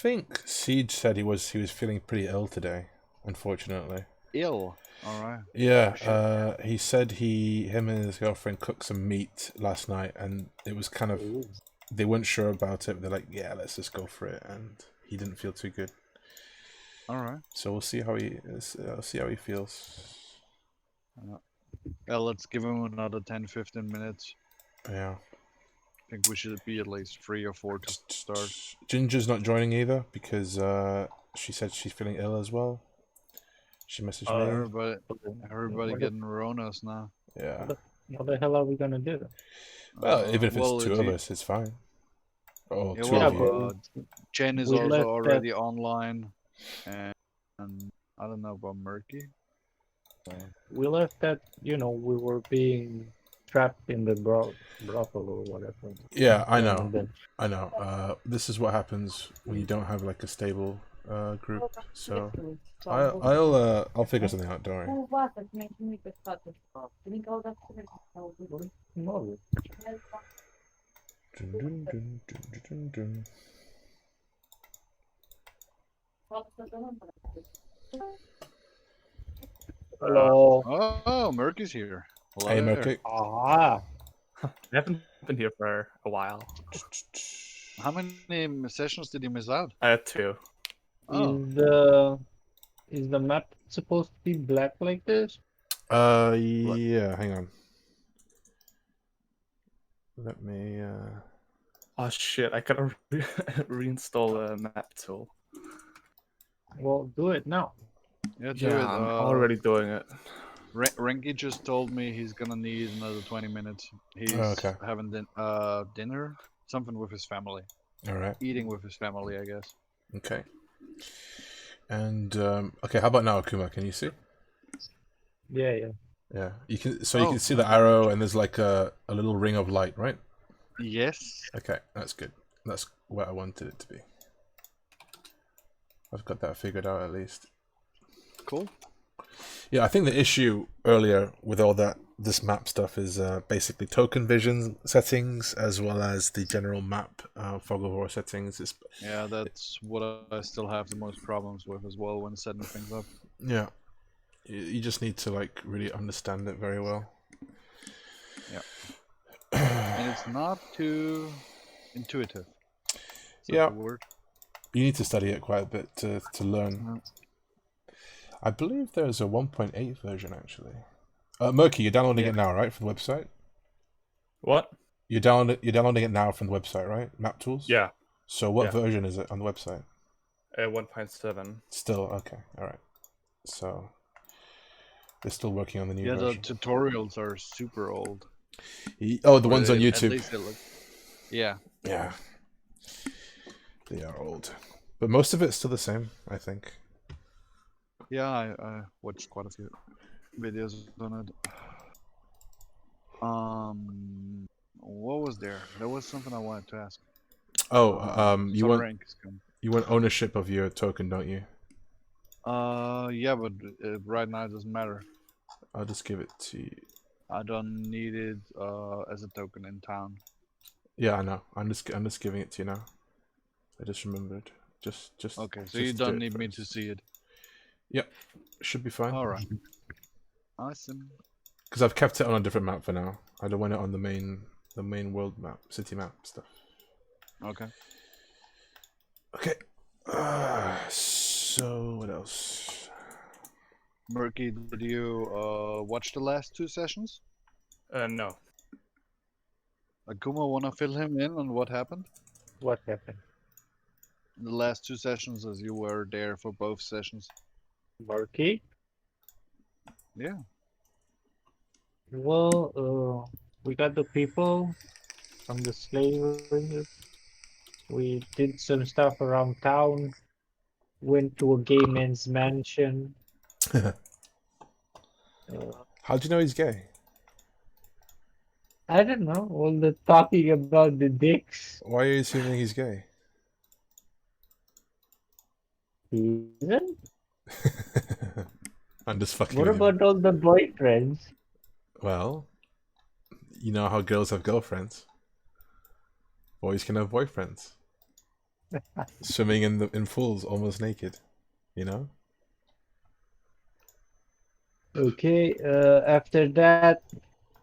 think Siege said he was feeling pretty ill today, unfortunately. Ill. All right. Yeah, he said him and his girlfriend cooked some meat last night, and it was kind of they weren't sure about it. But they're like, yeah, let's just go for it, and he didn't feel too good. All right. So we'll see how he feels. Yeah, let's give him another 10-15 minutes. Yeah. I think we should be at least 3 or 4 to start. Ginger's not joining either because she said she's feeling ill as well. She messaged me. Everybody getting Ronas now. Yeah. What the hell are we gonna do? Well, even if it's two of us, it's fine. Oh, yeah, two of you. Jen is also already online, and I don't know about Murky. We left that, we were being trapped in the brothel or whatever. Yeah, I know. I know. This is what happens when you don't have like a stable group. So I'll figure something out. Don't worry. Dun, dun, dun, dun, dun, Hello. Oh, Murky's here. Hello. Hey, Murky. Ah. I haven't been here for a while. How many sessions did you miss out? I had 2. Oh. Is the map supposed to be black like this? Yeah. Hang on. Let me. Oh shit! I gotta reinstall the map tool. Well, do it now. Yeah, do it. I'm already doing it. Renki just told me he's gonna need another 20 minutes. He's having dinner, something with his family. All right. Eating with his family, I guess. Okay. And okay, how about now, Akuma? Can you see? Yeah. Yeah, you can. So you can see the arrow, and there's like a little ring of light, right? Yes. Okay, that's good. That's what I wanted it to be. I've got that figured out at least. Cool. Yeah, I think the issue earlier with all this map stuff is basically token vision settings as well as the general map fog of war settings. Yeah, that's what I still have the most problems with as well when setting things up. Yeah, you just need to like really understand it very well. Yeah. And it's not too intuitive. Yeah. You need to study it quite a bit to learn. I believe there's a 1.8 version actually. Murky, you're downloading it now, right, from the website? What? You're downloading it now from the website, right? Map tools? Yeah. So what version is it on the website? 1.7. Still okay. All right. So they're still working on the new version. Yeah, the tutorials are super old. Oh, the ones on YouTube. At least they look. Yeah. Yeah. They are old, but most of it's still the same, I think. Yeah, I watched quite a few videos on it. What was there? There was something I wanted to ask. Oh, you want ownership of your token, don't you? Yeah, but right now it doesn't matter. I'll just give it to you. I don't need it as a token in town. Yeah, I know. I'm just giving it to you now. I just remembered. Just okay. So you don't need me to see it. Yep, should be fine. All right. Awesome. Because I've kept it on a different map for now. I don't want it on the main world map, city map stuff. Okay. Okay. So what else? Murky, did you watch the last 2 sessions? No. Akuma, wanna fill him in on what happened? What happened? The last 2 sessions, as you were there for both sessions. Murky? Yeah. Well, we got the people from the slavery. We did some stuff around town. Went to a gay man's mansion. How'd you know he's gay? I don't know. All the talking about the dicks. Why are you assuming he's gay? He isn't? I'm just fucking What with about all the boyfriends? Well, you know how girls have girlfriends. Boys can have boyfriends. Swimming in pools, almost naked. You know. Okay. After that,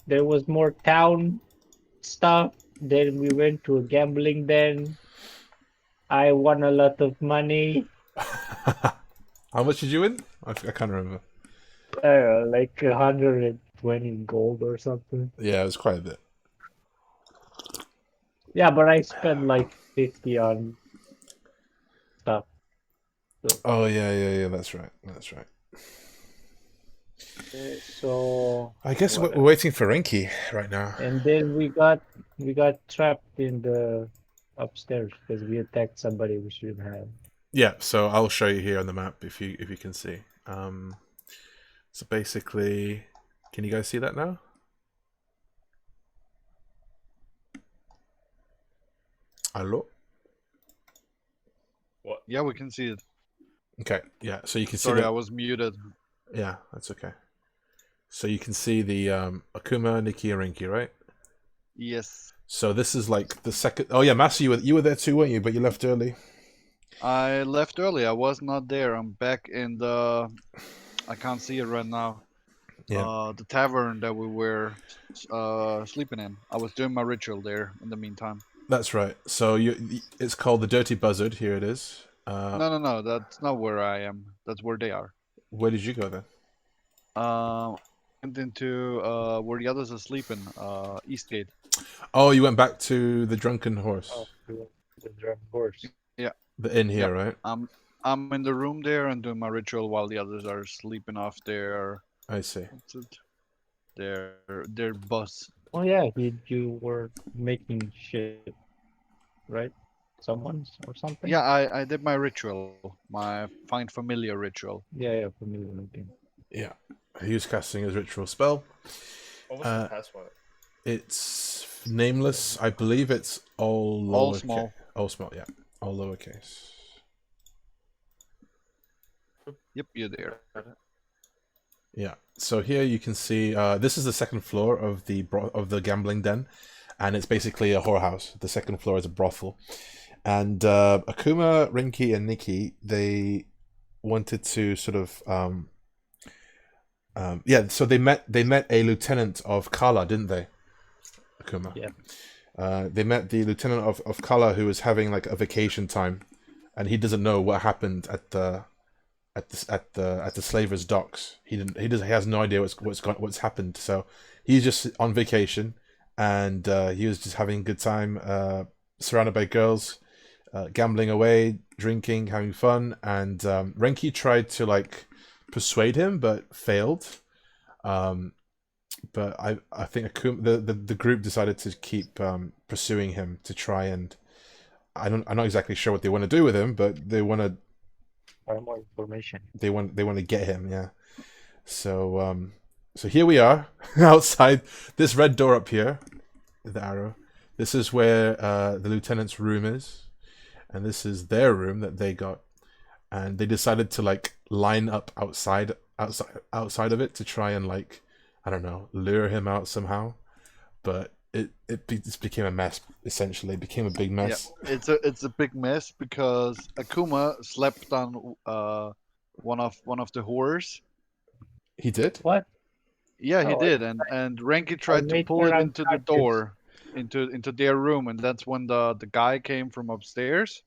there was more town stuff. Then we went to a gambling den. I won a lot of money. How much did you win? I can't remember. Like 120 gold or something. Yeah, it was quite a bit. Yeah, but I spent like 50 on stuff. So, Oh yeah. That's right. That's right. so I guess we're what waiting for Renki right now. And then we got trapped in the upstairs because we attacked somebody we shouldn't have. Yeah, so I'll show you here on the map if you can see. So basically, can you guys see that now? Hello? What? Yeah, we can see it. Okay, yeah, so you can see. Sorry, I was muted. Yeah, that's okay. So you can see the Akuma, Nikki, and Renki, right? Yes. So this is like the second. Oh yeah, Master, you were there too, weren't you? But you left early. I left early. I was not there. I'm back in the. I can't see it right now. Yeah. The tavern that we were sleeping in. I was doing my ritual there in the meantime. That's right. So it's called the Dirty Buzzard. Here it is. No. That's not where I am. That's where they are. Where did you go then? Went into where the others are sleeping. Eastgate. Oh, you went back to the Drunken Horse. Oh, the drunk horse. Yeah. The inn here, right? I'm in the room there and doing my ritual while the others are sleeping off their. I see. What's it? Their bus. Oh yeah, you were making shit, right? Someone's or something. Yeah, I did my ritual, my find familiar ritual. Yeah, familiar looking. Yeah, he was casting his ritual spell. What was the password? It's nameless. I believe it's all small. All small, yeah. All lowercase. Yep, you're there. Yeah. So here you can see this is the second floor of the gambling den, and it's basically a whorehouse. The second floor is a brothel, and Akuma, Rinky, and Nikki, they wanted to sort of so they met a lieutenant of Kala, didn't they? Akuma. Yeah. They met the lieutenant of Kala, who was having like a vacation time, and he doesn't know what happened at the slaver's docks. He has no idea what's happened. So he's just on vacation, and he was just having a good time, surrounded by girls, gambling away, drinking, having fun. And Renki tried to like persuade him, but failed. But I think the group decided to keep pursuing him to try and I'm not exactly sure what they want to do with him, but they want to. More information. They want to get him, yeah. So so here we are outside this red door up here, the arrow. This is where the lieutenant's room is, and this is their room that they got, and they decided to like line up outside of it to try and like I don't know, lure him out somehow, but it just became a mess. Essentially, it became a big mess. Yeah, it's a big mess because Akuma slept on one of the whores. He did? What? Yeah, he did, and Renki tried to pull it into the door, into their room, and that's when the guy came from upstairs,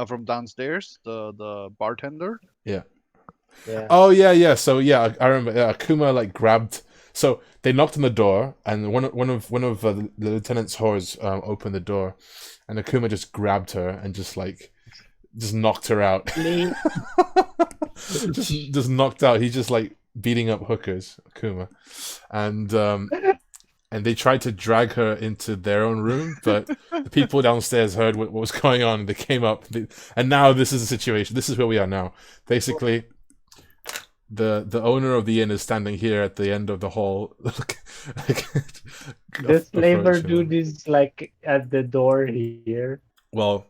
from downstairs, the bartender. Yeah. Yeah. Oh yeah. So yeah, I remember. Yeah, Akuma like grabbed. So they knocked on the door, and one of the lieutenant's whores opened the door, and Akuma just grabbed her and just knocked her out. just knocked out. He's just like beating up hookers, Akuma, and they tried to drag her into their own room, but the people downstairs heard what was going on, and they came up, and now this is the situation. This is where we are now. Basically, the owner of the inn is standing here at the end of the hall. The slaver dude is like at the door here. Well,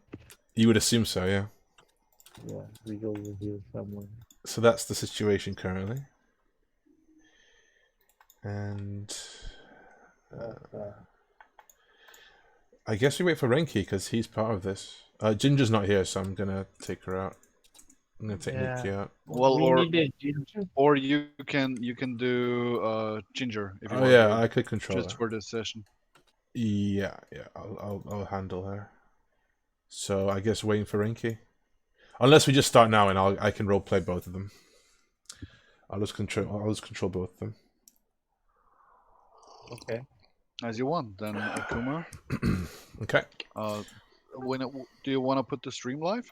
you would assume so, yeah. Yeah, we go over here somewhere. So that's the situation currently. And I guess we wait for Renki because he's part of this. Ginger's not here, so I'm gonna take her out. I'm gonna take Yeah. Nikki out. Well, we needed ginger. or you can do Ginger if you Oh want yeah, to, I could control just her. for this session. Yeah, I'll handle her. So I guess waiting for Rinky. Unless we just start now and I can roleplay both of them. I'll just control both of them. Okay. As you want, then Akuma. Okay. Do you want to put the stream live,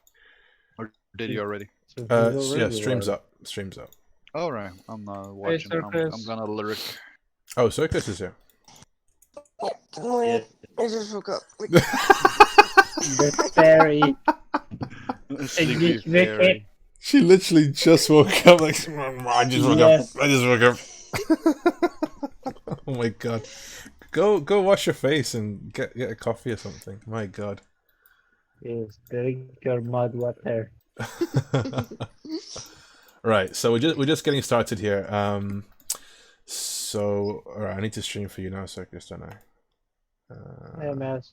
or did you already? So Yeah, he's already streams live. up. Streams up. All right, I'm not watching. I'm Circus. gonna lyric. Oh, Circus is here. Good morning. Yeah. I just woke up. Like, The fairy. Sleepy English wicked. fairy. She literally just woke up. Like I just woke Yes. up. I just woke up. Oh my god. Go wash your face and get a coffee or something. My god. Yes, drink your mud water. Right, so we're just getting started here. So all right, I need to stream for you now, Circus, don't I? Hey, Mass.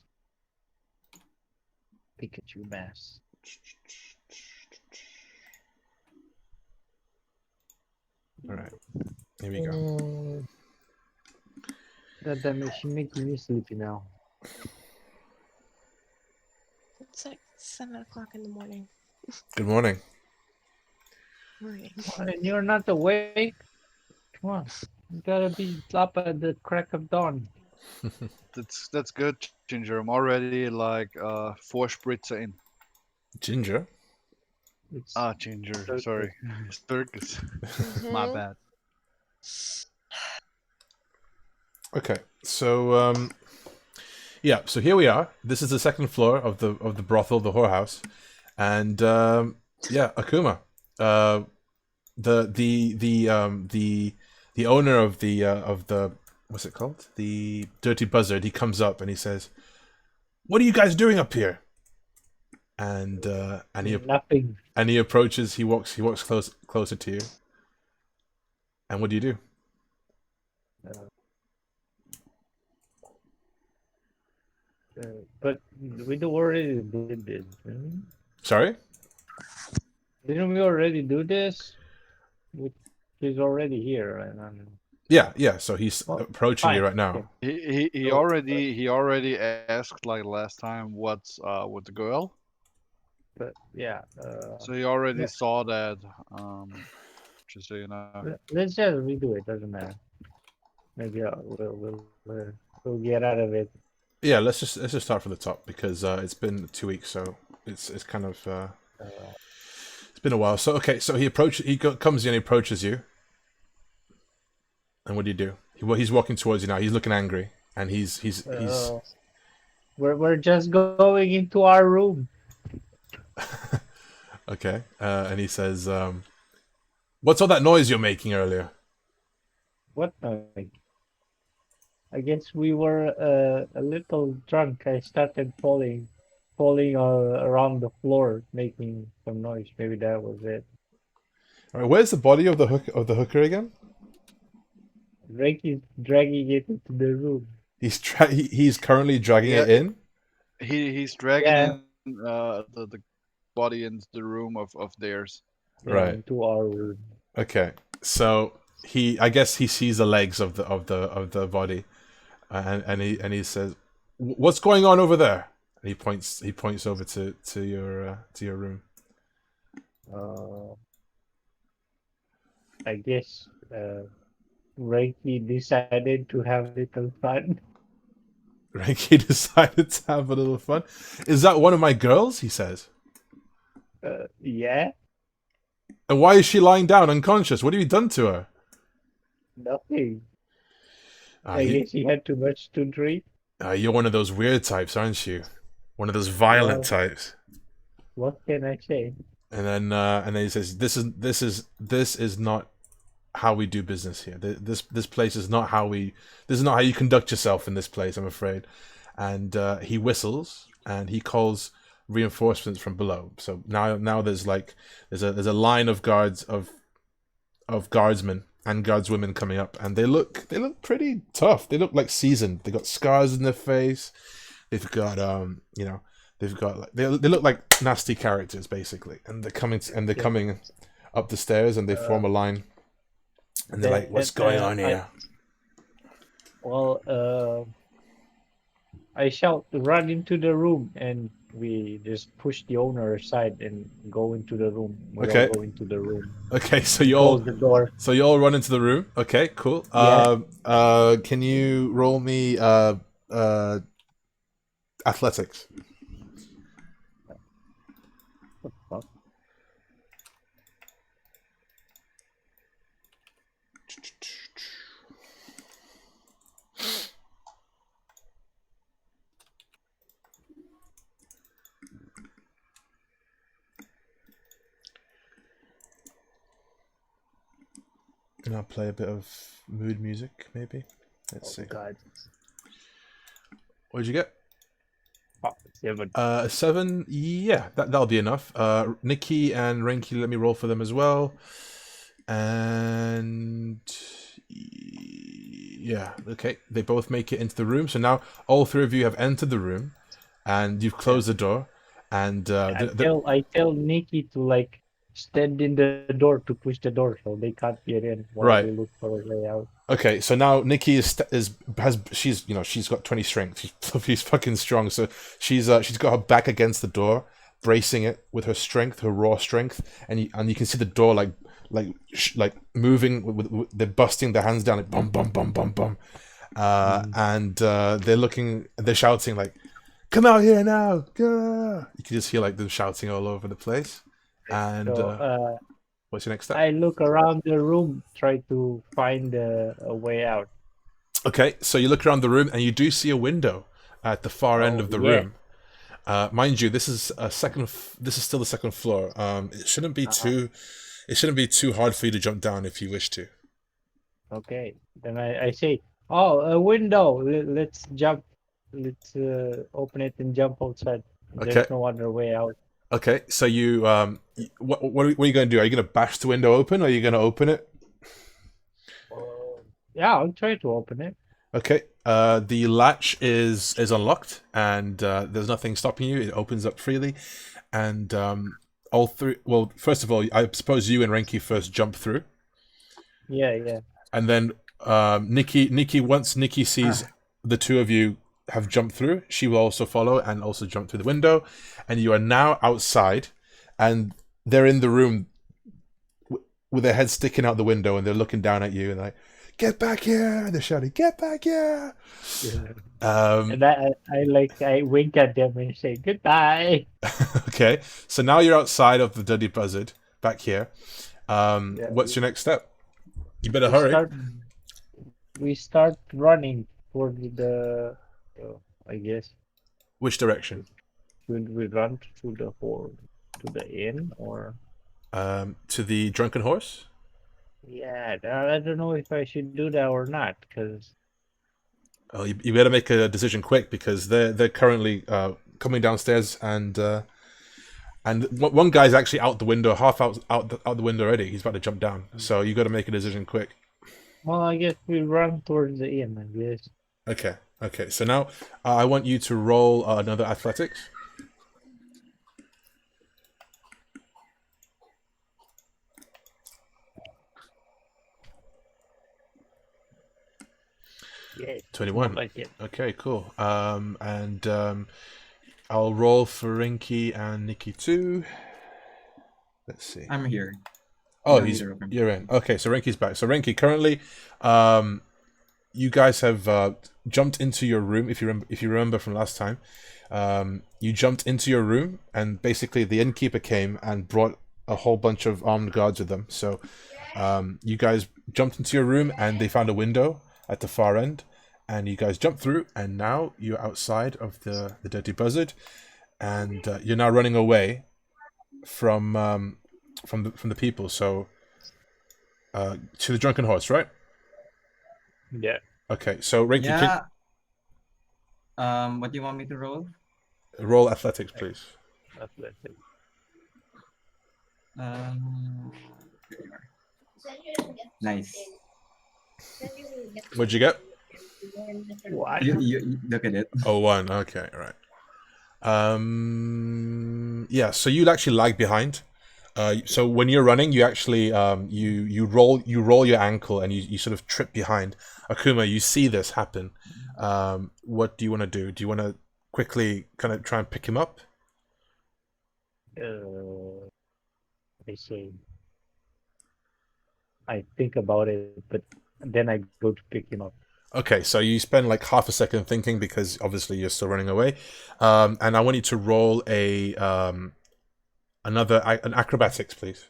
Pikachu Mass. All right, here we go. God damn it, she making me sleepy now. it's like 7 o'clock in the morning. Good morning. Morning. And you're not awake? Come on. You gotta be up at the crack of dawn. That's good, Ginger. I'm already like 4 spritzer in. Ginger. It's Ginger. Circus. Sorry, Circus. My Mhm. bad. Okay, so yeah, so here we are. This is the second floor of the brothel, the whorehouse, and yeah, Akuma, the owner of the what's it called? The Dirty Buzzard. He comes up and he says, "What are you guys doing up here?" And nothing. he approaches. He walks closer to you. And what do you do? But we already did this. Sorry? Didn't we already do this? He's already here, and Yeah. So he's Well, approaching you fine, right now. okay. He already asked like last time what's with the girl. but yeah. So he already yeah. saw that. Just so you know. Let's just redo it. Doesn't matter. Maybe we'll get out of it. Yeah, let's just start from the top because it's been 2 weeks, so it's kind of it's been a while. So okay, so comes in, he approaches you, and what do? He's walking towards you now. He's looking angry, and he's We're just going into our room. okay, and he says, "What's all that noise you're making earlier?" What noise? I guess we were a little drunk. I started falling around the floor, making some noise. Maybe that was it. All right, where's the body of the hooker again? Drake is dragging it into the room. He's currently dragging it in. He's dragging Yeah. in the body into the room of theirs. Right. Into our room. Okay, so I guess he sees the legs of the body, and he says, "What's going on over there?" And he points over to your room. I guess Reiki decided to have a little fun. Renki decided to have a little fun. Is that one of my girls? He says. Yeah, And why is she lying down unconscious? What have you done to her? nothing. Ah, I guess he had too much to drink. you're one of those weird types, aren't you? One of those violent types. What can I say? And then he says, "This is not how we do business here. This place is not how we. This is not how you conduct yourself in this place. I'm afraid." And he whistles and he calls reinforcements from below. So now there's a line of guards of guardsmen and guardswomen coming up, and they look pretty tough. They look like seasoned. They got scars in their face. They've got They've got like they look like nasty characters basically, and they're coming up the stairs and they form a line, and they're like, "What's going on here?" I shout, "Run into the room!" and we just push the owner aside and go into the room. We all go into the room. Okay, so you all close the door. So you all run into the room. Okay, cool. Yeah. Can you roll me athletics? What the fuck? And I'll play a bit of mood music, maybe. Let's see. God. What did you get? 7. 7. Yeah, that'll be enough. Nikki and Renki, let me roll for them as well. And yeah, okay. They both make it into the room. So now all three of you have entered the room, and you've closed the door. And I tell Nikki to like stand in the door to push the door so they can't get in while we look for a way out. Okay, so now Nikki she's got 20 strength. She's fucking strong. So she's got her back against the door, bracing it with her strength, her raw strength, and you can see the door like moving. They're busting their hands down like bum bum bum bum bum, and they're shouting like, "Come out here now!" Gah! You can just hear like them shouting all over the place. And what's your next step? I look around the room, try to find a way out. Okay, so you look around the room and you do see a window at the far end of the room. Mind you, this is still the second floor. It shouldn't be too hard for you to jump down if you wish to. Okay, then I say, "Oh, a window. Let's jump. Let's open it and jump outside. There's no other way out." Okay, so you what are you going to do? Are you going to bash the window open, or are you going to open it? Yeah, I'll try to open it. Okay, the latch is unlocked, and there's nothing stopping you. It opens up freely, and all three. Well, first of all, I suppose you and Renki first jump through. Yeah. And then Nikki. Once Nikki sees the two of you have jumped through, she will also follow and also jump through the window, and you are now outside, and they're in the room with their heads sticking out the window, and they're looking down at you and like, "Get back here!" And they're shouting, "Get back here!" And I wink at them and say goodbye. Okay, so now you're outside of the Dirty Buzzard, back here. What's your next step? You better hurry. We start running toward the. I guess. Which direction? Should we run to the inn or? To the Drunken Horse? Yeah, I don't know if I should do that or not, because. Oh, you better make a decision quick, because they're currently coming downstairs, and one guy's actually out the window, half out the window already. He's about to jump down, so you got to make a decision quick. Well, I guess we run towards the inn, I guess. Okay. So now I want you to roll another athletics. Yeah, 21. like it. Okay, cool. And I'll roll for Rinky and Nikki too. Let's see. I'm here. Oh, you're in. Okay, so Rinky's back. So Rinky, currently, you guys have jumped into your room. If you remember from last time, you jumped into your room, and basically the innkeeper came and brought a whole bunch of armed guards with them. So you guys jumped into your room, and they found a window at the far end, and you guys jumped through, and now you're outside of the Dirty Buzzard, and you're now running away from the people. So to the Drunken Horse, right? Yeah. Okay, so Rinky, Yeah. What do you want me to roll? Roll athletics, please. Athletics. There you are. Nice. What'd you get? What? You look at it. Oh, 1. Okay, right. Yeah, so you'd actually lag behind. So when you're running, you actually you roll your ankle and you sort of trip behind. Akuma, you see this happen. What do you want to do? Do you want to quickly kind of try and pick him up? I say. I think about it, but then I go to pick him up. Okay, so you spend like half a second thinking because obviously you're still running away, and I want you to roll a an acrobatics, please.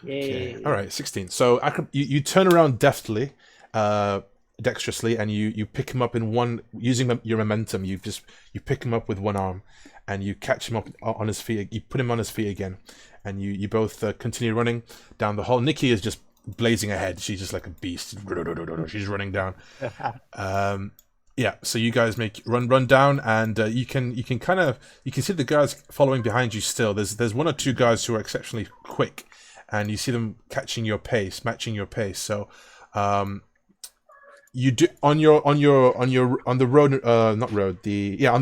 Yay. Okay. All right. 16. So you turn around deftly, dexterously, and you pick him up in one using your momentum. You pick him up with one arm, and you catch him up on his feet. You put him on his feet again, and you both continue running down the hall. Nikki is just blazing ahead. She's just like a beast. She's running down. Yeah. So you guys run down, and you can see the guards following behind you still. There's one or two guards who are exceptionally quick. And you see them matching your pace. So, you do on the road, on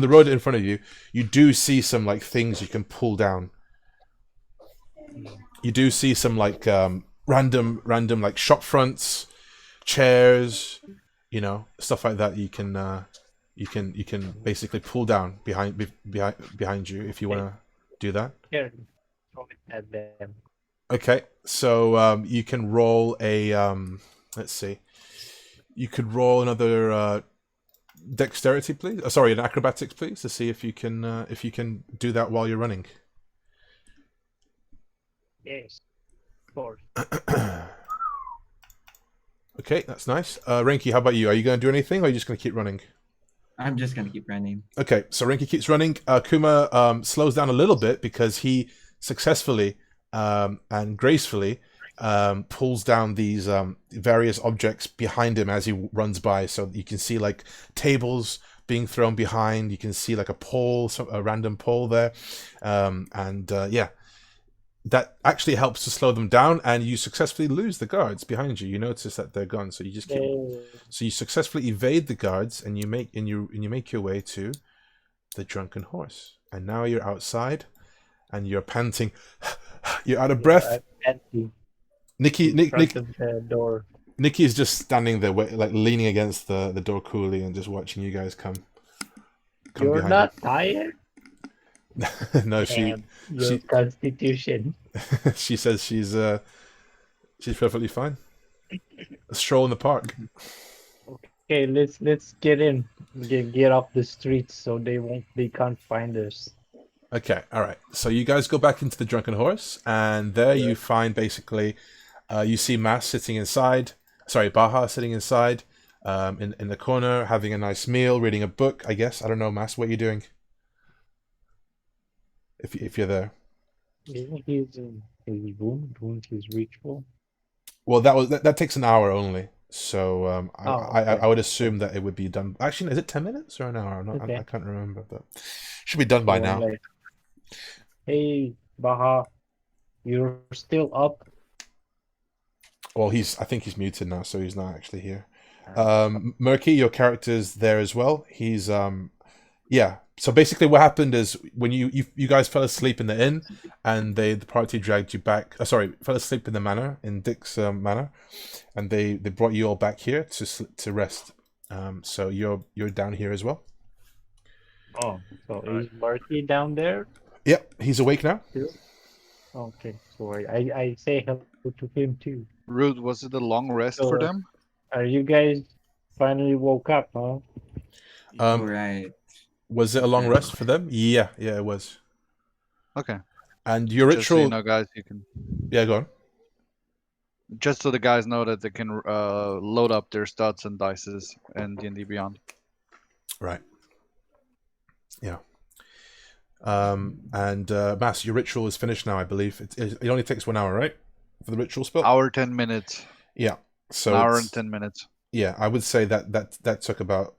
the road in front of you. You do see some like things you can pull down. You do see some like random like shop fronts, chairs, stuff like that. You can basically pull down behind you if you want to do that. Here, throw it at them. Okay, so you can roll a let's see. You could roll another dexterity, please. Sorry, an acrobatics, please, to see if you can do that while you're running. Yes, of course. Okay, that's nice. Renki, how about you? Are you going to do anything, or are you just going to keep running? I'm just gonna keep running. Okay, so Renki keeps running. Kuma slows down a little bit because he successfully and gracefully pulls down these various objects behind him as he runs by. So you can see like tables being thrown behind. You can see like a random pole there, yeah, that actually helps to slow them down. And you successfully lose the guards behind you. You notice that they're gone. So you just keep. So you successfully evade the guards, and you make your way to the drunken horse. And now you're outside, and you're panting. You're out of breath. Nikki door. Nikki is just standing there, like leaning against the door coolly and just watching you guys come You're not tired? No, your constitution. she says she's perfectly fine. A stroll in the park. Okay, let's get in. Get off the streets so they can't find us. Okay, all right. So you guys go back into the Drunken Horse, and there you find basically, you see Baha sitting inside, in the corner, having a nice meal, reading a book, I guess. I don't know, Mas, what are you doing? If you're there. Isn't he in his room doing his ritual? Well, that takes an hour only. So I would assume that it would be done. Actually, is it 10 minutes or an hour? I can't remember, but should be done by now. Hey, Baha, you're still up? Well, I think he's muted now, so he's not actually here. Murky, your character's there as well. He's yeah. So basically, what happened is when you guys fell asleep in the inn, and the party dragged you back. Fell asleep in the manor, in Dick's manor, and they brought you all back here to rest. So you're down here as well. Oh, so is Murky down there? Yep, he's awake now. Okay, sorry. I say hello to him too. Rude, was it a long rest for them? Are you guys finally woke up, huh? Right. Was it a long rest for them? Yeah, it was. Okay. And your ritual. Just so you know, guys, you can. Yeah, go on. Just so the guys know that they can load up their stats and dices and D&D Beyond. Right. Yeah. And Mas, your ritual is finished now, I believe. It only takes 1 hour, right, for the ritual spell? Hour 10 minutes. Yeah. So an hour and 10 minutes. Yeah, I would say that took about.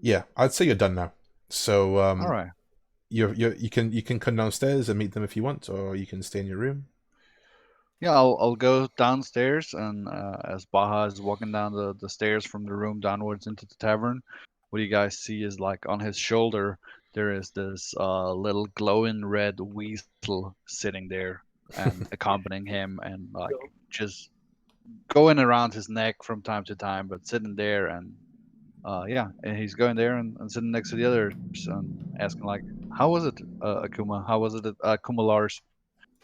Yeah, I'd say you're done now. So All right. you can come downstairs and meet them if you want, or you can stay in your room. Yeah, I'll go downstairs, and as Baja is walking down the stairs from the room downwards into the tavern, what you guys see is like on his shoulder there is this little glowing red weasel sitting there and accompanying him, and like just going around his neck from time to time, but sitting there, and yeah, and he's going there and sitting next to the others and asking like, "How was it, Akuma? How was it at Akuma Lars?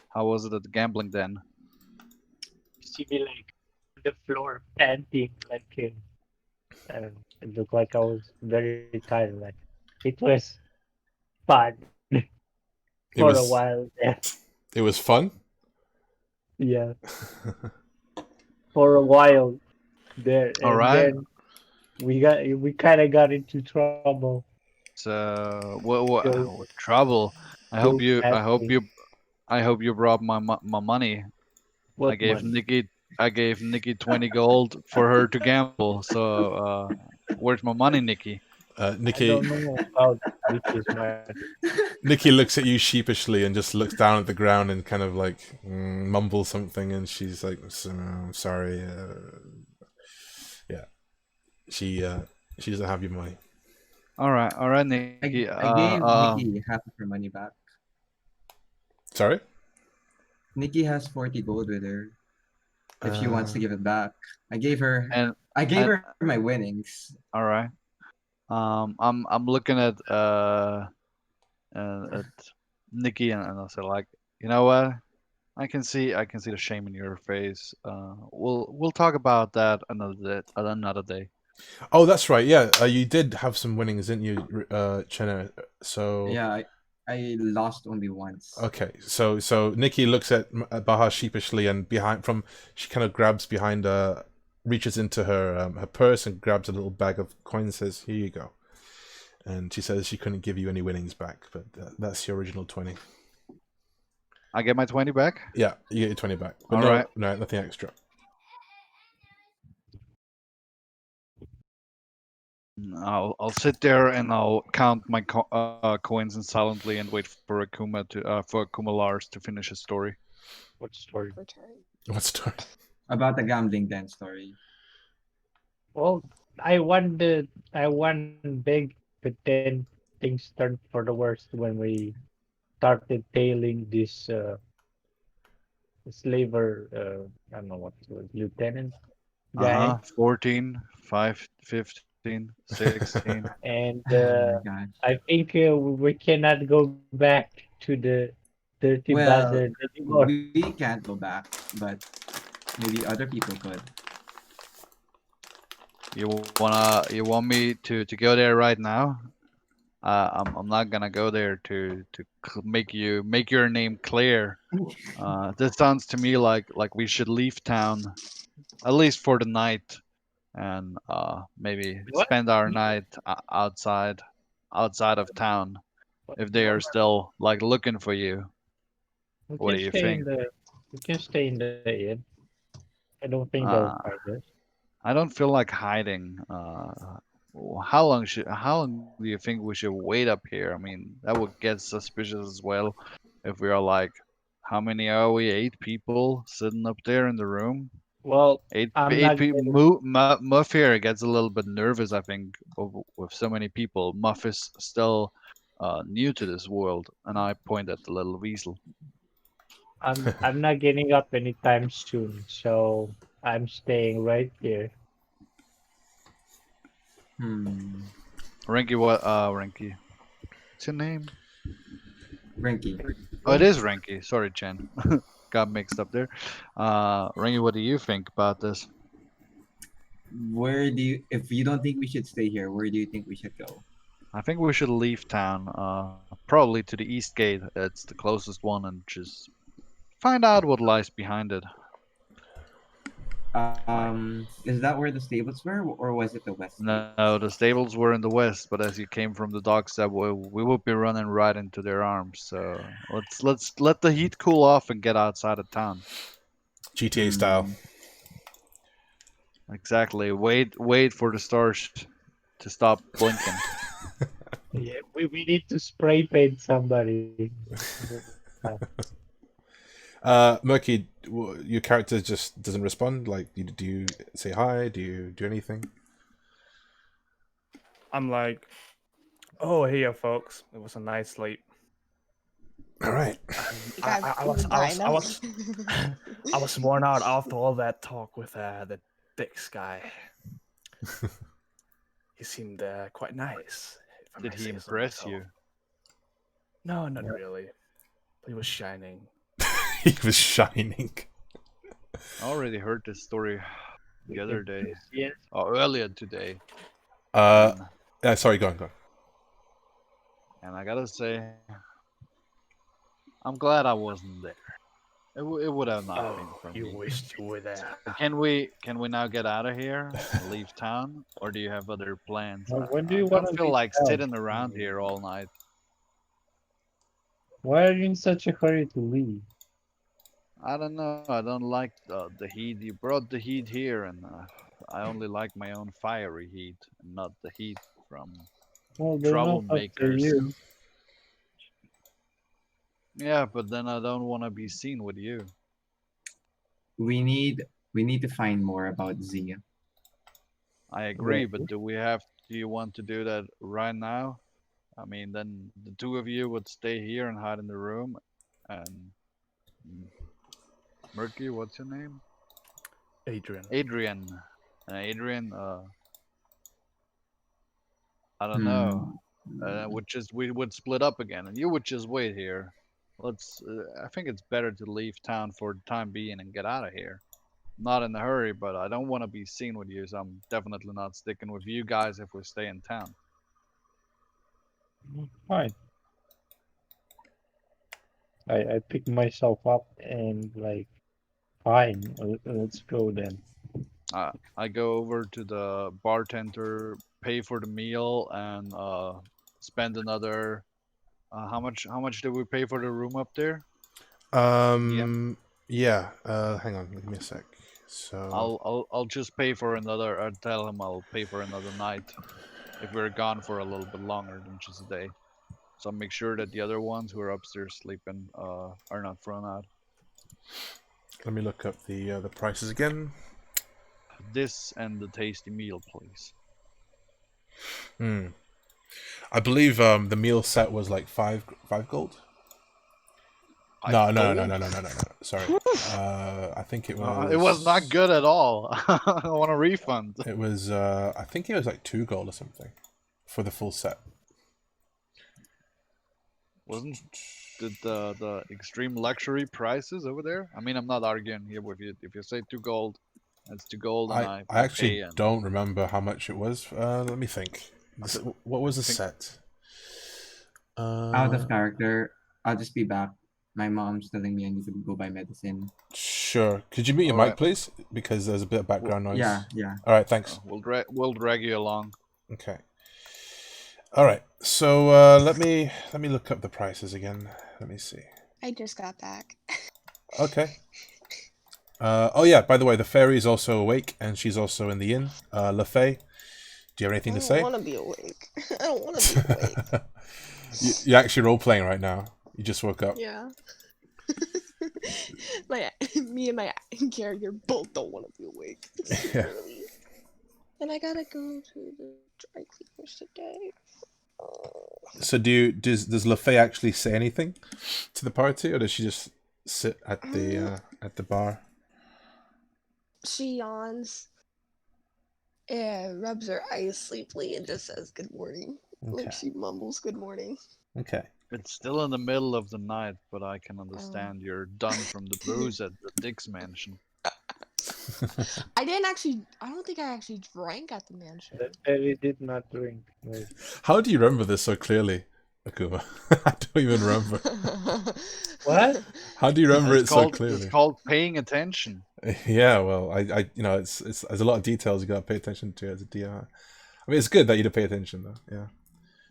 How was it at the gambling den?" You see me like on the floor panting like and it looked like I was very tired. Like it was fun It for a was while. Yeah, it was fun. yeah, for a while there, All and right. then we kind of got into trouble. So So what trouble? I hope don't you I ask hope me you I hope you brought my money. I what gave money. Nikki I gave Nikki 20 gold for her to gamble. So where's my money, Nikki? I Nikki don't know about Nikki's money. Nikki looks at you sheepishly and just looks down at the ground and kind of like mumbles something, and she's like, I'm sorry. Yeah, she doesn't have your money. All right, I, Nikki. I gave Nikki half of her money back. Sorry. Nikki has 40 gold with her. If she wants to Uh, give it back, I gave her. and I gave and her my winnings. all right. I'm looking at Nikki, and I said like, you know what? I can see the shame in your face. We'll talk about that another day. oh, that's right. Yeah, you did have some winnings, didn't you, Chenna? So Yeah, I lost only once. okay, so Nikki looks at Baha sheepishly, and she kind of grabs behind reaches into her purse and grabs a little bag of coins. Says, "Here you go." And she says she couldn't give you any winnings back, but that's your original 20. I get my 20 back. Yeah, you get your 20 back, but All no, right. no, nothing extra. I'll sit there and I'll count my coins and silently and wait for Akuma Lars to finish his story. What story? Return. What story? About the gambling den story. Well, I won big, but then things turned for the worst when we started tailing this slaver. I don't know what it was, lieutenant guy, 14, 5, 15, 16. and Oh my gosh. I think we cannot go back to the dirty Well, bastard anymore. we can't go back, but maybe other people could. You want me to go there right now? I'm not gonna go there to make your name clear. This sounds to me like we should leave town at least for the night, and maybe What? spend our night outside of town if they are still like looking for you. We What can do you stay in think? the we can stay in the inn. I don't think they'll Uh, find us. I don't feel like hiding. How long do you think we should wait up here? I mean, that would get suspicious as well if we are like, how many are we? 8 people sitting up there in the room. Well, I'm Eight not people. getting. Muff here gets a little bit nervous. I think with so many people. Muff is still new to this world, and I point at the little weasel. I'm not getting up anytime soon, so I'm staying right here. Hmm. Ranky, what? Ranky. What's your name? Rinky. Oh, it is Ranky. Sorry, Chen. Got mixed up there. Ranky, what do you think about this? If you don't think we should stay here, where do you think we should go? I think we should leave town. Probably to the east gate. It's the closest one, and just find out what lies behind it. Is that where the stables were, or was it the west gate? No, the stables were in the west, but as you came from the docks, that we would be running right into their arms. So let's let the heat cool off and get outside of town. GTA style. Exactly. Wait for the stars to stop blinking. Yeah, we need to spray paint somebody. Murky, your character just doesn't respond. Like, do you say hi? Do you do anything? I'm like, oh, hey, folks. It was a nice sleep. All right. You got I was I was worn out after all that talk with the Dix guy. He seemed quite nice. if I Did may he say so impress myself. you? No, not really. He was shining. He was shining. I already heard this story the other day. Yes. Or earlier today. Uh, And, sorry, go on. and I gotta say, I'm glad I wasn't there. It would have not been for you me. wished you were there. Can we now get out of here and leave town, or do you have other plans? When do you I want don't to feel leave like town? sitting around here all night. Why are you in such a hurry to leave? I don't know. I don't like the heat. You brought the heat here, and I only like my own fiery heat, and not the heat from Well, they're not after troublemakers. you. Yeah, but then I don't want to be seen with you. We need to find more about Zia. I agree, Yeah. but do you want to do that right now? I mean, then the two of you would stay here and hide in the room, and Murky, what's your name? Adrian. Adrian. Adrian, I don't know. We would split up again, and you would just wait here. I think it's better to leave town for the time being and get out of here. Not in a hurry, but I don't want to be seen with you, so I'm definitely not sticking with you guys if we stay in town. Fine. I pick myself up and like, fine, let's go then. I go over to the bartender, pay for the meal, and spend another. How much did we pay for the room up there? Yeah. Hang on, give me a sec. So I'll just pay for another. I'll tell him I'll pay for another night if we're gone for a little bit longer than just a day. So I'll make sure that the other ones who are upstairs sleeping are not thrown out. let me look up the prices again. This and the tasty meal, please. I believe the meal set was like five gold. No. Sorry. I think it was. It was not good at all. I want a refund. It was. I think it was like 2 gold or something for the full set. Wasn't the extreme luxury prices over there? I mean, I'm not arguing here with you. If you say 2 gold, that's 2 gold. And I actually don't remember how much it was. Let me think. What was the set? Out of character. I'll just be back. My mom's telling me I need to go buy medicine. Sure. Could you mute your mic, please? Because there's a bit of background noise. Yeah. All right, thanks. We'll drag you along. Okay. All right. So let me look up the prices again. Let me see. I just got back. Okay. Oh yeah. By the way, the fairy is also awake, and she's also in the inn. LaFay, do you have anything to say? I don't want to be awake. I don't want to be awake. You're actually role playing right now. You just woke up. Yeah. Me and my character both don't want to be awake. It's Yeah. early. And I gotta go to the dry cleaners today. So does LaFay actually say anything to the party, or does she just sit at the bar? She yawns, and rubs her eyes sleepily, and just says good morning. Okay. Like she mumbles good morning. Okay. It's still in the middle of the night, but I can understand you're done from the booze at the Dick's mansion. I don't think I actually drank at the mansion. The fairy did not drink. Wait. How do you remember this so clearly, Akuma? I don't even remember. What? How do you remember it so It's clearly? called paying attention. Yeah, well, I it's there's a lot of details you got to pay attention to as a DR. I mean, it's good that you do pay attention though. Yeah.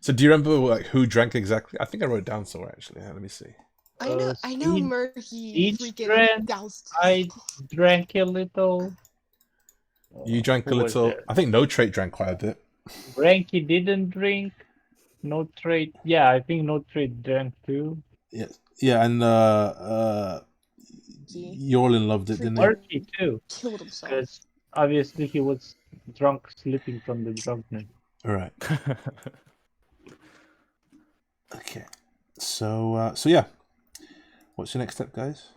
So do you remember like who drank exactly? I think I wrote it down somewhere actually. Yeah, let me see. I know Murky each freaking drank, doused. I drank a little. You drank a Who was little. there? I think No Trait drank quite a bit. Ranky didn't drink. No Trade. Yeah, I think No Trade drank too. Yeah, and He Yorlin loved it, didn't he? Archie too, killed himself. because obviously he was drunk, sleeping from the drunkenness. All right. Okay. So yeah. What's your next step, guys?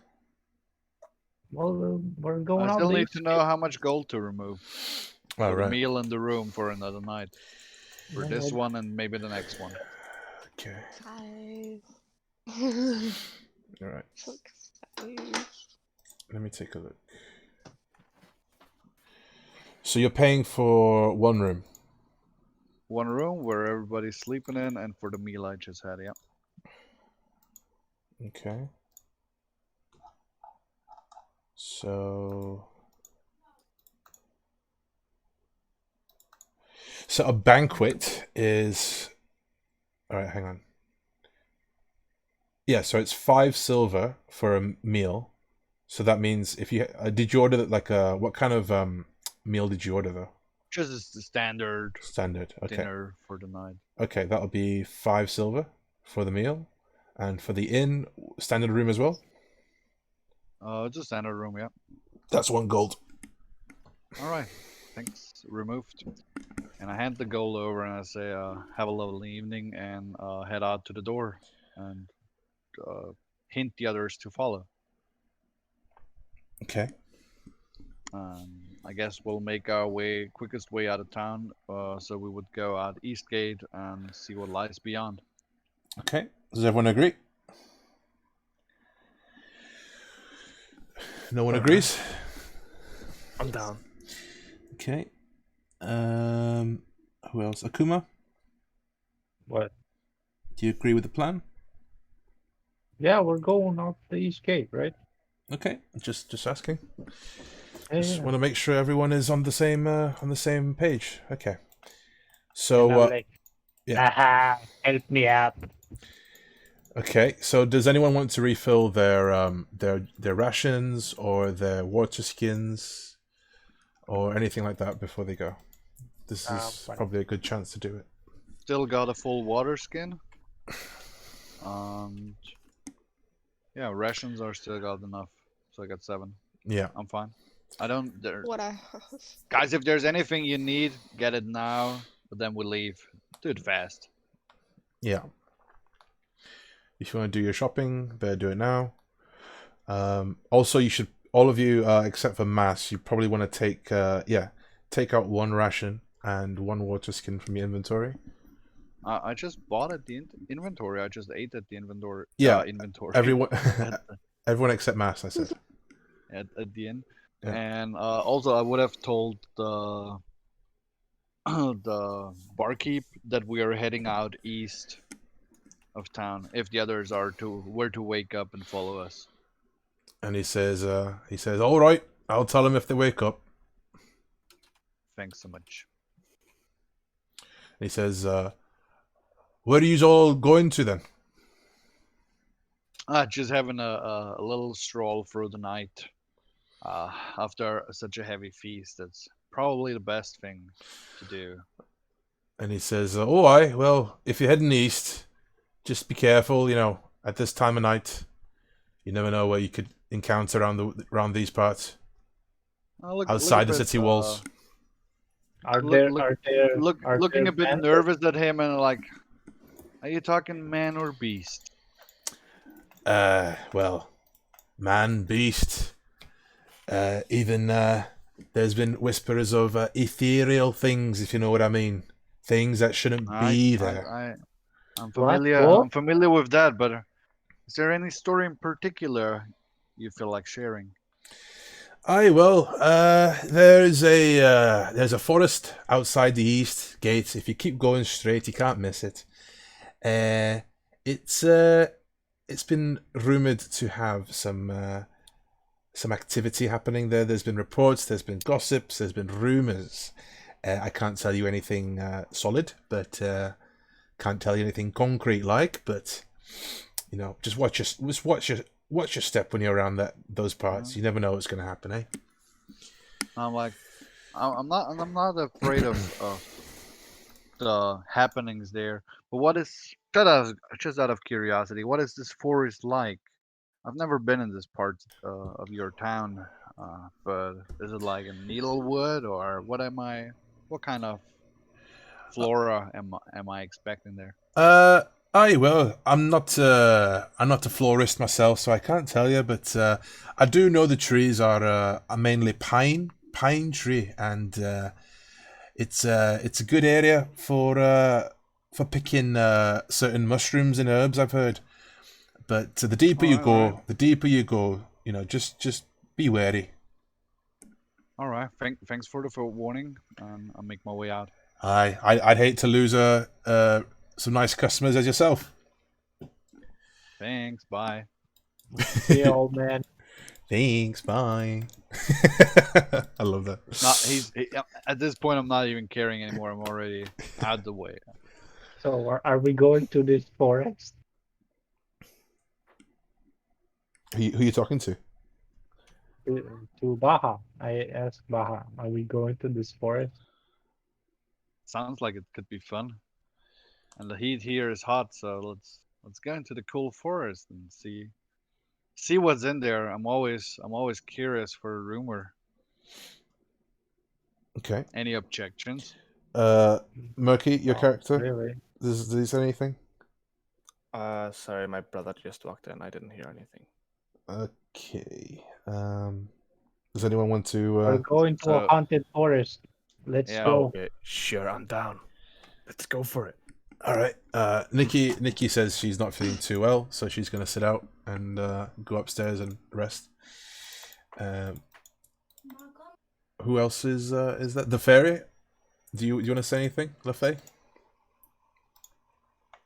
Well, we're going I out still the need to know how much gold to remove All for the right. meal in the room for another night. For Yeah, this one and maybe the next one. Okay. 5. All right. Took 5. Let me take a look. So you're paying for one room. One room where everybody's sleeping in, and for the meal I just had, yeah. Okay. So a banquet is, all right, hang on. Yeah, so it's 5 silver for a meal. So that means if you did you order like what kind of meal did you order though? Just the standard Okay. dinner for the night. Okay, that'll be 5 silver for the meal, and for the inn, standard room as well. It's a standard room, yeah. That's 1 gold. All right, thanks. Removed. And I hand the gold over and I say, "Have a lovely evening," and head out to the door and hint the others to follow. Okay. I guess we'll make our quickest way out of town. So we would go out East Gate and see what lies beyond. Okay. Does everyone agree? No one agrees? I'm down. Okay. Who else? Akuma? What? Do you agree with the plan? Yeah, we're going out the East Gate, right? Okay. Just asking. Yeah, Just yeah. want to make sure everyone is on the same page. Okay. And So I'm like, yeah. aha, help me out. Okay. So does anyone want to refill their rations or their water skins or anything like that before they go? This is Fine. probably a good chance to do it. Still got a full water skin. Yeah, rations are still got enough. So I got 7. Yeah. I'm fine. I don't. What I have. Guys, if there's anything you need, get it now. But then we leave. Do it fast. Yeah. If you want to do your shopping, better do it now. Also, you should, all of you, except for Mass, you probably want to take out 1 ration and 1 water skin from your inventory. I just bought at the inventory. I just ate at the inventory. Yeah, inventory. Everyone, everyone except Mass, I said. at the end. Yeah. And also, I would have told the the barkeep that we are heading out east of town if the others were to wake up and follow us. And he says, all right, I'll tell them if they wake up. Thanks so much. And he says, where are you all going to then? Just having a little stroll through the night. After such a heavy feast, that's probably the best thing to do. And he says, oh, aye, well, if you're heading east, just be careful, at this time of night. You never know what you could encounter around these parts. Outside the city walls. Looking a bit nervous at him and like, are you talking man or beast? Well, man, beast. Even there's been whispers of ethereal things, if you know what I mean. Things that shouldn't be there. I'm familiar. What? I'm familiar with that, but is there any story in particular you feel like sharing? Aye, well, there's a forest outside the east gate. If you keep going straight, you can't miss it. It's been rumored to have some activity happening there. There's been reports, there's been gossips, there's been rumors. I can't tell you anything solid, but can't tell you anything concrete but just watch your step when you're around those parts. You never know what's going to happen, eh? I'm like, I'm not afraid of the happenings there. But what is just out of curiosity, what is this forest like? I've never been in this part of your town, but is it like a needlewood or what am I? What kind of flora am I expecting there? I'm not a florist myself, so I can't tell you. But I do know the trees are mainly pine tree, and it's a good area for picking certain mushrooms and herbs. I've heard. But the deeper you go, you know, just be wary. All right. Thanks for the warning. I'll make my way out. I'd hate to lose some nice customers as yourself. Thanks. Bye. See you, old man. Thanks, bye. I love that. At this point, I'm not even caring anymore. I'm already out the way. So are we going to this forest? Who you talking to? To Baja. I asked Baja, are we going to this forest? Sounds like it could be fun. And the heat here is hot, so let's go into the cool forest and see what's in there. I'm always curious for a rumor. Okay. Any objections? Murky, your character. Really? Does he say anything? Sorry, my brother just walked in. I didn't hear anything. Okay. Does anyone want to? We're going to a haunted forest. Let's go. Okay, sure, I'm down. Let's go for it. All right. Nikki says she's not feeling too well, so she's going to sit out and go upstairs and rest. Who else is that? The fairy? Do you want to say anything, LaFay?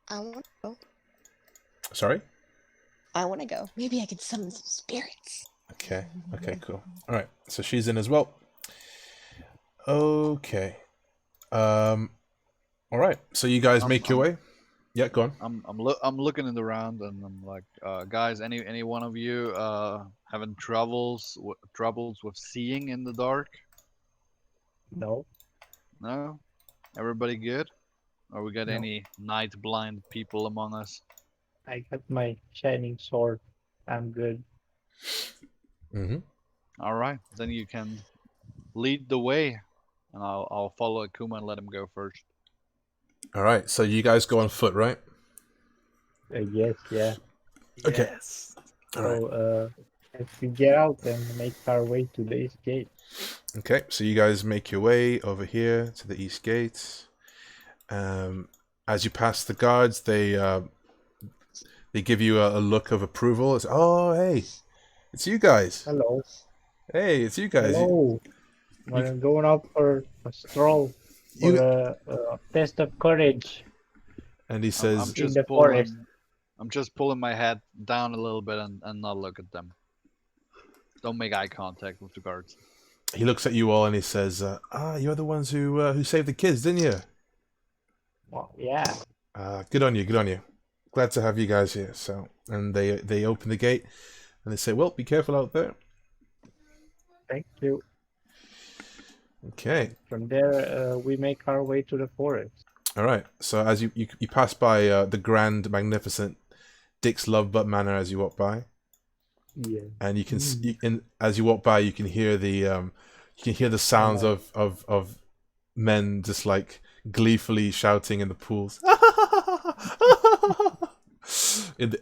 I want to go. Sorry? I want to go. Maybe I could summon some spirits. Okay, cool. All right, so she's in as well. Okay. All right, so you guys make your way. Yeah, go on. I'm looking in the round and I'm like, guys, any one of you having troubles with seeing in the dark? No. No? Everybody good? Or we got No. any night blind people among us? I got my shining sword. I'm good. Mm-hmm. All right, then you can lead the way, and I'll follow Akuma and let him go first. All right, so you guys go on foot, right? Yes, yeah. Okay. Yes. All right. So if we get out and make our way to the east gate. Okay, so you guys make your way over here to the east gate. As you pass the guards, they give you a look of approval. It's, oh, hey, it's you guys. Hello. Hey, it's you guys. Hello. We're going out for a stroll for a test of courage. And he says, in the forest. I'm just pulling my head down a little bit and not look at them. Don't make eye contact with the guards. he looks at you all and he says, you're the ones who saved the kids, didn't you? Well, yeah. Good on you, good on you. Glad to have you guys here. So, and they open the gate and they say, well, be careful out there. Thank you. Okay. From there, we make our way to the forest. All right. So as you pass by the grand, magnificent Dick's Love But Manor as you walk by. Yeah. And you can as you walk by, you can hear the sounds of men just like gleefully shouting in the pools,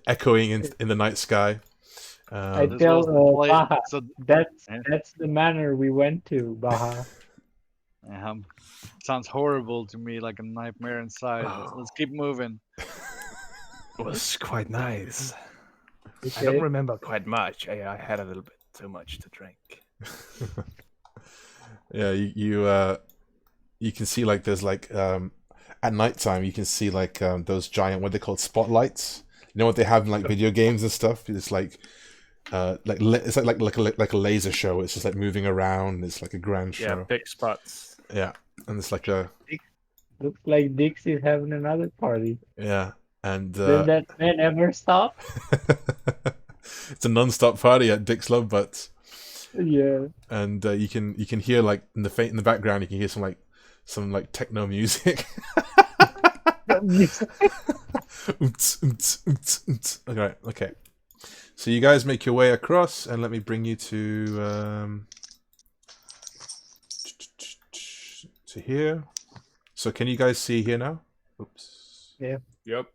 echoing in the night sky. I tell Baha, that's the manor we went to, Baha. Sounds horrible to me, like a nightmare inside. Oh. Let's keep moving. It was quite nice. Okay. I don't remember quite much. I had a little bit too much to drink. Yeah, you can see like there's like at nighttime you can see like those giant, what they call spotlights. You know what they have in like video games and stuff. It's like it's like a laser show. It's just like moving around. It's like a grand show. Yeah, big spots. Yeah, and it's like a Looks like Dixie's having another party. yeah, and Does that man ever stop? it's a non-stop party at Dick's Love Butts. Yeah. And you can hear like in the background you can hear some techno music. that music. Okay. So you guys make your way across, and let me bring you to here. So can you guys see here now? Oops. Yeah. Yep.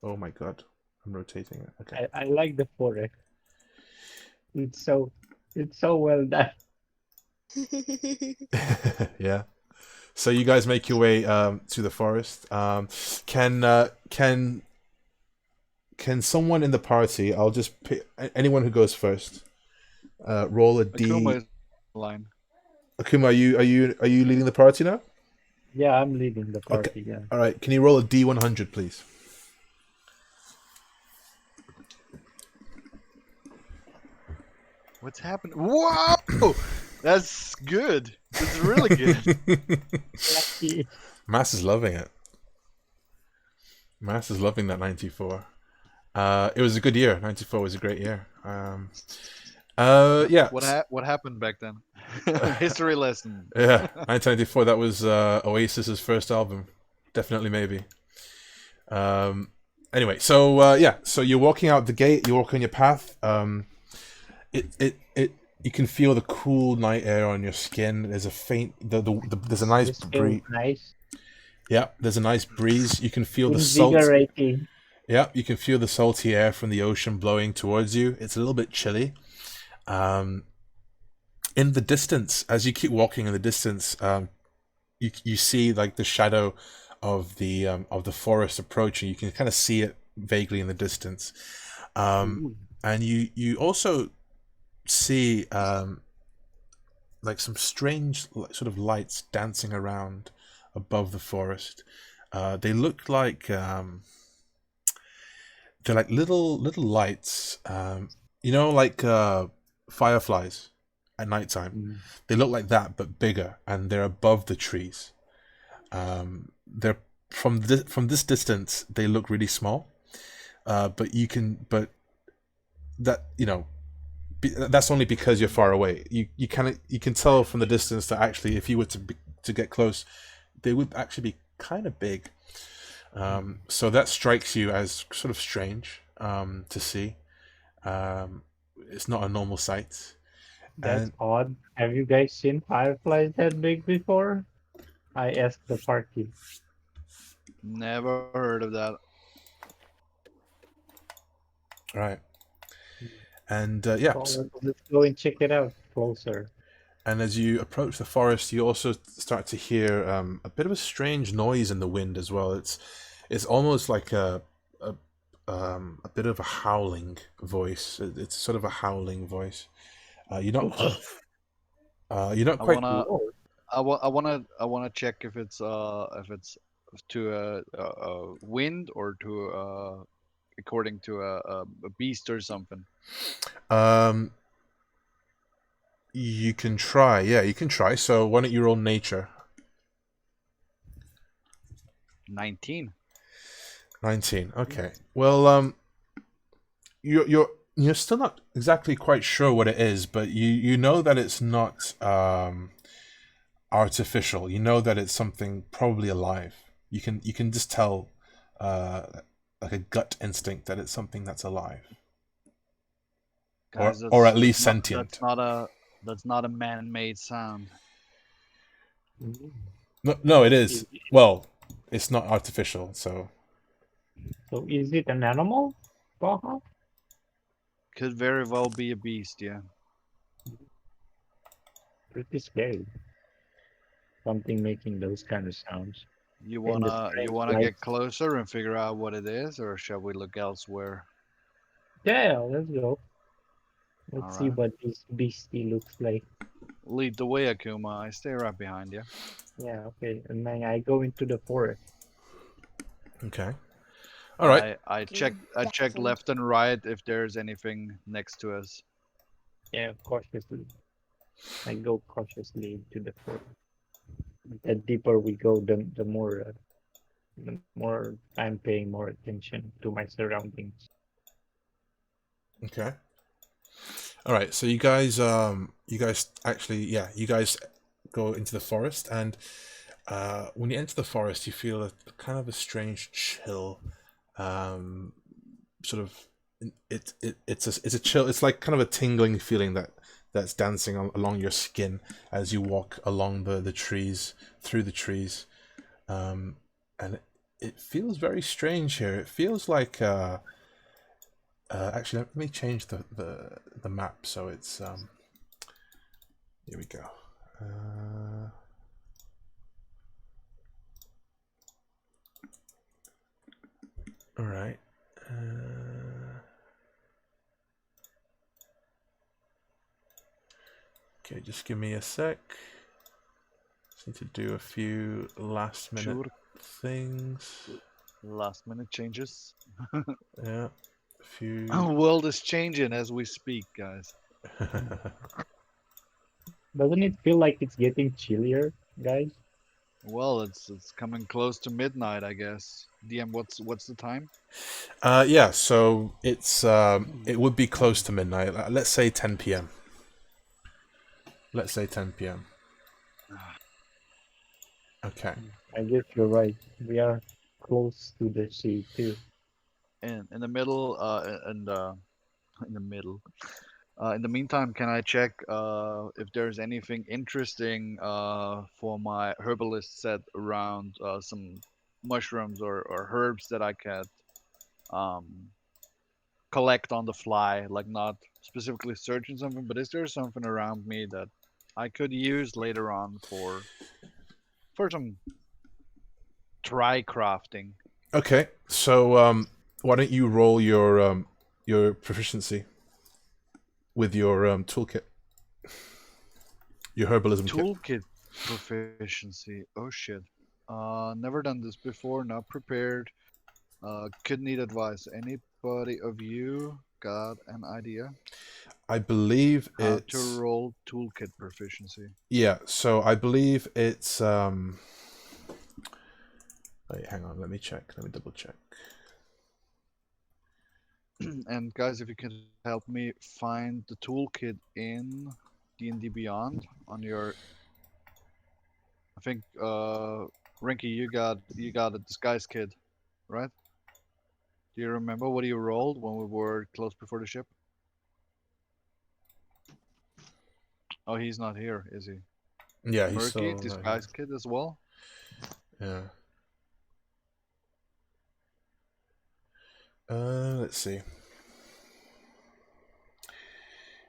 Oh my god. I'm rotating it. Okay. I like the forest. It's so well done. Yeah. So you guys make your way to the forest. Can someone in the party? I'll just pick anyone who goes first. Roll a D. Akuma is line. Akuma, are you leading the party now? Yeah, I'm leading the party. Okay. Yeah. All right. Can you roll a D100, please? What's happening? Whoa! That's good. That's really good. Lucky. Mass is loving it. Mass is loving that 94. It was a good year. 94 was a great year. Yeah. What happened back then? History lesson. Yeah, 1994. That was Oasis's first album. Definitely, maybe. Anyway, so yeah, so you're walking out the gate. You walk on your path. You can feel the cool night air on your skin. There's a faint. There's a nice This feels breeze. nice. Yeah, there's a nice breeze. You can feel the salt. Invigorating. Yeah, you can feel the salty air from the ocean blowing towards you. It's a little bit chilly. In the distance, as you keep walking in the distance, you see like the shadow of the forest approaching. You can kind of see it vaguely in the distance, and you also see like some strange sort of lights dancing around above the forest. They look like they're like little lights, like fireflies at nighttime. They look like that but bigger, and they're above the trees. They're from this distance they look really small, but that's only because you're far away. You can tell from the distance that actually if you were to get close, they would actually be kind of big. So that strikes you as sort of strange to see. It's not a normal sight. That's odd. Have you guys seen fireflies that big before? I asked the party. Never heard of that. Right. And yeah. Well, let's go and check it out closer. And as you approach the forest, you also start to hear a bit of a strange noise in the wind as well. It's almost like a bit of a howling voice. It's sort of a howling voice. You're not quite. I wanna check if it's to a wind or to according to a beast or something. You can try. Yeah, you can try. So why don't you roll nature? 19. 19. Okay. Well, you're still not exactly quite sure what it is, but you know that it's not artificial. You know that it's something probably alive. You can just tell like a gut instinct that it's something that's alive. Guys, or at least sentient. That's not a man-made sound. No, it is. Well, it's not artificial, so. So is it an animal, Baha? Could very well be a beast, yeah. Pretty scary. Something making those kind of sounds. You And the wanna strange get lights. closer and figure out what it is, or shall we look elsewhere? Yeah, let's go. Let's see Alright. what this beastie looks like. Lead the way, Akuma. I stay right behind you. Yeah, okay. And then I go into the forest. Okay. All right. I check left and right if there's anything next to us. Yeah, cautiously. I go cautiously into the forest. The deeper we go, the more I'm paying more attention to my surroundings. Okay. All right. So you guys actually, yeah, you guys go into the forest, and when you enter the forest, you feel a kind of a strange chill. Sort of, it's a chill. It's like kind of a tingling feeling that's dancing along your skin as you walk along the trees, through the trees, and it feels very strange here. It feels like actually, let me change the map so it's here we go. All right. Okay, just give me a sec. Just need to do a few last minute things. Last minute changes. Yeah, a few. The world is changing as we speak, guys. Doesn't it feel like it's getting chillier, guys? Well, it's coming close to midnight, I guess. DM, what's the time? Yeah, so it's it would be close to midnight. Let's say 10 p.m. Let's say 10 p.m. Okay. I guess you're right. We are close to the sea too. In the middle, in the middle. In the meantime, can I check if there's anything interesting for my herbalist set around some mushrooms or herbs that I can um, collect on the fly, like not specifically searching something, but is there something around me that I could use later on for some try crafting? Okay. So why don't you roll your proficiency with your toolkit, your herbalism kit. Toolkit proficiency. Oh shit. Never done this before. Not prepared. Could need advice. Anybody of you got an idea? I believe How it's to roll toolkit proficiency. yeah. So I believe it's Wait, hang on. Let me check. Let me double check. And guys, if you could help me find the toolkit in D&D Beyond on your, I think Rinky, you got a disguise kit, right? Do you remember what you rolled when we were close before the ship? Oh, he's not here, is he? Yeah, he's Murky still disguise kit as well. yeah. Let's see.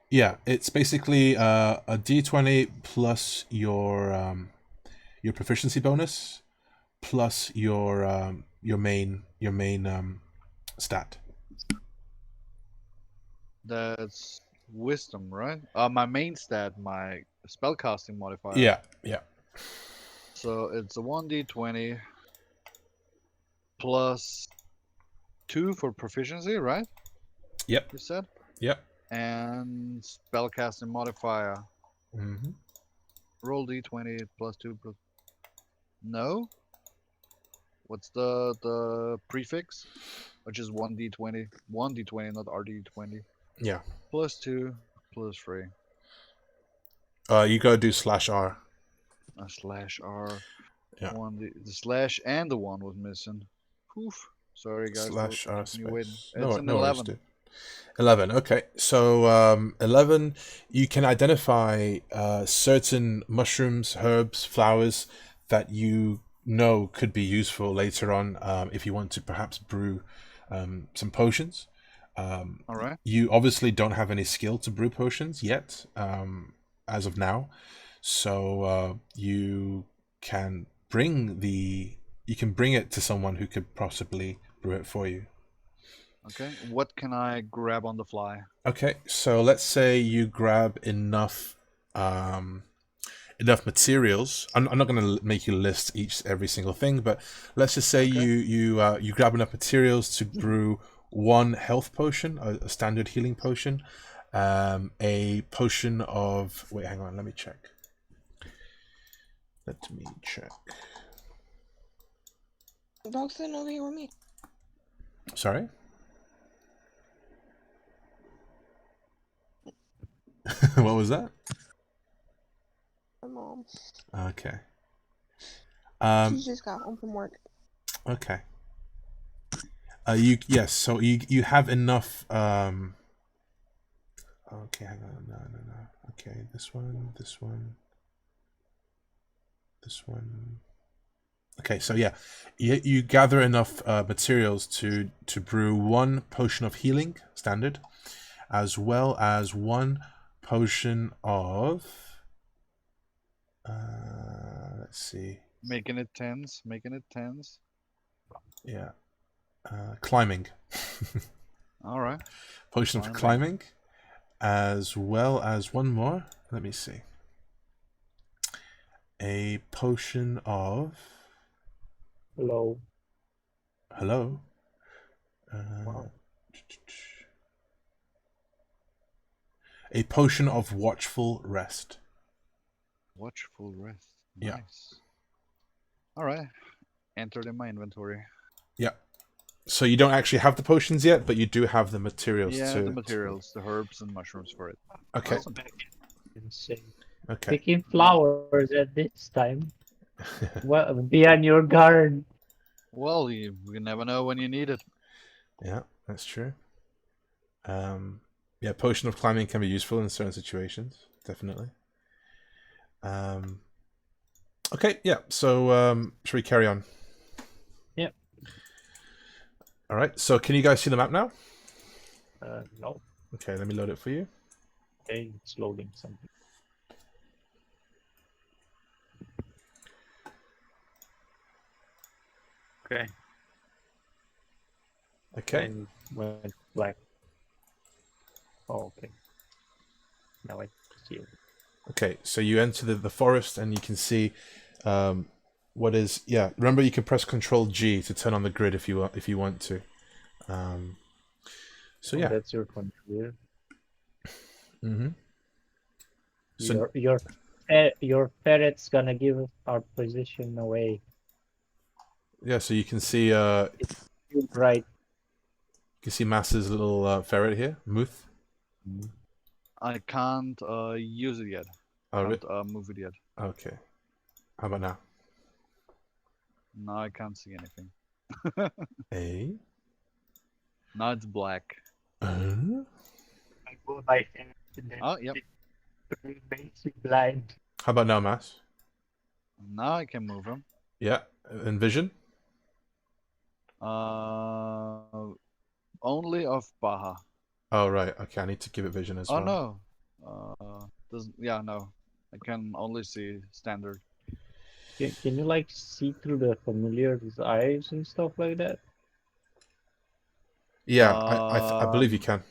Yeah, it's basically a D20 plus your proficiency bonus plus your main stat. That's wisdom, right? My main stat, my spellcasting modifier. Yeah, yeah. So it's a 1d20 plus 2 for proficiency, right? Yep. You said? Yep. And spellcasting modifier. Mm-hmm. Roll d20 plus 2 plus... No? What's the prefix? Which is 1d20. 1d20, not rd20. Yeah. Plus 2 plus 3. You gotta do /R. A slash R. Yeah. The slash and the 1 was missing. Oof. Sorry guys. /R keeping you waiting. space. It's No, an no worries, 11. dude. 11. Okay, so 11. You can identify certain mushrooms, herbs, flowers that you know could be useful later on if you want to perhaps brew some potions. All right. You obviously don't have any skill to brew potions yet, as of now. So you can bring it to someone who could possibly brew it for you. Okay. What can I grab on the fly? Okay, so let's say you grab enough materials. I'm not going to make you list every single thing, but let's just say Okay. you grab enough materials to brew one health potion, a standard healing potion, a potion of wait, hang on, let me check. Roxanne over here with me. Sorry. What was that? My mom. Okay. She's just got home from work. Okay. Yes. So you have enough. Okay, hang on. No. Okay, this one. Okay, so yeah, you gather enough materials to brew 1 potion of healing standard, as well as 1 potion of. Let's see. Making it tens. Yeah. Climbing. All right. Potion of climbing, as well as 1 more. Let me see. A potion of. Hello. Wow. A potion of watchful rest. Watchful rest. Yeah. Nice. All right. Entered in my inventory. Yeah. So you don't actually have the potions yet, but you do have the materials. Yeah, the materials, the herbs and mushrooms for it. Okay. Awesome. Insane. Okay. Picking flowers at this time. Well, be on your guard. Well, you never know when you need it. Yeah, that's true. Yeah, potion of climbing can be useful in certain situations, definitely. Okay, yeah. So should we carry on? Yep. All right. So can you guys see the map now? No. Okay, let me load it for you. Okay, it's loading something. Okay. Okay. And went black. Oh, okay. Now I see it. Okay, so you enter the forest and you can see what is, yeah, remember you can press Control G to turn on the grid if you want to. So yeah. That's your controller. Mm-hmm. So Your ferret's gonna give our position away. yeah, so you can see It's right. You can see Mass's little ferret here, Muth. I can't use it yet. Oh, Can't move it yet. Okay. How about now? Now I can't see anything. A. Now it's black. I go by Oh, yep. basic blind. How about now, Mass? Now I can move him. Yeah. And vision? Only of Baja. Oh, right. Okay, I need to give it vision as well. Oh no. Yeah, no. I can only see standard. Can you like see through the familiar's eyes and stuff like that? Yeah, I believe you can.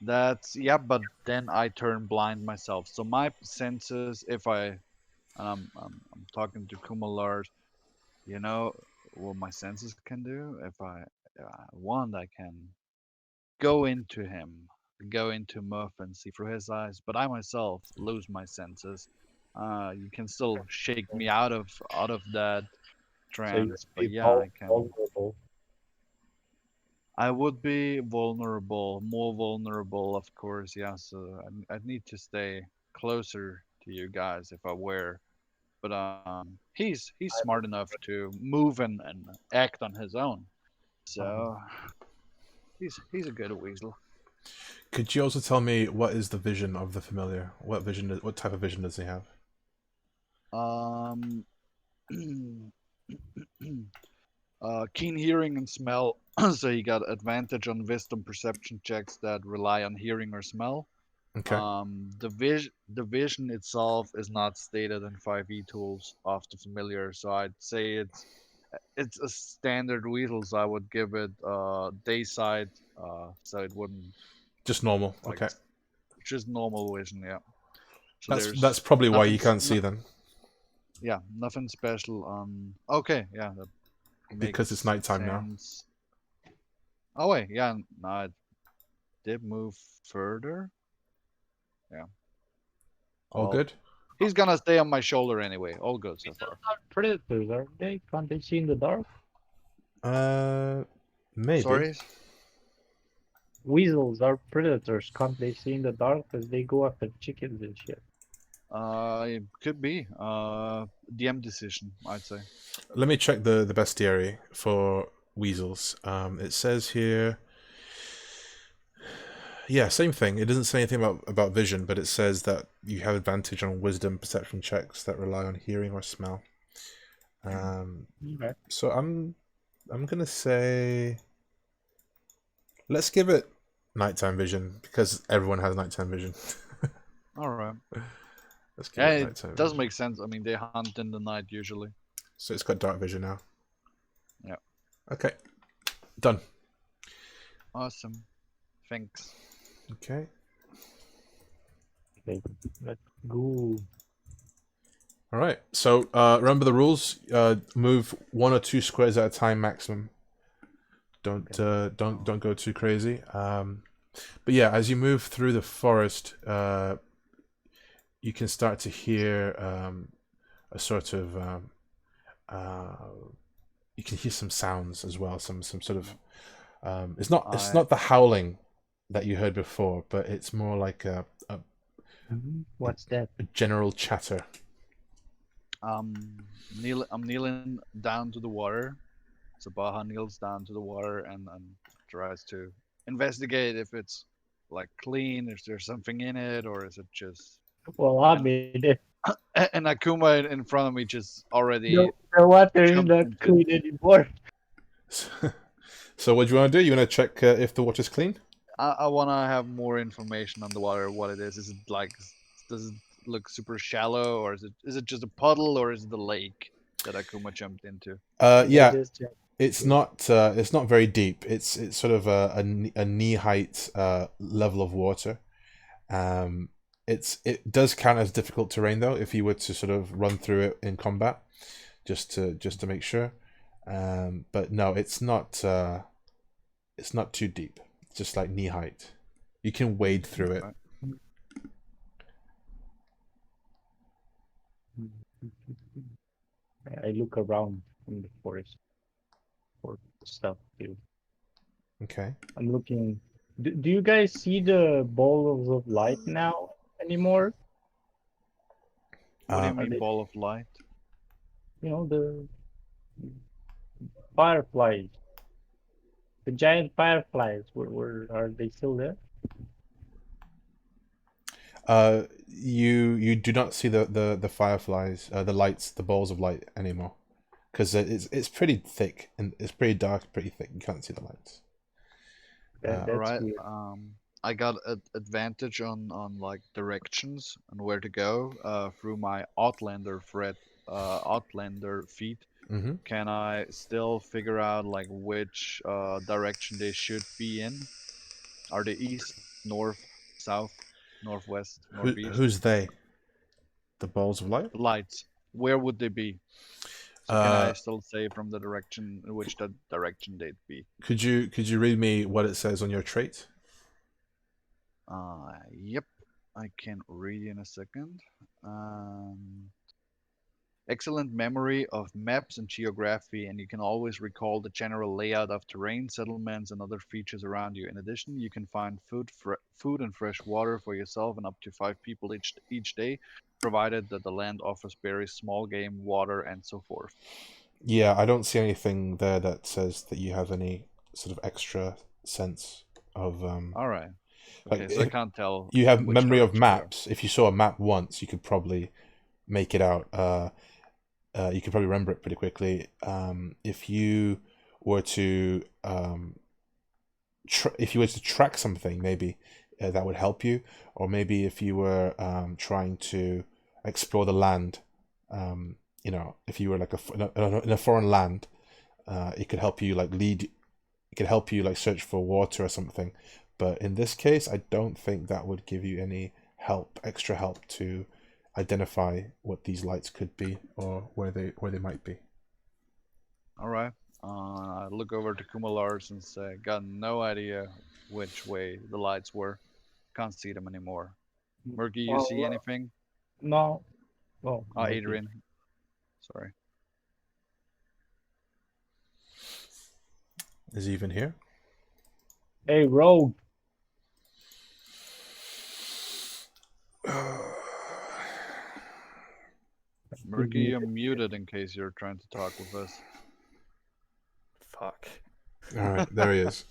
That's yeah, but then I turn blind myself. So my senses, if I, and I'm talking to Kumalars, you know what my senses can do. If I want, I can go into him, go into Muff and see through his eyes. But I myself lose my senses. You can still shake me out of that trance, but yeah, I can. Vulnerable. I would be vulnerable, more vulnerable, of course. Yeah, so I'd need to stay closer to you guys if I were. But he's smart enough to move and act on his own. So he's a good weasel. Could you also tell me what is the vision of the familiar? What type of vision does he have? Keen hearing and smell. So he got advantage on wisdom perception checks that rely on hearing or smell. Okay. The vision itself is not stated in 5e tools of the familiar, so I'd say it's a standard weasel, so I would give it day sight, so it wouldn't Just normal. like, okay. Just normal vision, yeah. So That's probably why you nothing can't see them. Yeah, nothing special on. Okay, yeah, that Because it's makes nighttime now. sense. Oh wait, yeah, no, I did move further. Yeah. All Well, good? He's gonna stay on my shoulder anyway. All good so far. Predators, aren't they? Can't they see in the dark? Maybe. Sorry. Weasels are predators. Can't they see in the dark? Because they go after chickens and shit. It could be. DM decision, I'd say. Let me check the bestiary for weasels. It says here. Yeah, same thing. It doesn't say anything about vision, but it says that you have advantage on wisdom perception checks that rely on hearing or smell. Okay. So I'm gonna say let's give it nighttime vision because everyone has nighttime vision. All right. Let's give Yeah, it it nighttime does vision. make sense. I mean, they hunt in the night usually. So it's got dark vision now. Yeah. Okay. Done. Awesome. Thanks. Okay. Okay, let's go. All right. So remember the rules. Move 1 or 2 squares at a time maximum. Don't go too crazy. But yeah, as you move through the forest, you can start to hear a sort of you can hear some sounds as well. Some sort of it's not the howling that you heard before, but it's more like a What's that? general chatter. I'm kneeling down to the water. So Baha kneels down to the water and tries to investigate if it's like clean, if there's something in it, or is it just. Well, I mean, if And Akuma in front of me just already the water is jumped not into. clean anymore. So what do you want to do? You want to check if the water's clean? I want to have more information on the water. What it is? Is it like? Does it look super shallow, or is it just a puddle, or is it the lake that Akuma jumped into? Yeah, Just it's not very deep. It's sort of a knee height level of water. It does count as difficult terrain though if you were to sort of run through it in combat, just to make sure. But no, it's not too deep. It's just like knee height. You can wade through it. I look around in the forest for stuff too. Okay. I'm looking. Do you guys see the balls of light now anymore? What do you Uh, mean, they- ball of light? You know, the fireflies, the giant fireflies. Where are they still there? You do not see the fireflies, the lights, the balls of light anymore, because it's pretty thick and it's pretty dark, pretty thick. You can't see the lights. That's Alright. weird. I got advantage on like directions and where to go through my Outlander Outlander feat. Mm-hmm. Can I still figure out like which direction they should be in? Are they east, north, south, northwest, northeast? Who's they? The balls of light? The lights. Where would they be? So can I still say from the direction in which that direction they'd be? Could you read me what it says on your trait? Yep. I can read in a second. Excellent memory of maps and geography, and you can always recall the general layout of terrain, settlements, and other features around you. In addition, you can find food and fresh water for yourself and up to 5 people each day, provided that the land offers berries, small game, water, and so forth. Yeah, I don't see anything there that says that you have any sort of extra sense of All right. Okay, like so I can't tell. you have which memory of direction they are. maps. If you saw a map once, you could probably make it out. You could probably remember it pretty quickly. If you were to track something, maybe that would help you. Or maybe if you were trying to explore the land, if you were like in a foreign land, it could help you like lead. It could help you like search for water or something. But in this case, I don't think that would give you any extra help to identify what these lights could be or where they might be. All right. I look over to Kumalars and say, got no idea which way the lights were. Can't see them anymore. Murky, you see anything? No. Oh, Oh, Adrian. Sorry. Is he even here? Hey, Rogue. Murky, you're muted in case you're trying to talk with us. Fuck. All right, there he is.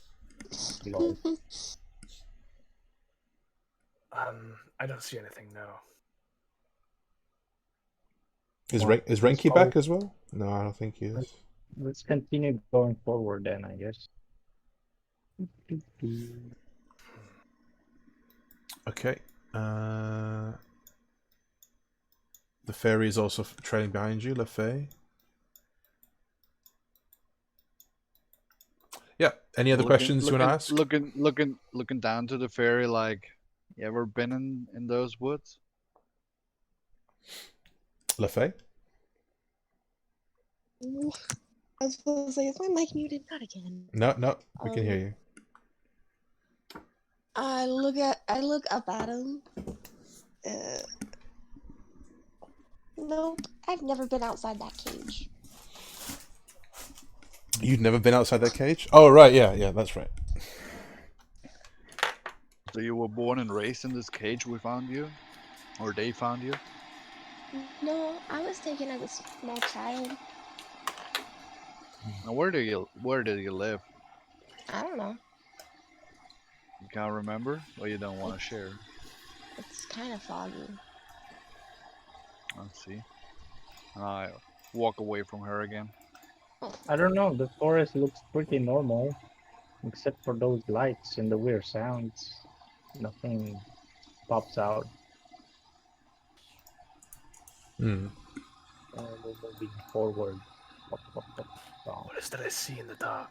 I don't see anything now. Is Well, Renki let's back as well? No, I don't think he is. Let's continue going forward then, I guess. Okay. The fairy is also trailing behind you, LaFay. Yeah. Any other questions you want to ask? Looking down to the ferry, like, you ever been in those woods? LaFay? Ooh, I was supposed to say, is my mic muted? Not again. No, we can hear you. I look up at him. Nope, I've never been outside that cage. You've never been outside that cage? Oh, right, yeah, that's right. So you were born and raised in this cage we found you? Or they found you? No, I was taken as a small child. Now where did you live? I don't know. You can't remember? Or you don't want to share? It's kind of foggy. Let's see. And I walk away from her again. I don't know. The forest looks pretty normal, except for those lights and the weird sounds. Nothing pops out. Hmm. We're moving forward. What is that I see in the dark?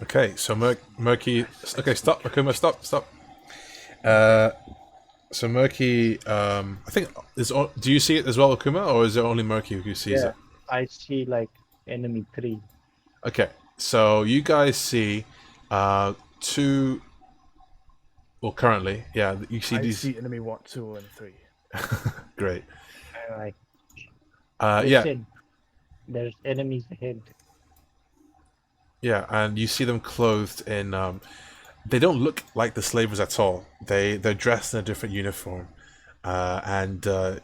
Okay, so Murky... Okay, stop, Akuma, stop. So Murky, I think... Do you see it as well, Akuma, or is it only Murky who sees it? I see, like, enemy 3. Okay, so you guys see two... Well, currently, yeah, you see I these... see enemy 1, 2, and 3. Great. Like, Yeah. listen, there's enemies ahead. Yeah, and you see them clothed in... they don't look like the slavers at all. They're dressed in a different uniform. And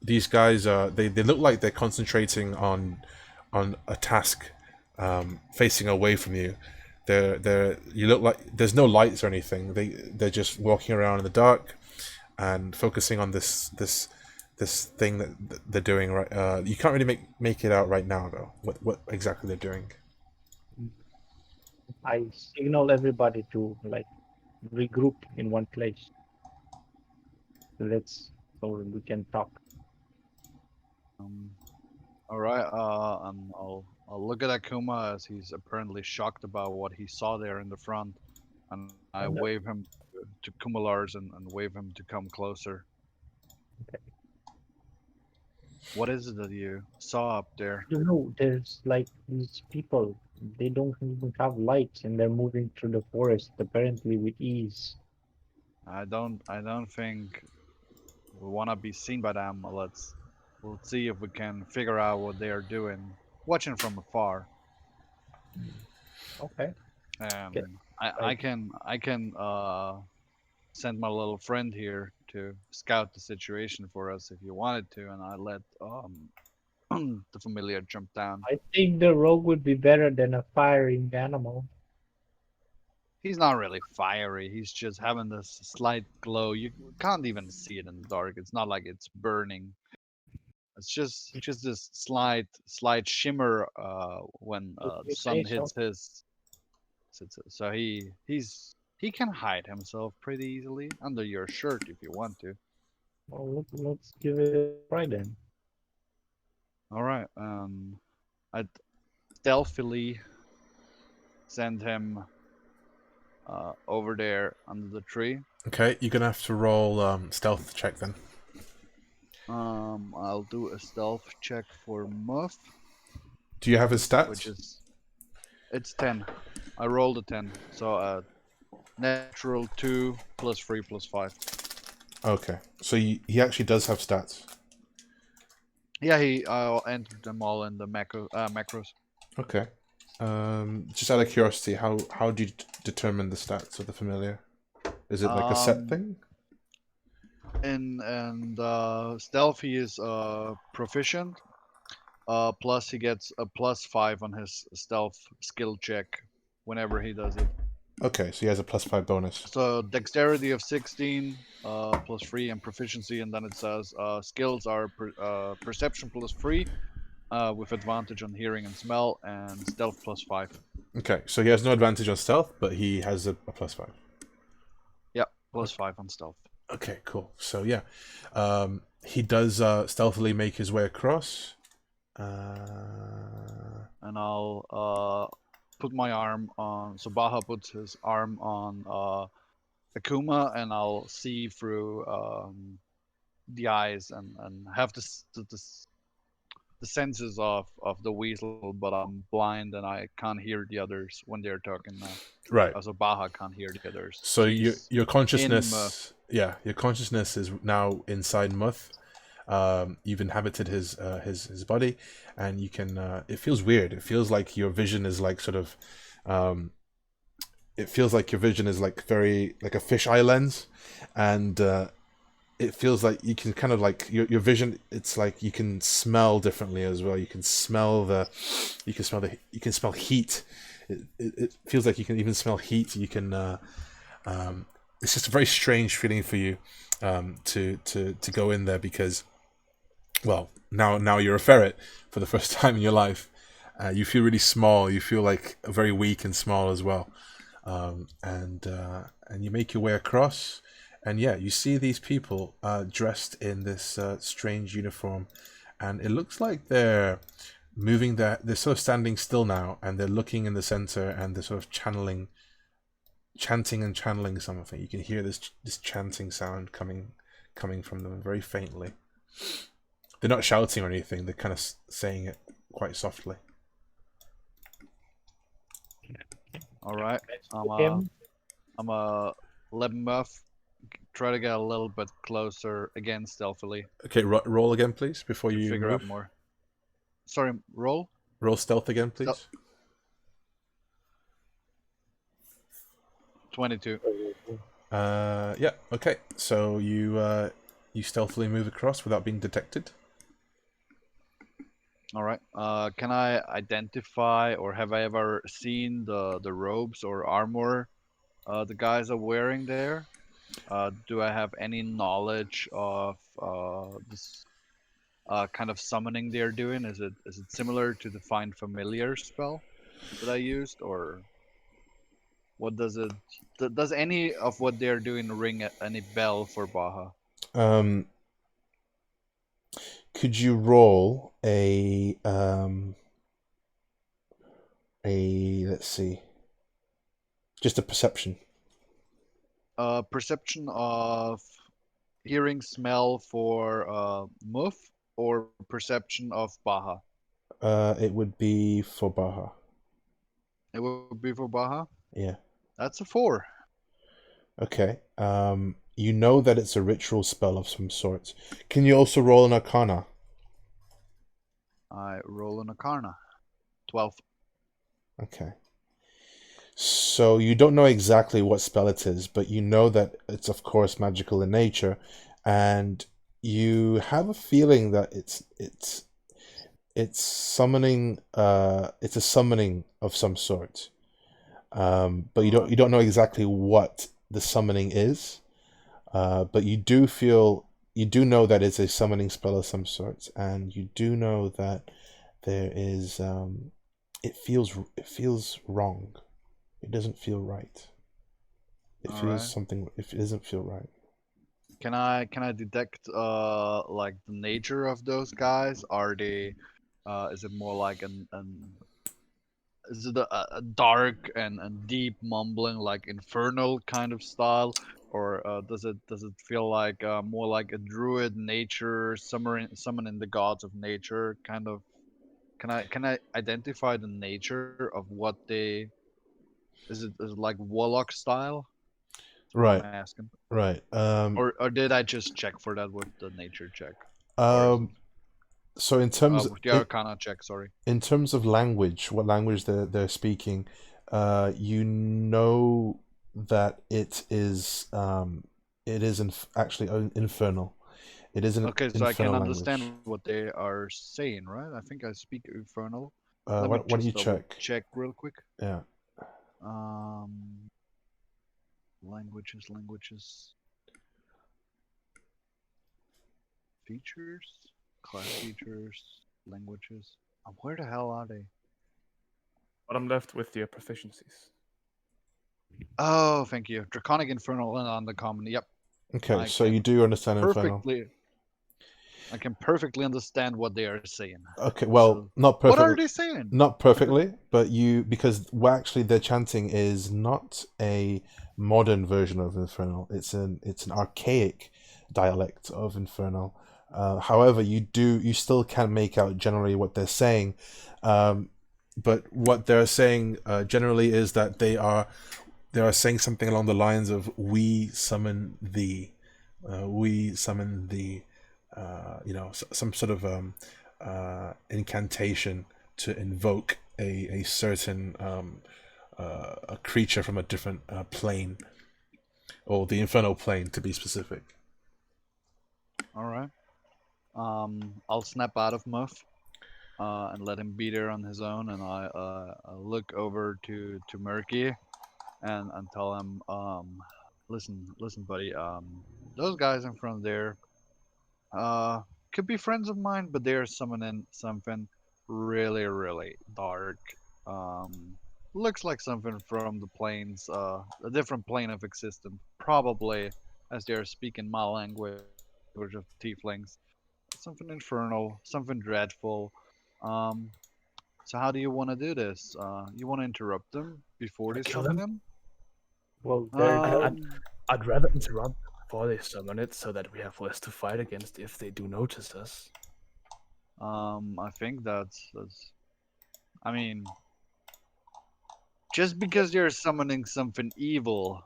these guys, they look like they're concentrating on a task facing away from you. You look like there's no lights or anything. They're just walking around in the dark and focusing on this thing that they're doing. Right, you can't really make it out right now though. What exactly they're doing. I signal everybody to, like, regroup in one place. So we can talk. All right. And I'll look at Akuma as he's apparently shocked about what he saw there in the front, and I wave him to Kumalars and wave him to come closer. Okay. What is it that you saw up there? You know, there's like these people. They don't even have lights, and they're moving through the forest apparently with ease. I don't think we want to be seen by them. We'll see if we can figure out what they are doing, watching from afar. Okay. Okay. I can send my little friend here to scout the situation for us if you wanted to, and I let the familiar jump down. I think the rogue would be better than a firing animal. He's not really fiery. He's just having this slight glow. You can't even see it in the dark. It's not like it's burning. It's just this slight shimmer when the sun hits his. So he can hide himself pretty easily under your shirt if you want to. Well, let's give it a try then. All right. I'd stealthily send him over there under the tree. Okay, you're gonna have to roll stealth check then. I'll do a stealth check for Muff. Do you have his stats? It's 10. I rolled a 10, so natural 2 plus 3 plus 5. Okay, so he actually does have stats. Yeah, I'll enter them all in the macros. Okay. Just out of curiosity, how do you determine the stats of the familiar? Is it like a set thing? and stealth he is proficient. Plus he gets a +5 on his stealth skill check whenever he does it. Okay, so he has a +5 bonus. So dexterity of 16 +3 and proficiency, and then it says skills are perception +3 with advantage on hearing and smell, and stealth +5. Okay, so he has no advantage on stealth, but he has a +5. Yeah, +5 on stealth. Okay, cool. So yeah, he does stealthily make his way across. And I'll put my arm on. So Baha puts his arm on Akuma, and I'll see through the eyes and have the senses of the weasel, but I'm blind and I can't hear the others when they're talking now. Right. So Baha can't hear the others. So He's your in consciousness, Muth. yeah, your consciousness is now inside Muth. You've inhabited his body, and you can. It feels weird. It feels like your vision is like sort of. It feels like your vision is like very like a fisheye lens, and it feels like you can kind of like your vision. It's like you can smell differently as well. You can smell heat. It feels like you can even smell heat. You can. It's just a very strange feeling for you to go in there because. Well, now you're a ferret for the first time in your life. You feel really small. You feel like very weak and small as well. And you make your way across, and yeah, you see these people dressed in this strange uniform, and it looks like they're moving. They're sort of standing still now, and they're looking in the center, and they're sort of chanting and channeling something. You can hear this chanting sound coming from them very faintly. They're not shouting or anything. They're kind of saying it quite softly. All right. Him. I'm a Lebenmuff. Try to get a little bit closer again, stealthily. Okay, roll again, please, before you figure move. out more. Sorry, roll. Roll stealth again, please. 22. Yeah. Okay. So you stealthily move across without being detected. All right. Can I identify, or have I ever seen the robes or armor the guys are wearing there? Do I have any knowledge of this kind of summoning they're doing? Is it similar to the Find Familiar spell that I used, or what does it? Does any of what they're doing ring any bell for Baha? Could you roll a let's see, just a perception? Perception of hearing, smell for Muff, or perception of Baha? It would be for Baha. It would be for Baha. Yeah. That's a 4. Okay. You know that it's a ritual spell of some sort. Can you also roll an Arcana? I roll an Arcana. 12. Okay. So you don't know exactly what spell it is, but you know that it's of course magical in nature, and you have a feeling that it's summoning. It's a summoning of some sort, but you don't know exactly what the summoning is. But you do know that it's a summoning spell of some sort, and you do know that there is. It feels wrong. It doesn't feel right. It feels something. It doesn't feel right. Can I detect like the nature of those guys? Are they is it more like is it a dark and deep mumbling like infernal kind of style, or does it feel like more like a druid nature summoning the gods of nature kind of? Can I identify the nature of what they? Is it like warlock style? Right. I'm asking. Right. Or did I just check for that with the nature check? So in terms With the Arcana check, sorry. in terms of language, what language they're speaking, you know that it it is actually infernal. It is an Okay, so I can infernal understand language. what they are saying, right? I think I speak Infernal. Why, Let me why don't you just double check? check real quick. Yeah. Languages. Features, class features, languages. Where the hell are they? But I'm left with your proficiencies. Oh, thank you. Draconic, Infernal, and Uncommon. Yep. Okay, I so you can do understand infernal. perfectly. I can perfectly understand what they are saying. Okay, well, So, not what are perfectly. they saying? Not perfectly, but because what actually they're chanting is not a modern version of infernal. It's an archaic dialect of infernal. However, you still can make out generally what they're saying, but what they're saying generally is that they are saying something along the lines of "We summon thee, we summon thee," some sort of incantation to invoke a certain a creature from a different plane, or the infernal plane to be specific. All right. I'll snap out of Muff, and let him be there on his own, and I look over to Murky, and tell him, listen, buddy, those guys in front there, uh, could be friends of mine, but they're summoning something really, really dark. Um, looks like something from the planes, a different plane of existence, probably, as they are speaking my language of tieflings. Something infernal, something dreadful. Um, so how do you want to do this? You want to interrupt them before they Kill summon them? him? Well, I'd rather interrupt before they summon it so that we have less to fight against if they do notice us. I think that's. I mean, just because they're summoning something evil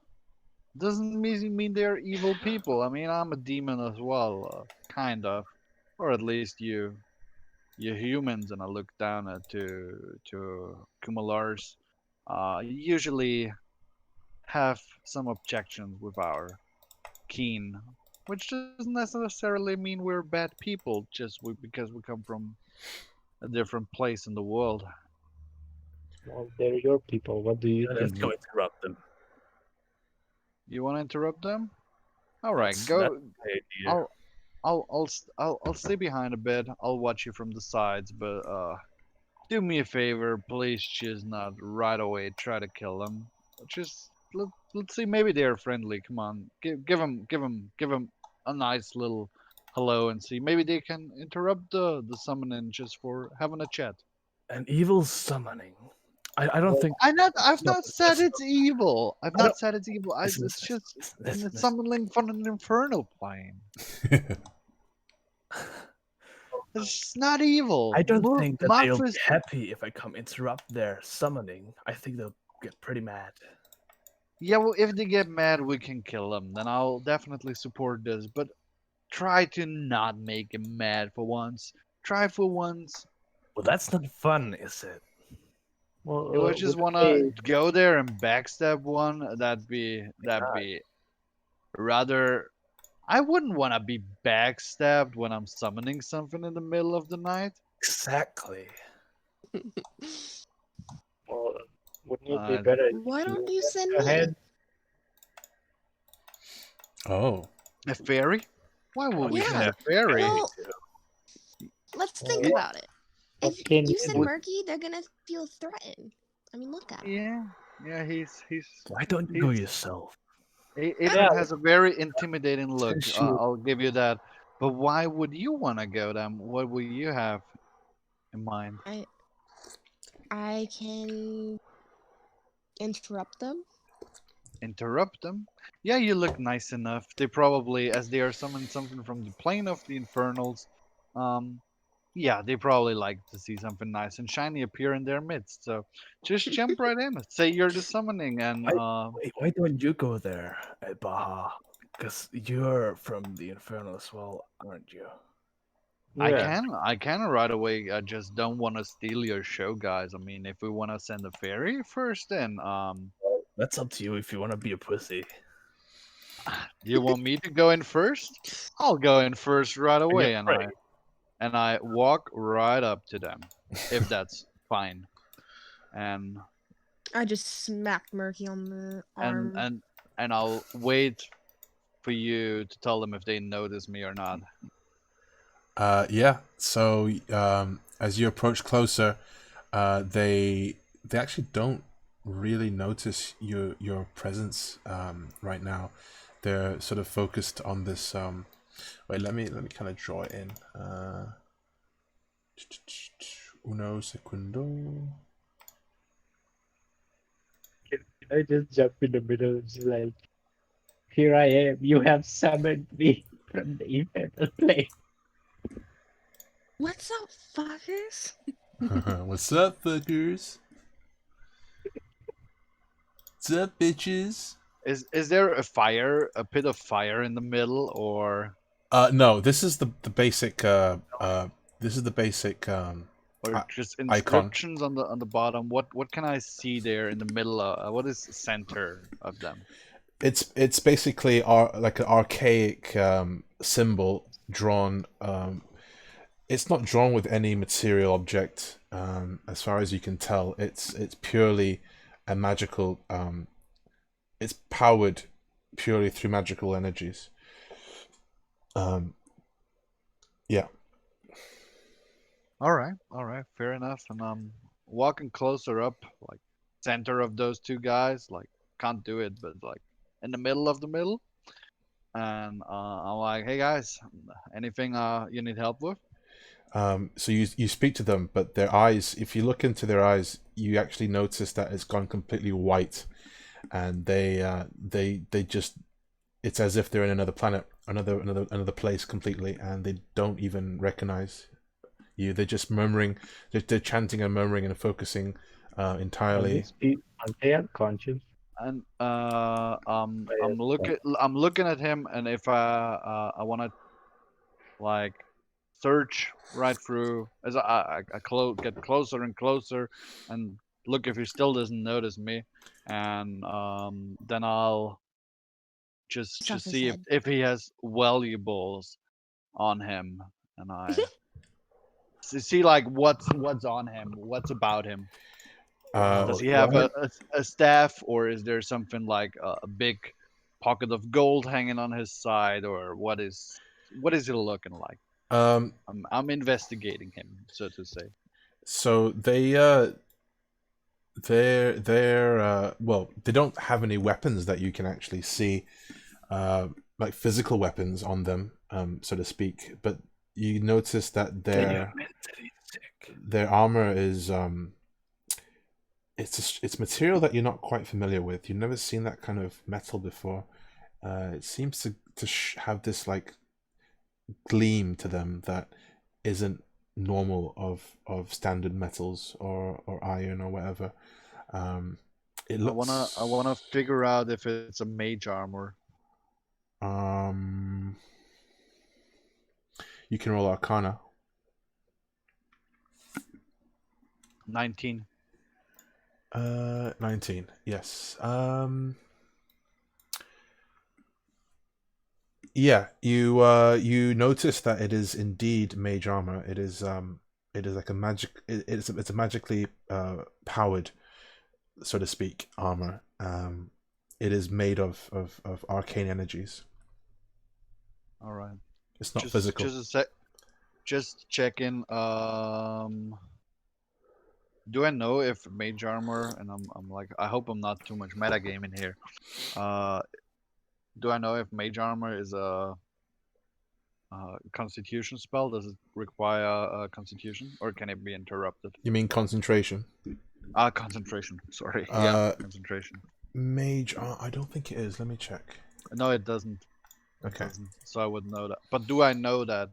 doesn't mean they're evil people. I mean, I'm a demon as well, kind of, or at least you humans, and I look down at to Kumalars. Usually have some objections with our keen, which doesn't necessarily mean we're bad people just because we come from a different place in the world. well, they're your people. What do you Let's think? go interrupt them. You want to interrupt them? All right, That's go. my idea. I'll stay behind a bit. I'll watch you from the sides, but do me a favor, please. Just not right away try to kill them. Just let's see. Maybe they're friendly. Come on, give them a nice little hello and see. Maybe they can interrupt the summoning just for having a chat. An evil summoning. I don't think I've no, not said it's evil. I've I don't not said it's evil. listen, It's just listen, it's summoning from an infernal plane. It's not evil. I don't think that they'll be Mafis. happy if I come interrupt their summoning. I think they'll get pretty mad. Yeah, well, if they get mad, we can kill them. Then I'll definitely support this. But try to not make him mad for once. Try for once. Well, that's not fun, is it? Well, You would just wanna okay, go there and backstab one. That'd God. be rather. I wouldn't wanna be backstabbed when I'm summoning something in the middle of the night. Exactly. well, wouldn't it be Uh, better if Why don't you you send went me? ahead? Oh, a fairy? Why would we Yeah. send a fairy? Well, let's think Well, about it. what If can you you send do? Murky, they're gonna feel threatened. I mean, look at him. Yeah. Why don't you go yourself? Yeah, Adrian has a very intimidating look. Since you I'll give you that. But why would you want to go then? What would you have in mind? I can interrupt them. Interrupt them? Yeah, you look nice enough. They probably, as they are summoning something from the plane of the infernals, um, yeah, they probably like to see something nice and shiny appear in their midst. So just jump right in. Say you're the summoning, and why don't you go there, Baha? Because you're from the Infernal as well, aren't you? yeah. I can right away. I just don't want to steal your show, guys. I mean, if we want to send a fairy first, then That's up to you if you want to be a pussy. You want me to go in first? I'll go in first right away, and I walk right up to them, if that's fine. And I just smacked Murky on the arm. and I'll wait for you to tell them if they notice me or not. Yeah. So as you approach closer, they actually don't really notice your presence right now. They're sort of focused on this. Wait, let me kind of draw it in. Uno segundo. Can I just jump in the middle? It's like, here I am. You have summoned me from the eternal plane. What's up, fuckers? What's up, fuckers? What's up, bitches? Is there a pit of fire in the middle, or No. This is the basic. This is the basic. just icon. inscriptions on the bottom? What can I see there in the middle? What is the center of them? It's basically like an archaic symbol drawn. It's not drawn with any material object, as far as you can tell. It's purely a magical. It's powered purely through magical energies. Yeah. All right, fair enough. And I'm walking closer up, like center of those two guys. Like can't do it, but like in the middle of the middle. And I'm like, hey guys, anything you need help with? So you speak to them, but their eyes. If you look into their eyes, you actually notice that it's gone completely white, and they just. It's as if they're in another planet, another place completely, and they don't even recognize you. They're just murmuring, they're chanting and murmuring and focusing entirely. Are they unconscious? And I'm looking at him, and if I want to like search right through as I get closer and closer, and look if he still doesn't notice me, and then I'll just Shove his see head. if he has valuables on him, and I see like what's on him, what's about him. Does he have a staff, or is there something like a big pocket of gold hanging on his side, or what is he looking like? I'm investigating him, so to say. So they're well, they don't have any weapons that you can actually see, like physical weapons on them, so to speak. But you notice that their armor is it's material that you're not quite familiar with. You've never seen that kind of metal before. It seems to have this like gleam to them that isn't normal of standard metals or iron or whatever. It looks. I wanna figure out if it's a mage armor. You can roll Arcana. 19. 19. Yes. Yeah, you notice that it is indeed mage armor. It is like a magic. It's a magically powered, so to speak, armor. It is made of arcane energies. All right. It's not physical. Just a sec. Just checking. Do I know if mage armor, and I'm like, I hope I'm not too much metagaming here. Do I know if mage armor is a constitution spell? Does it require a constitution, or can it be interrupted? You mean concentration? Concentration. Sorry. Yeah, concentration. Mage. I don't think it is. Let me check. No, it doesn't. Okay. So I would know that. But do I know that?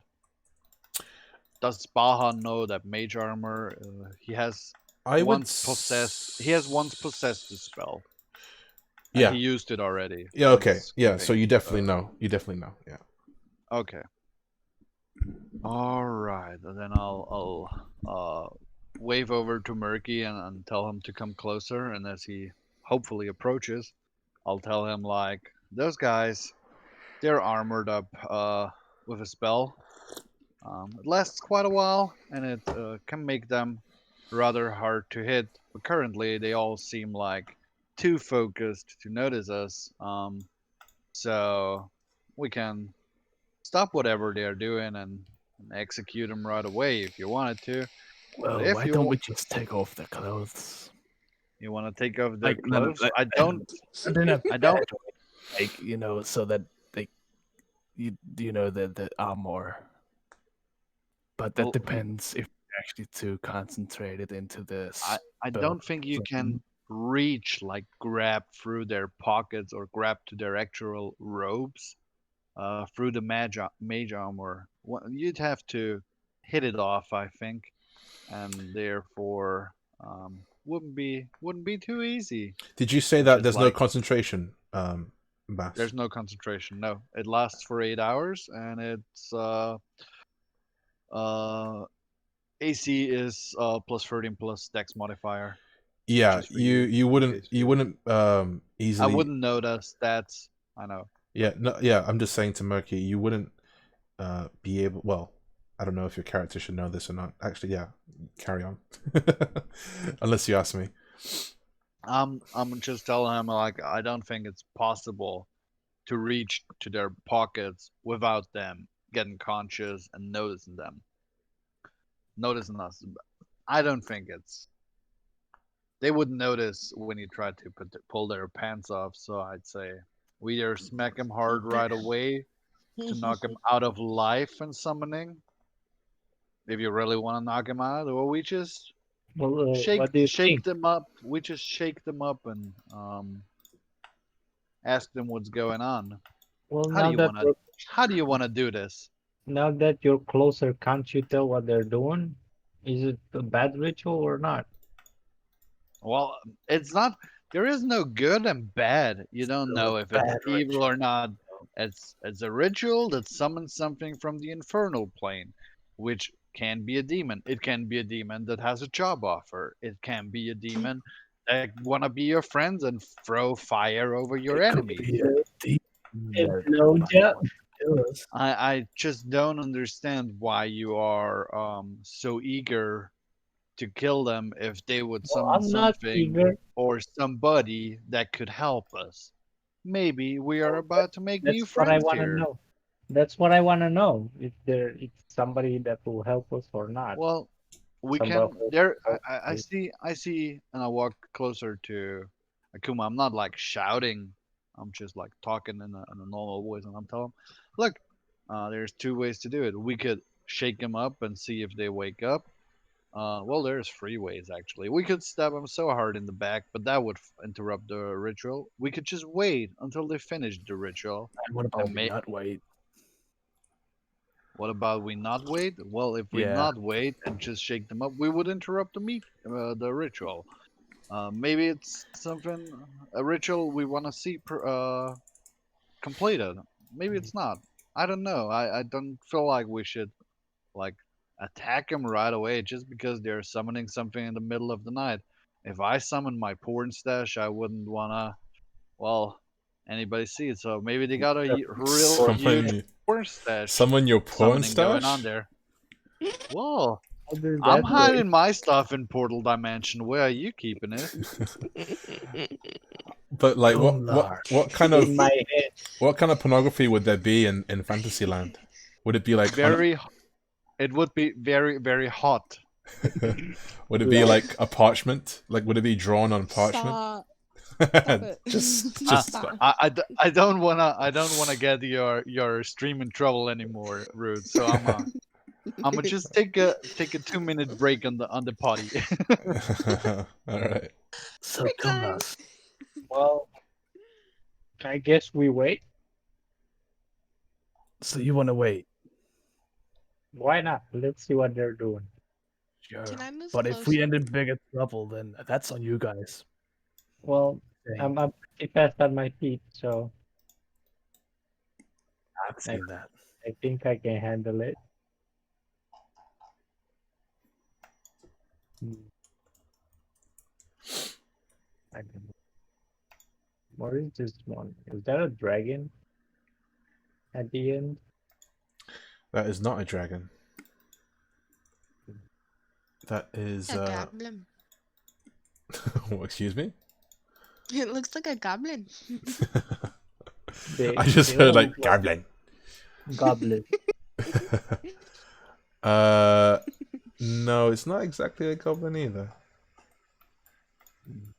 Does Baha know that mage armor? He has once possessed the spell. Yeah. And he used it already. Yeah. Okay. Yeah. So you definitely know. You definitely know. Yeah. Okay. All right. And then I'll wave over to Murky and tell him to come closer. And as he hopefully approaches, I'll tell him like, those guys, they're armored up with a spell. It lasts quite a while, and it can make them rather hard to hit. But currently, they all seem like too focused to notice us. So we can stop whatever they're doing and execute them right away if you wanted to. But Well, if why don't we just take off their clothes? you want to take off their No, clothes, I don't. in a I don't. bad way, like so that they, the armor. But that Well, depends if you're actually too concentrated into this. I don't think you can reach like grab through their pockets or grab to their actual robes through the mage armor. You'd have to hit it off, I think, and therefore wouldn't be too easy. Did you say Which that is there's no like concentration, Bass? there's no concentration. No, it lasts for 8 hours, and it's uh AC is plus 13 plus Dex modifier. Yeah, Just for you, you in wouldn't case you wouldn't I easily. wouldn't know the stats. I know. Yeah, no, yeah. I'm just saying to Murky, you wouldn't be able. Well, I don't know if your character should know this or not. Actually, yeah. Carry on, unless you ask me. I'm just telling him like I don't think it's possible to reach to their pockets without them getting conscious and noticing them, noticing us. I don't think it's. They would notice when you try to pull their pants off. So I'd say we either smack them hard right away to knock them out of life and summoning, if you really want to knock them out, or we just Well, shake what do you shake think? them up. We just shake them up and ask them what's going on. Well, How do you wanna do this? now that you're closer, can't you tell what they're doing? Is it a bad ritual or not? Well, it's not. There is no good and bad. You don't know if it's bad evil or not. ritual. It's a ritual that summons something from the infernal plane, which can be a demon. It can be a demon that has a job offer. It can be a demon that wanna be your friends and throw fire over your It could enemies. be a demon No, that yeah. wants to kill us. I just don't understand why you are so eager to kill them if they would Well, summon I'm not something eager. or somebody that could help us. Maybe we are about to make new That's what I friends want to here. know. That's what I want to know. If it's somebody that will help us or not. Well, we Somebody can who there will I see and I walk closer to Akuma. I'm not like shouting. I'm just like talking in a normal voice and I'm telling him, look, there's two ways to do it. We could shake them up and see if they wake up. Well, there's three ways actually. We could stab them so hard in the back, but that would interrupt the ritual. We could just wait until they finish the ritual. And what about And we not wait? what about we not wait? Well, if we Yeah. not wait and just shake them up, we would interrupt the ritual. Maybe it's something a ritual we want to see completed. Maybe it's not. I don't know. I don't feel like we should like attack them right away just because they're summoning something in the middle of the night. If I summon my porn stash, I wouldn't wanna, well, anybody see it. So maybe they got a real huge Someone, porn stash someone your porn summoning going on stash. there. Well, How does I'm that work? hiding my stuff in Portal Dimension. Where are you keeping it? But like, Oh, Lord. what kind of In my head. what kind of pornography would there be in Fantasyland? Would it be like It would be very, very hot. would it be like a parchment? Like, would it be drawn on parchment? Stop. Stop it. just Stop. I don't wanna get your stream in trouble anymore, Rude. So I'ma just take a 2-minute break on the potty. all right. So Break tell time. us. Well, I guess we wait. So you want to wait? Why not? Let's see what they're doing. Sure. Can I move But if we closer? end in bigger trouble, then that's on you guys. Well, Saying, I'm pretty fast on my feet, so I've seen that. I think I can handle it. Hmm. I don't know. What is this one? Is that a dragon? at the end. That is not a dragon. That is A goblin. excuse me? It looks like a goblin. They, I just they heard all like look goblin. goblin. No, it's not exactly a goblin either.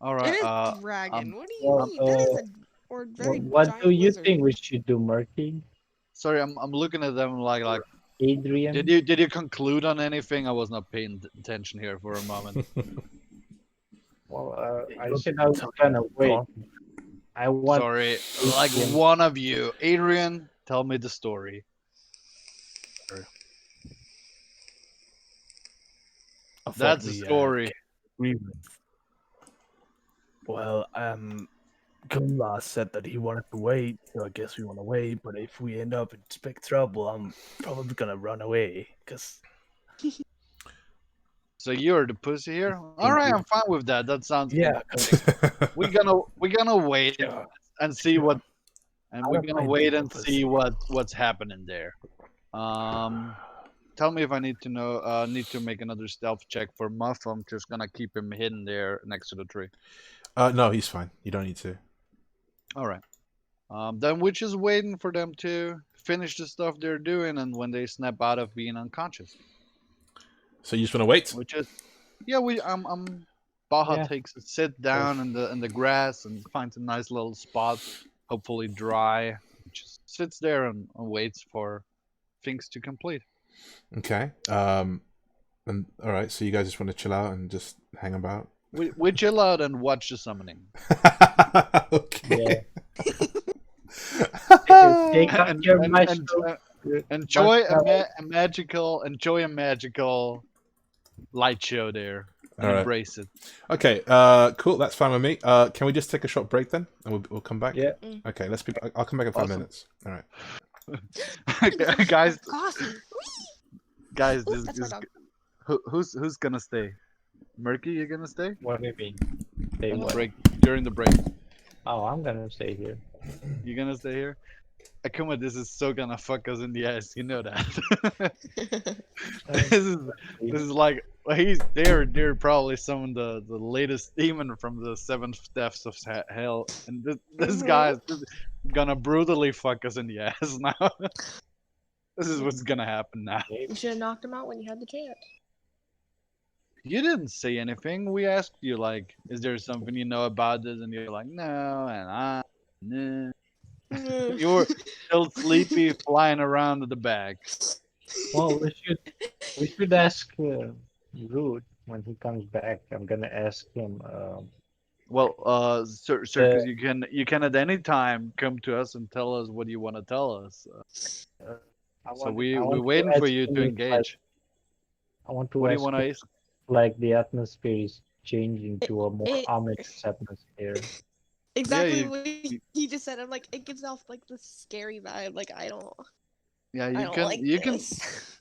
All It right. is dragon. What do you Well, mean? That is a or very what do giant you lizard. think we should do, Murky? Sorry, I'm looking at them like. Adrian? Did you conclude on anything? I was not paying attention here for a moment. Well, I You're said I was talking gonna wait. wrong. I want Sorry, like Adrian. one of you, Adrian, tell me the story. That's the Unfortunately, story. can't agree with. Well, Gumla said that he wanted to wait, so I guess we want to wait. But if we end up in big trouble, I'm probably gonna run away. Cause So you're the pussy here. All right, I'm fine with that. That sounds yeah, good. We're gonna wait yeah, and see what, and I we're don't gonna mind wait being a and see pussy. what's happening there. Tell me if I need to know. Need to make another stealth check for Muff. I'm just gonna keep him hidden there next to the tree. No, he's fine. You don't need to. All right. Then we're just waiting for them to finish the stuff they're doing, and when they snap out of being unconscious, So you just want to wait? which is, yeah, Baja Yeah. takes a sit down in the grass and finds a nice little spot, hopefully dry. Just sits there and waits for things to complete. Okay. And all right. So you guys just want to chill out and just hang about. We chill out and watch the summoning. Okay. Take out And- your and- mushroom. Enjoy Mushroom. magical light show there and All right. embrace it. Okay. Cool. That's fine with me. Can we just take a short break then, and we'll come back? Yeah. Okay. Let's be. I'll come back in 5 Awesome. minutes. All right. guys, Coffee. guys, Ooh, this that's my is dog. who's gonna stay? Murky, you gonna stay? What do you mean? Say On the what? break during the break. Oh, I'm gonna stay here. You gonna stay here? Akuma, this is so gonna fuck us in the ass. You know that. this is like they're probably some of the latest demon from the seventh depths of hell, and this guy is just gonna brutally fuck us in the ass now. This is what's gonna happen now. You should have knocked him out when you had the chance. You didn't say anything. We asked you like, is there something you know about this? And you're like, no, and nah. You were still sleepy, flying around at the back. Well, we should ask Root when he comes back. I'm gonna ask him. Well, sir, because you can at any time come to us and tell us what you want to tell us. So we're waiting for you to engage. I want to What do you ask want to him, ask? like the atmosphere is changing to a more it- ominous atmosphere. Exactly you- what he just said. I'm like, it gives off like this scary vibe. Like I don't Yeah, I don't like this.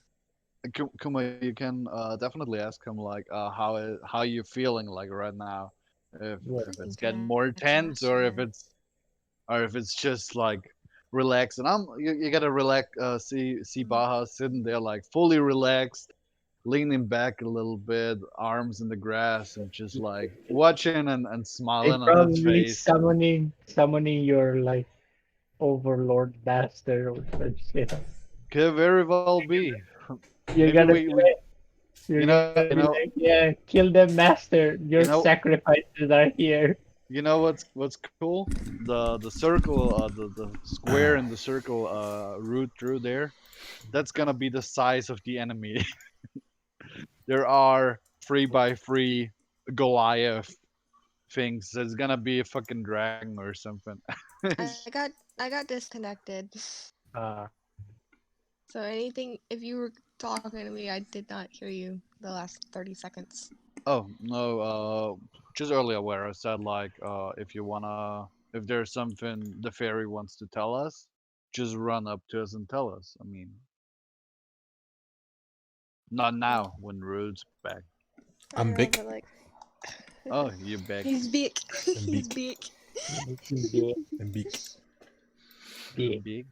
Kuma, you can definitely ask him like how you feeling like right now, if it's getting more tense or if it's just like relaxed. And you gotta relax. See Baja sitting there like fully relaxed, leaning back a little bit, arms in the grass, and just like watching and They smiling on his probably face. summoning your like overlord bastard or some shit. Could very well be. You're Maybe gonna we- be we- like, you're gonna be like, yeah, kill them, master. Your sacrifices are here. You know what's cool? The circle, the square and the circle route through there. That's gonna be the size of the enemy. There are 3x3 Goliath things. There's gonna be a fucking dragon or something. I got disconnected. Uh, So anything, if you were talking to me, I did not hear you the last 30 seconds. Oh no, just earlier where I said like if there's something the fairy wants to tell us, just run up to us and tell us. I mean, not now when Rude's back. I'm I know, big. but, like, Oh, you back. he's big. He's big. big. yeah, And beak. yeah. Big.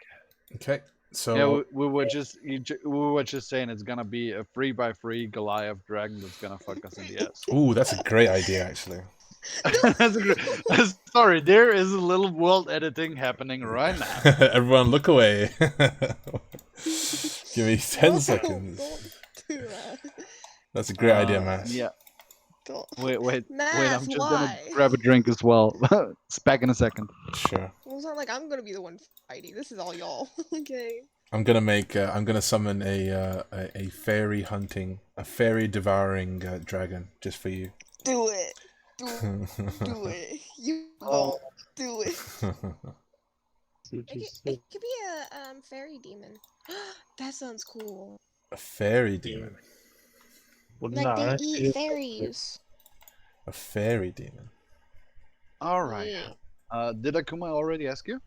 Okay. So Yeah, we were just we were just saying it's gonna be a 3x3 Goliath dragon that's gonna fuck us in the ass. ooh, that's a great idea, actually. That's a sorry, there is a little world editing happening right now. Everyone, look away. Give me 10 No, seconds. Don't do that. That's a great idea, Matt. Yeah. Don't. Wait. Math, I'm just gonna why? grab a drink as well. It's back in a second. Sure. Well, it's not like I'm gonna be the one fighting. This is all y'all. Okay. I'm gonna make. I'm gonna summon a fairy hunting, a fairy devouring dragon just for you. Do it. Do it. You Oh. won't do it. See, It could be a fairy demon. That sounds cool. A fairy demon. Like they eat fairies. A fairy demon. All right. Yeah. Did Akuma already ask you?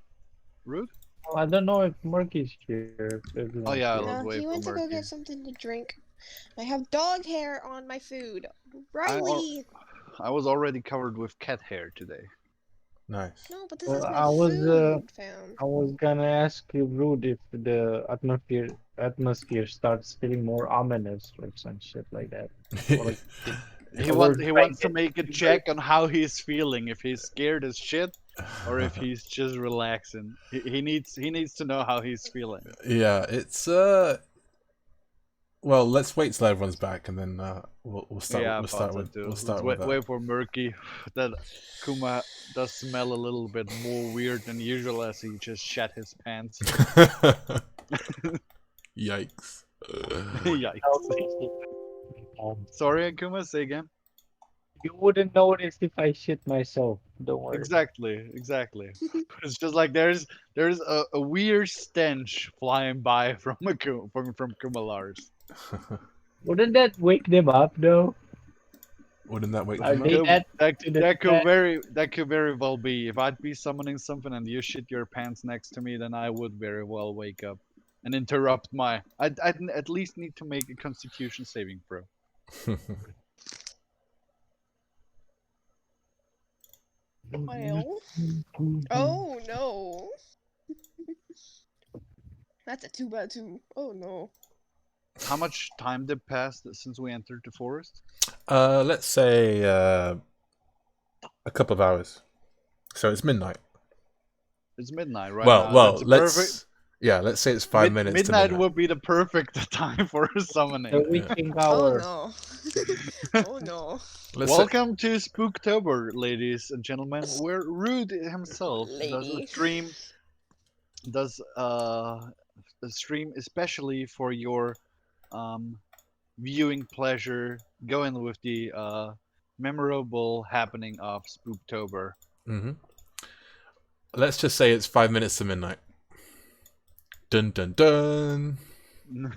Rude? I don't know if Murky's here. Oh yeah, Murky's let's No, wait he for went to go Murky. get something to drink. I have dog hair on my food. I al- Riley. I was already covered with cat hair today. Nice. No, but this Well, is my I food, fam. was gonna ask you, Rude, if the atmosphere starts feeling more ominous or some shit like that. Or like, He Or wants to make a check on how he's feeling, if he's scared as shit or if he's just relaxing. He needs to know how he's feeling. Yeah, it's Well, let's wait till everyone's back, and then we'll start. Yeah, we'll start with. too. We'll start Let's with that. wait for Murky. That Kuma does smell a little bit more weird than usual as he just shat his pants. Yikes. Yikes. Sorry, Akuma, say again. you wouldn't notice if I shit myself. Don't worry. Exactly. It's just like there's a weird stench flying by from from Kumalars. Wouldn't that wake them up though? Wouldn't that wake Are them they up? that That to the that could very well be. If I'd be summoning something and you shit your pants next to me, then I would very well wake up and interrupt my. I'd at least need to make a Constitution saving throw. Well. Oh no. That's a 2x2. Oh no. How much time did pass since we entered the forest? Let's say a couple of hours. So it's midnight. It's midnight right well, now. well, That's a let's perfect. let's say it's 5 minutes. Midnight to midnight. would be the perfect time for summoning. the witching Oh hour? no. Oh no. Let's say- Welcome to Spooktober, ladies and gentlemen, where Rude himself Lady. does a stream especially for your viewing pleasure, going with the memorable happening of Spooktober. Mhm. Let's just say it's 5 minutes to midnight. Dun dun dun.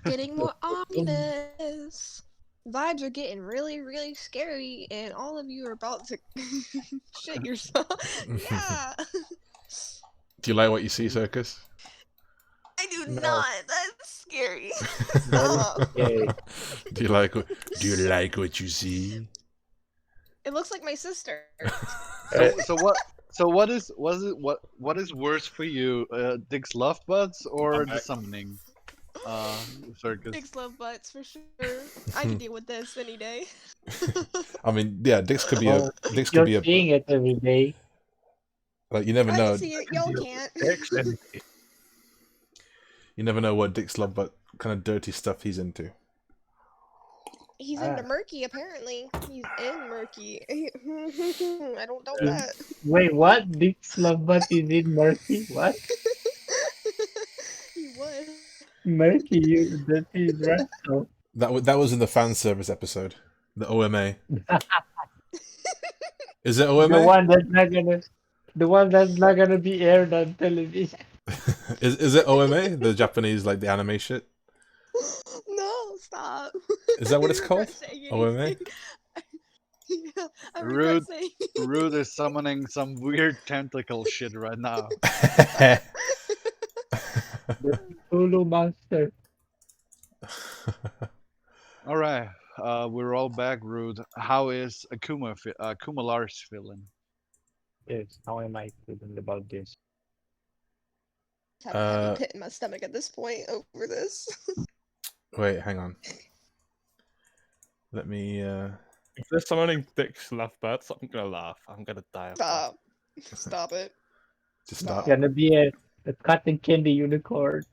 Getting more ominous. Vibes are getting really, really scary, and all of you are about to shit yourself. Yeah. Do you like what you see, Circus? I do No. not. That's scary. Stop. Okay. Do you like what you see? It looks like my sister. So what is worse for you, Dick's love butts or the summoning? Circus. Dick's love butts for sure. I can deal with this any day. I mean, yeah, Dix could be Well, Dix You're could be a seeing it every day. like you never I know. can see it. Y'all can't. Excellent. You never know what Dick's love, but kind of dirty stuff he's into. He's into murky, apparently. He's in murky. I don't doubt Yeah. that. Wait, what? Dick's love butt is in Murky? What? He was. Murky, you dirty rascal. That was in the fan service episode, the OMA. Is it OMA? The one that's not gonna be aired on television. is it OMA? The Japanese like the anime shit. No, stop. Is that what it's I regret called? saying OMA? anything. Yeah, I regret Rude. saying Rude is summoning some weird tentacle shit right now. Hulu monster. All right, we're all back. Rude, how is Akuma Lars feeling? Yes, how am I feeling about this? I have a heavy pit in my stomach at this point over this. Wait, hang on. Let me. If there's summoning dicks lovebirds, I'm gonna laugh. I'm gonna die of laugh. Stop it. Just It's stop. gonna be a cotton candy unicorn.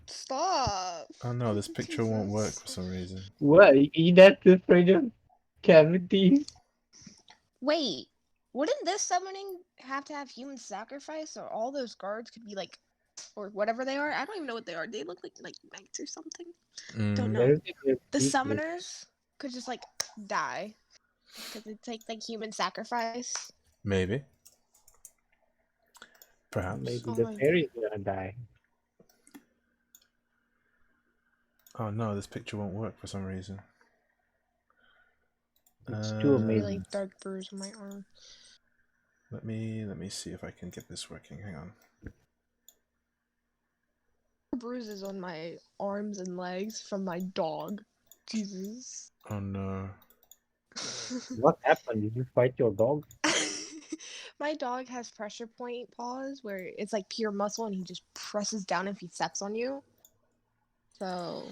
Stop. Oh no, this picture won't work Jesus. for some reason. What? You that's afraid of cavities? Wait, wouldn't this summoning have to have human sacrifice, or all those guards could be like, or whatever they are? I don't even know what they are. They look like knights or something. Don't know. They're- they're The useless. summoners could just like die because it takes like human sacrifice. Maybe. Perhaps. Maybe Oh the my- fairy's gonna die. Oh no, this picture won't work for some reason. It's too amazing. Really dark bruise on my arm. Let me see if I can get this working. Hang on. Bruises on my arms and legs from my dog. Jesus. Oh no. What happened? Did you fight your dog? My dog has pressure point paws where it's like pure muscle and he just presses down if he steps on you. So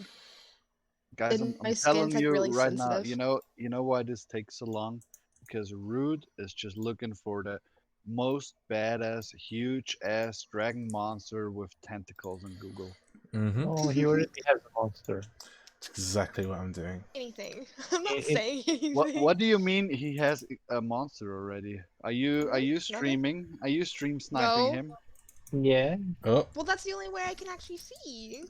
Guys, And I'm my skin's, telling like, you really right now. sensitive. You know why this takes so long? Because Rude is just looking for the most badass, huge ass dragon monster with tentacles on Google. Mm-hmm. Oh, he already has a monster. That's exactly what I'm doing. anything. I'm not It- saying anything. What do you mean he has a monster already? Are you Nothing. streaming? Are you stream sniping No. him? Yeah. Oh, Well, that's the only way I can actually see.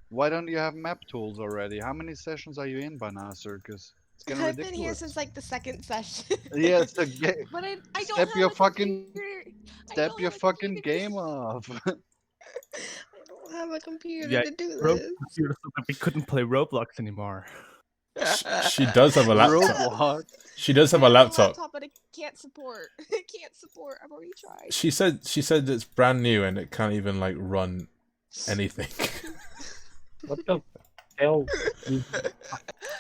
Why don't you have map tools already? How many sessions are you in by now, Circus? It's getting I've been here ridiculous. since like the second session. Yeah, it's the But I don't Step have your a fucking- computer. I step don't your have a fucking computer. game off. I don't have a computer Yeah, to do Broke this. the computer so that we couldn't play Roblox anymore. she does have a laptop. Roblox. She does have I a laptop. but it can't support. It can't support. I've already tried. She said it's brand new and it can't even like run anything. What the hell?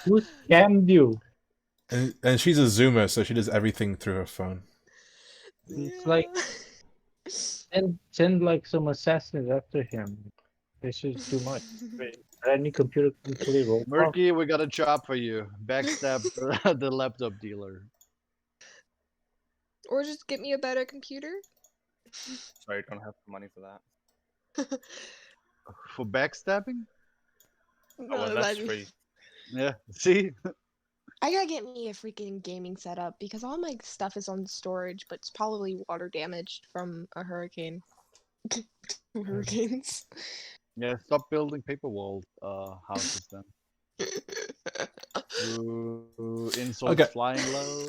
Who scammed you? and she's a zoomer, so she does everything through her phone. It's like send like some assassins after him. This is too much. Any computer can play Roblox. Murky, we got a job for you. Backstab the laptop dealer. Or just get me a better computer. Sorry, I don't have the money for that. For backstabbing? Oh, well, that's free. Yeah. See? I gotta get me a freaking gaming setup because all my stuff is on storage, but it's probably water damaged from a hurricane. Hurricanes. Yeah, stop building paper wall houses then. Ooh, insults Okay. flying low.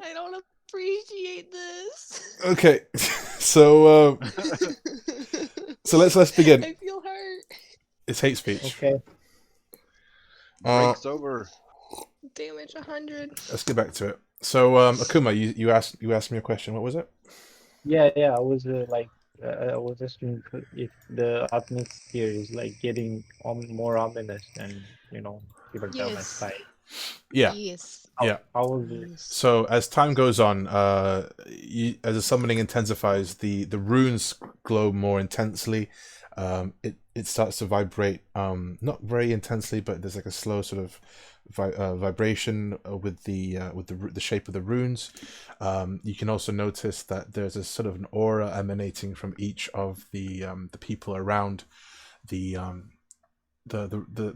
I don't appreciate this. Okay, so let's begin. I feel hurt. It's hate speech. Okay. Breaks over. Damage 100. Let's get back to it. So Akuma, you asked me a question. What was it? Yeah. I was I was asking if the atmosphere is like getting more ominous and people down my Yes. side. Yeah. Yes. Yeah. How was it? Yes. So as time goes on, as the summoning intensifies, the runes glow more intensely. It starts to vibrate, not very intensely, but there's like a slow sort of vibration with the shape of the runes. You can also notice that there's a sort of an aura emanating from each of the people around the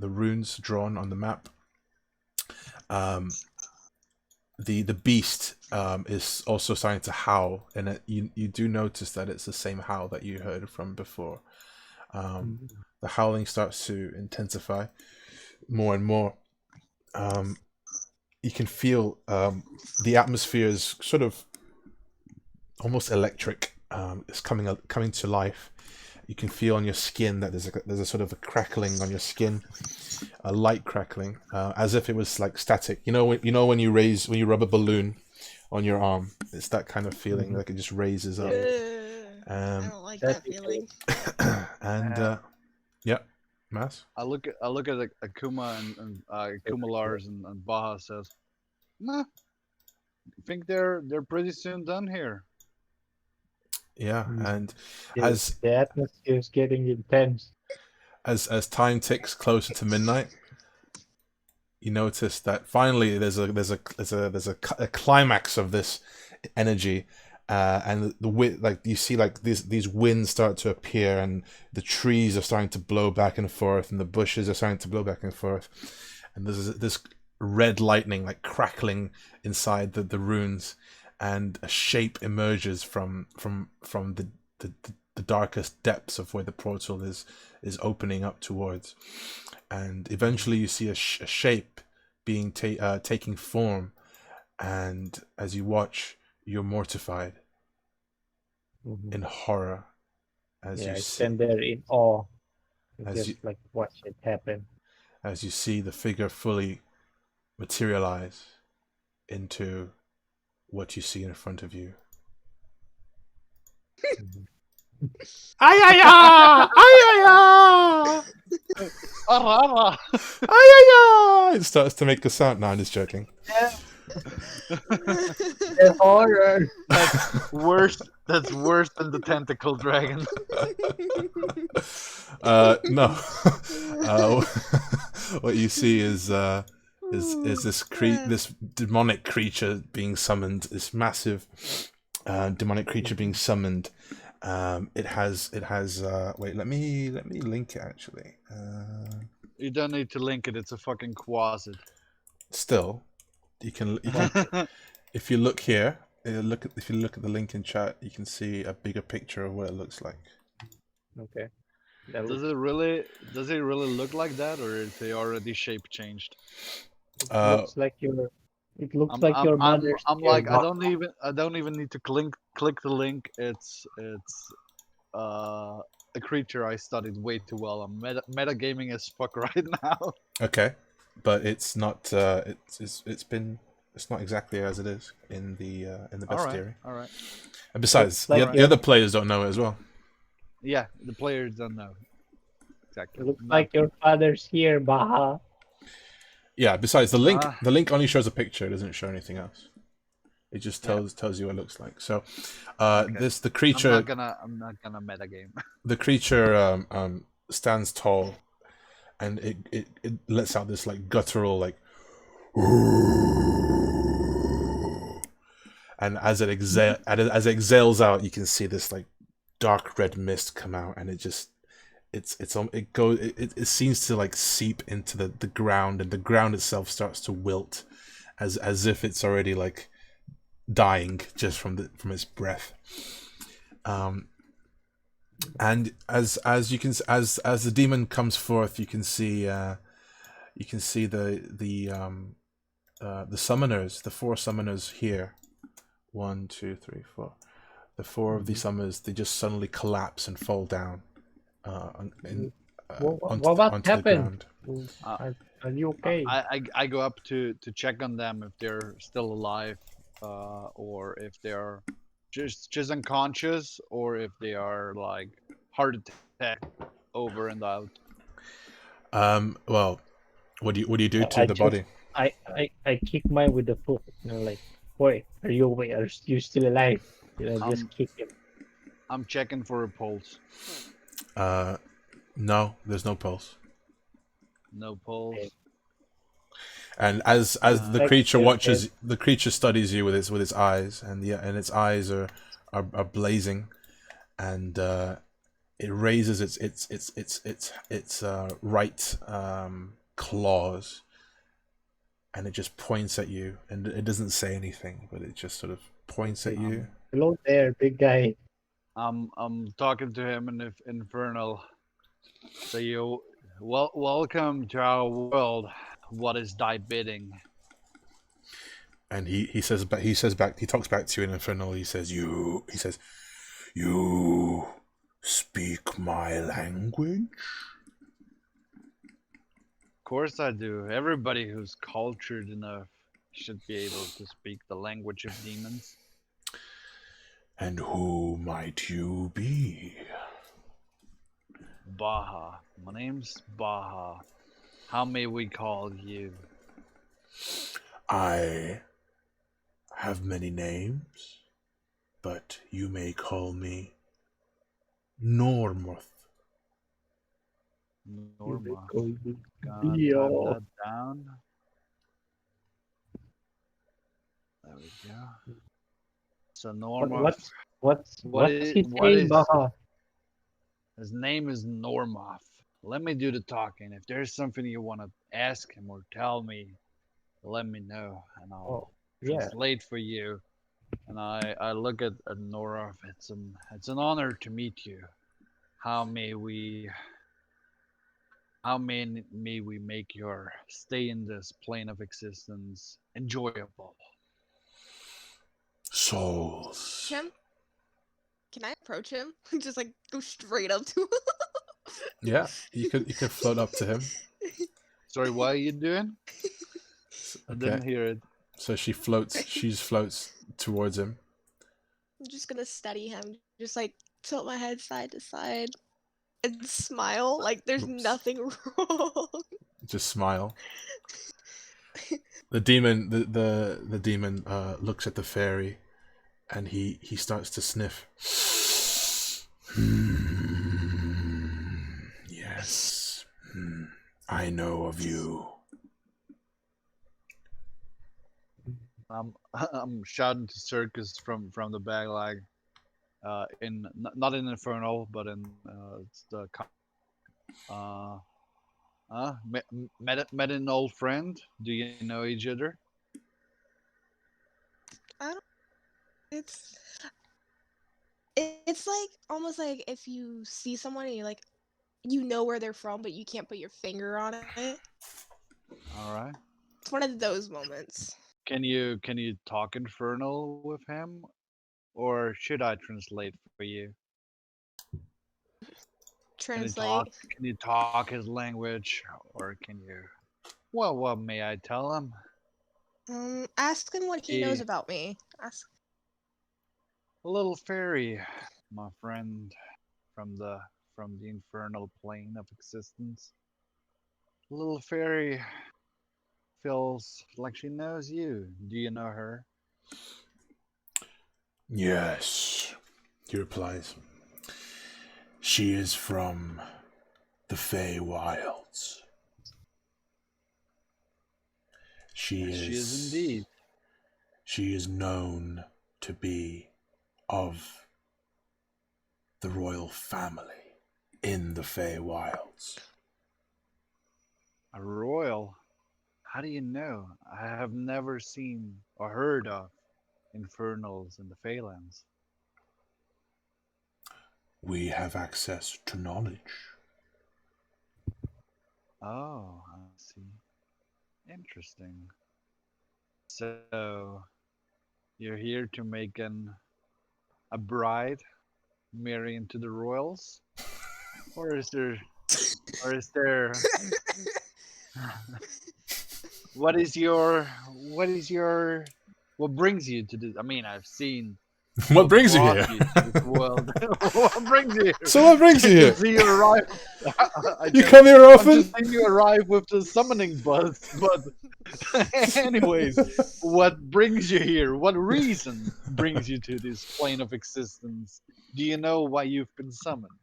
runes drawn on the map. The beast is also starting to howl, and you do notice that it's the same howl that you heard from before. The howling starts to intensify more and more. You can feel the atmosphere is sort of almost electric. It's coming to life. You can feel on your skin that there's a sort of a crackling on your skin, a light crackling, as if it was like static. When you rub a balloon on your arm, it's that kind of feeling, like it just raises up. I don't like that feeling. And yeah, Mass. I look at Akuma and Akuma Lars and Baha says, "Nah, I think they're pretty soon done here." Yeah, and The, as the atmosphere is getting intense. as time ticks closer to midnight, you notice that finally there's a climax of this energy, and like you see like these winds start to appear, and the trees are starting to blow back and forth, and the bushes are starting to blow back and forth, and there's this red lightning like crackling inside the runes, and a shape emerges from the darkest depths of where the portal is opening up towards, and eventually you see a shape being taking form, and as you watch, you're mortified in horror as Yeah, you I see stand there in awe. as you Just like watch it happen. as you see the figure fully materialize into what you see in front of you. Ayaya! Ayaya! Arara! Ayaya! It starts to make a sound. No, I'm just joking. The horror. That's worse. That's worse than the tentacle dragon. No. What you see is this demonic creature being summoned. This massive demonic creature being summoned. It has wait, let me link it actually. You don't need to link it. It's a fucking quasit. Still, you can if you look here, if you look at the link in chat, you can see a bigger picture of what it looks like. Okay. Does it really look like that, or is it already shape changed? Looks like your. It looks I'm, like I'm, your I'm, mother's. I'm like I don't even need to click the link. It's a creature I studied way too well. I'm metagaming as fuck right now. Okay, but it's not. It's not exactly as it is in the bestiary. All right. And besides, Like the other players don't know it as well. Yeah, the players don't know. Exactly. It looks like your father's here, Baha. Yeah. Besides, the link only shows a picture. It doesn't show anything else. It just tells you what it looks like. So, Okay. the creature. I'm not gonna metagame. The creature stands tall, and it lets out this like guttural like. And as it exhales out, you can see this like dark red mist come out, and it seems to like seep into the ground, and the ground itself starts to wilt, as if it's already like dying just from its breath. And as the demon comes forth, you can see the summoners, the 4 summoners here. 1, 2, 3, 4. The 4 of these summoners, they just suddenly collapse and fall down onto the ground. Are you okay? I go up to check on them if they're still alive, or if they're just unconscious, or if they are like heart attack over and out. Well, what do you do to the body? I kick mine with the foot. Like, boy, are you awake? Are you still alive? Just kick him. I'm checking for a pulse. No, there's no pulse. No pulse. Okay. And as the creature watches, the creature studies you with its eyes, and its eyes are blazing, and it raises its right claws, and it just points at you, and it doesn't say anything, but it just sort of points at you. Hello there, big guy. I'm talking to him in Infernal. So you welcome to our world. What is thy bidding? And he talks back to you in Infernal. He says, you speak my language? Of course I do. Everybody who's cultured enough should be able to speak the language of demons. And who might you be? Baha. My name's Baha. How may we call you? I have many names, but you may call me Normuth. Norma. Go Gonna type that down. There we go. So Norma. What's he what saying, is Baha? his name is Normoth. Let me do the talking. If there's something you want to ask him or tell me, let me know, and I'll translate for you. And I look at Nora. It's an honor to meet you. How may we make your stay in this plane of existence enjoyable? Souls. Him? Can I approach him? Just like go straight up to him. Yeah, you could float up to him. Sorry, what are you doing? I Okay. didn't hear it. So she floats towards him. I'm just gonna study him. Just like tilt my head side to side and smile like there's nothing wrong. Just smile. The demon the demon looks at the fairy and he starts to sniff. Yes. I know of you. I'm shouting to Circus from the back, like not in Infernal, but in it's the met an old friend. Do you know each other? I don't. It's like almost like if you see someone and you're like, you know where they're from, but you can't put your finger on it. All right. It's one of those moments. Can you talk Infernal with him, or should I translate for you? Translate. Can you talk his language, or can you? Well, what may I tell him? Ask him what he knows about me. Ask. A little fairy, my friend, from the infernal plane of existence. A little fairy feels like she knows you. Do you know her? Yes, he replies. She is from the Fey Wilds. She is indeed. She is known to be of the royal family in the Fey Wilds. A royal? How do you know? I have never seen or heard of infernals in the Feylands. We have access to knowledge. Oh, I see. Interesting. So, you're here to make a bride marry into the royals? Or is there what brings you to this? I mean, I've seen What brings you here? to this world. What brings you here? So what brings you here? See you arrive. You come here often? I'm just seeing you arrive with the summoning buzz, but anyways, what brings you here? What reason brings you to this plane of existence? Do you know why you've been summoned?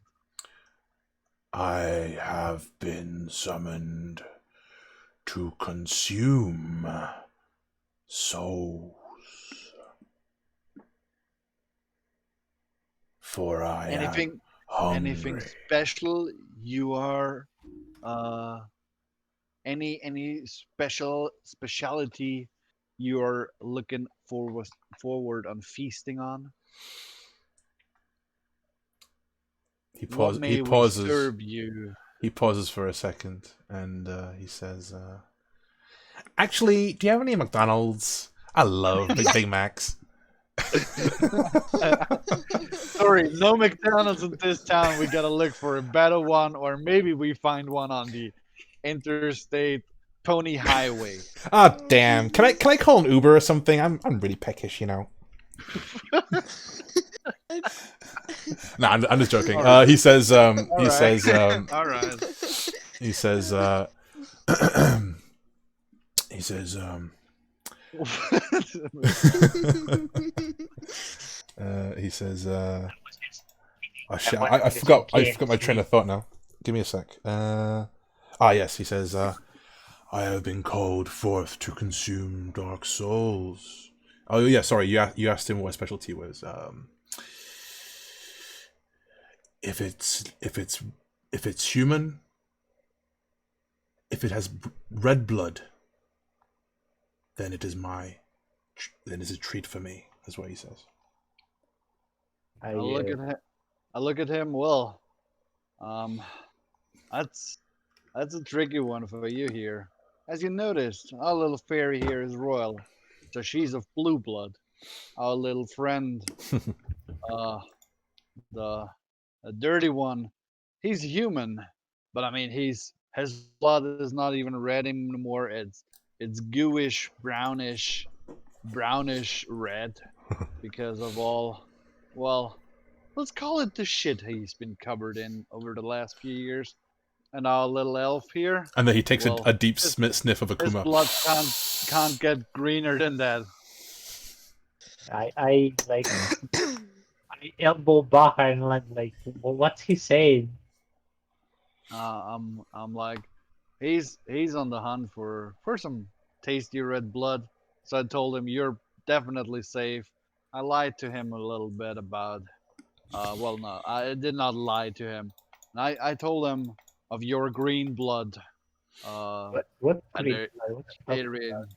I have been summoned to consume souls. For I am hungry. Anything special you are any speciality you are looking forward on feasting on? He pauses. Serve you? He pauses for a second and he says, actually, do you have any McDonald's? I love Big Macs. Sorry, no McDonald's in this town. We gotta look for a better one, or maybe we find one on the interstate Pony Highway. Ah, oh, damn! Can I call an Uber or something? I'm really peckish, you know. No, I'm just joking. Right. He says, all right. He says, "Oh shit! wonder I if it's forgot. I okay forgot my if train we- of thought now. Give me a sec. Yes. He says, "I have been called forth to consume dark souls." Oh yeah, sorry. You asked him what his specialty was. If it's human, if it has red blood, then it is a treat for me. That's what he says. I, I look at him. I look at him. Well, that's a tricky one for you here. As you noticed, our little fairy here is royal, so she's of blue blood. Our little friend, uh, the dirty one, he's human, but I mean, his blood is not even red anymore. It's gooish, brownish red, because of all, well, let's call it the shit he's been covered in over the last few years. And our little elf here, And then he takes well, a deep his, sniff of his Akuma. blood can't get greener than that. I like I elbow back and like well, what's he saying? I'm like, he's on the hunt for some tasty red blood. So I told him you're definitely safe. I lied to him a little bit about. Well, no, I did not lie to him. I told him of your green blood. What And green? What's he talking area. about?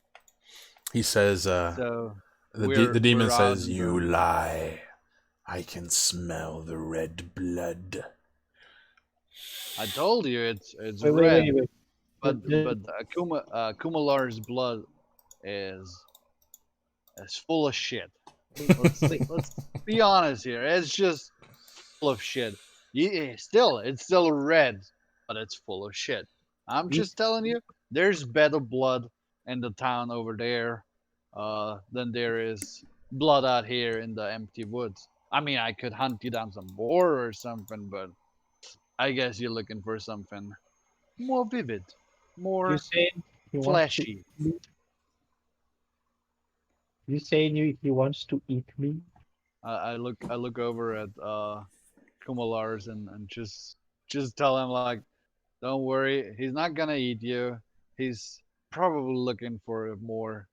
He says, So the demon we're out says, in "You the- lie. I can smell the red blood." I told you it's Wait, red, wait. but The- Kumalar's blood is full of shit. wait, Let's be honest here. It's just full of shit. It's still red, but it's full of shit. I'm you, just telling you, there's better blood in the town over there, than there is blood out here in the empty woods. I mean, I could hunt you down some boar or something, but I guess you're looking for something more vivid, you more saying he wants to fleshy. eat me? You saying he wants to eat me? I look over at Kumalars and just tell him like, don't worry, he's not gonna eat you. He's probably looking for a more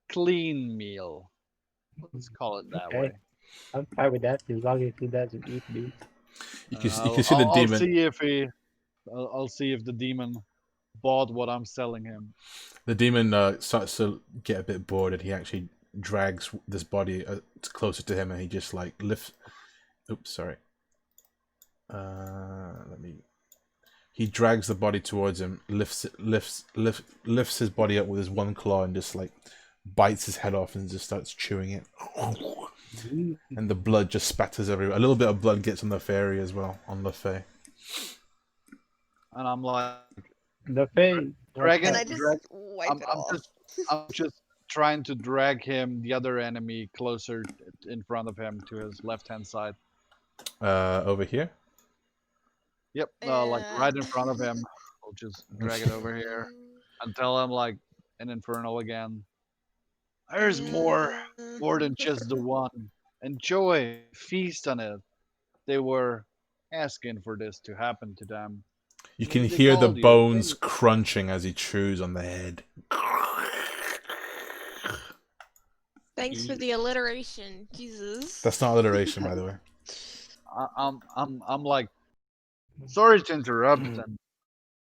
clean meal. Let's call it that way. Okay, I'm fine with that as long as he doesn't eat me. You can see the I'll demon. see if I'll see if the demon bought what I'm selling him. The demon starts to get a bit bored, and he actually drags this body closer to him, and he just like lifts. Oops, sorry. Let me. He drags the body towards him, lifts his body up with his one claw, and just like bites his head off and just starts chewing it. And the blood just spatters everywhere. A little bit of blood gets on the fairy as well, on the fae. And I'm like, The face. dragging, And I just wipe it off. I'm just trying to drag him, the other enemy, closer in front of him to his left-hand side. Over here. Yep, like right in front of him. I'll just drag it over here and tell him like an infernal again. There's more than just the one. Enjoy, feast on it. They were asking for this to happen to them. You can They hear the called you. bones crunching as he chews on the head. Thanks for the alliteration, Jesus. That's not alliteration, by the way. I'm like, sorry to interrupt, and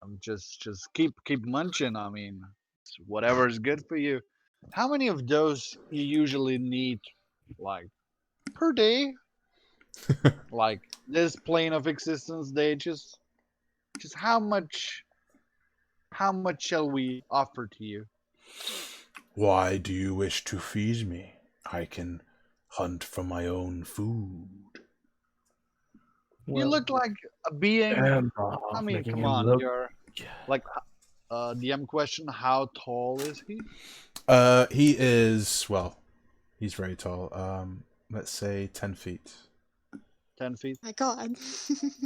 I'm just keep munching. I mean, whatever is good for you. How many of those you usually need, like, per day? Like this plane of existence day, just how much shall we offer to you? Why do you wish to feed me? I can hunt for my own food. You look like a being. I mean, making come him on, look- you're like, DM question: how tall is he? He is, well, he's very tall. Let's say 10 feet. 10 feet. My God.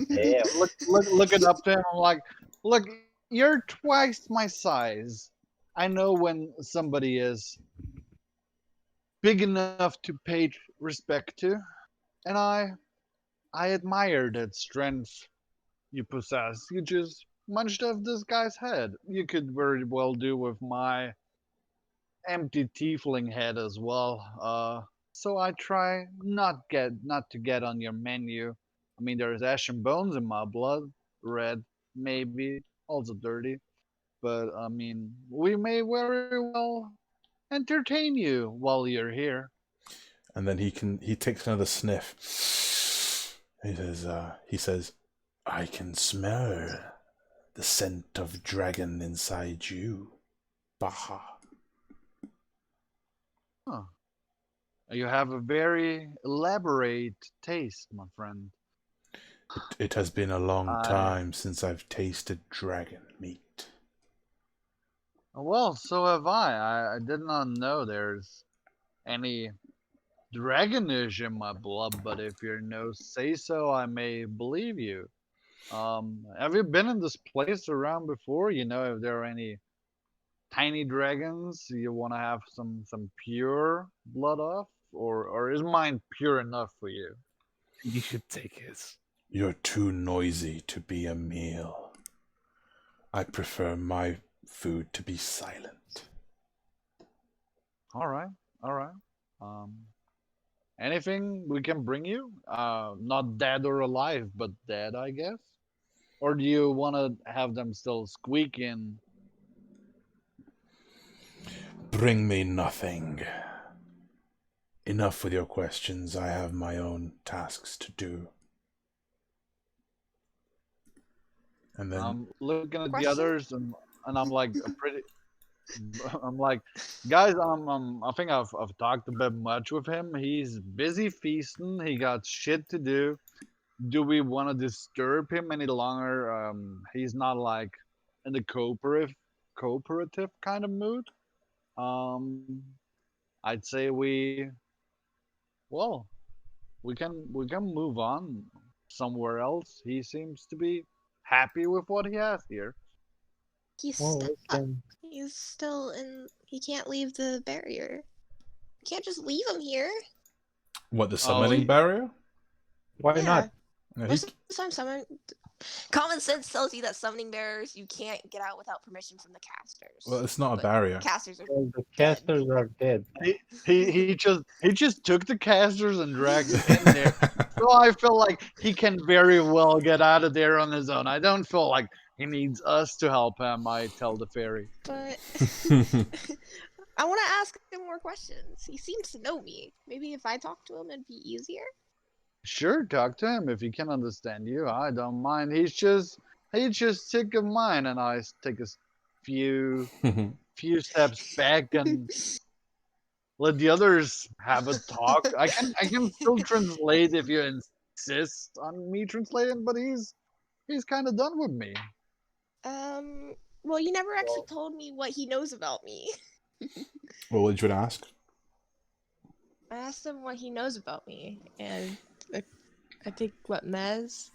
Yeah. Looking up to him, I'm like, look, you're twice my size. I know when somebody is big enough to pay respect to, and I admire that strength you possess. You just munched off this guy's head. You could very well do with my empty tiefling head as well. So I try not to get on your menu. I mean, there's ash and bones in my blood, red, maybe, also dirty. But I mean, we may very well entertain you while you're here. And then he takes another sniff. He says, I can smell the scent of dragon inside you, Baha. Huh. You have a very elaborate taste, my friend. It has been a long time since I've tasted dragon meat. Well, so have I. I did not know there's any dragonish in my blood, but if your nose say so, I may believe you. Have you been in this place around before? You know if there are any tiny dragons you want to have some pure blood off, or is mine pure enough for you? You should take his. You're too noisy to be a meal. I prefer my food to be silent. All right. Anything we can bring you? Not dead or alive, but dead, I guess. Or do you want to have them still squeaking? Bring me nothing. Enough with your questions. I have my own tasks to do. And then I'm looking at the Question? others, and I'm like I'm like, guys, I think I've talked a bit much with him. He's busy feasting. He got shit to do. Do we want to disturb him any longer? He's not like in the cooperative kind of mood. Um, I'd say well, we can move on somewhere else. He seems to be happy with what he has here. He's Well, stuck. we can- He's still in. He can't leave the barrier. You can't just leave him here. what, the summoning he- barrier? Why Yeah. not? No, he- Most of the time, common sense tells you that summoning bearers you can't get out without permission from the casters. well, it's not a But barrier. Casters are. Well, the casters are dead. He just took the casters and dragged them in there. So I feel like he can very well get out of there on his own. I don't feel like he needs us to help him. I tell the fairy. But I want to ask him more questions. He seems to know me. Maybe if I talk to him, it'd be easier. Sure, talk to him if he can understand you. I don't mind. He's just sick of mine, and I take a few steps back and let the others have a talk. I can still translate if you insist on me translating, but he's kind of done with me. Well, you never actually told me what he knows about me. Well, what did you ask? I asked him what he knows about me, and I think what Mez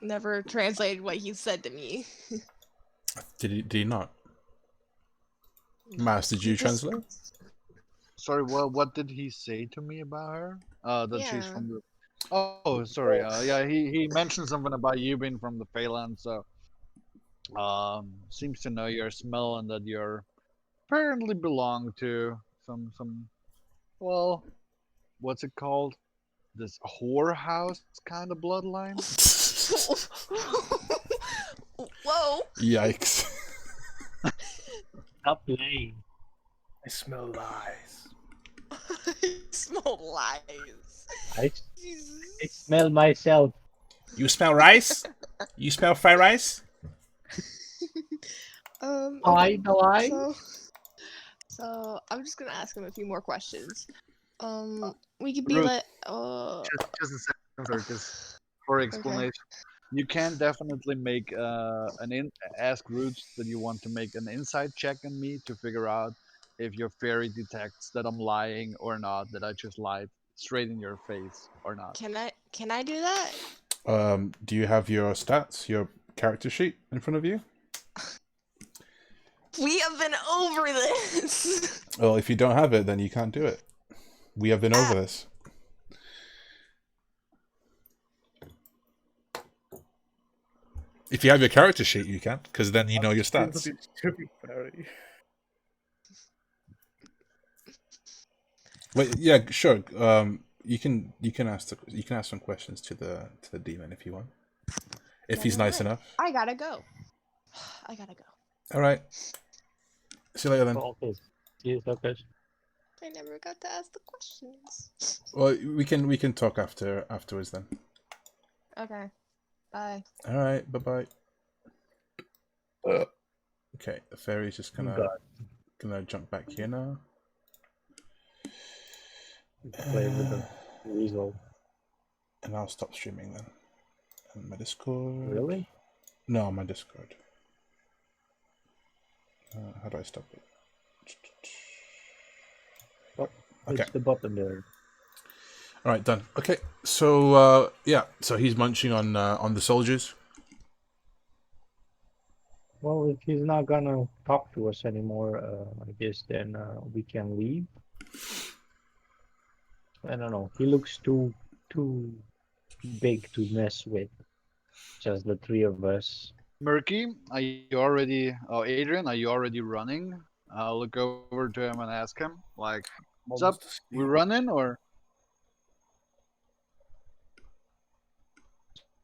never translated what he said to me. Did he not? Mas, did you translate? Sorry, what did he say to me about her? That she's Yeah. from the. Oh, sorry. Yeah, he mentioned something about you being from the Phalan, so seems to know your smell and that you're apparently belong to some. Well, what's it called? This whorehouse kind of bloodline. Whoa! Yikes. Stop lying. I smell lies. I smell lies. I Jesus. smell myself. You smell rice? You smell fried rice? I know I. So I'm just gonna ask him a few more questions. We could be Ruth. like, Just a second, sir, just for explanation. You can definitely make ask Roots that you want to make an insight check on me to figure out if your fairy detects that I'm lying or not, that I just lied straight in your face or not. Can I do that? Do you have your stats, your character sheet in front of you? We have been over this. Well, if you don't have it, then you can't do it. We have been over this. If you have your character sheet, you can, because then you know your stats. Wait, yeah, sure. You can ask some questions to the demon if you want. If he's nice enough. I gotta go. I gotta go. All right. See you later then. Okay. Yes, okay. I never got to ask the questions. Well, we can talk afterwards then. Okay. Bye. All right. Bye. Okay, the fairy's just gonna jump back here now. Play with the weasel. And I'll stop streaming then. And my Discord. Really? No, my Discord. How do I stop it? Okay. It's the button there. All right, done. Okay, so yeah, so he's munching on the soldiers. Well, if he's not gonna talk to us anymore, I guess then we can leave. I don't know. He looks too big to mess with. Just the three of us. Murky, are you already? Oh, Adrian, are you already running? I'll look over to him and ask him, like, "What's up? We running or?"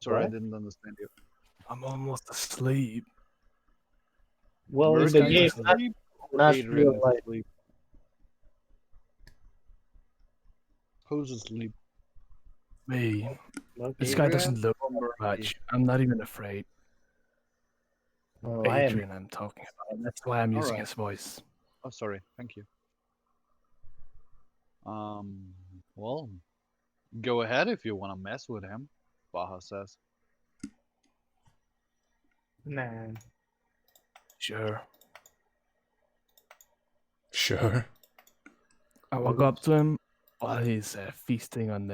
Sorry, What? I didn't understand you. I'm almost asleep. Well, in Murky the game, is asleep, or not Adrian real is life. asleep. Who's asleep? Me. Okay. This guy doesn't Adrian look or Murky? much. I'm not even afraid. Well, I am. Adrian, I'm talking about. That's why I'm using Alright. his voice. Oh, sorry. Thank you. Well, go ahead if you want to mess with him. Baja says. Nah. Sure. Sure. I walk up to him while he's feasting on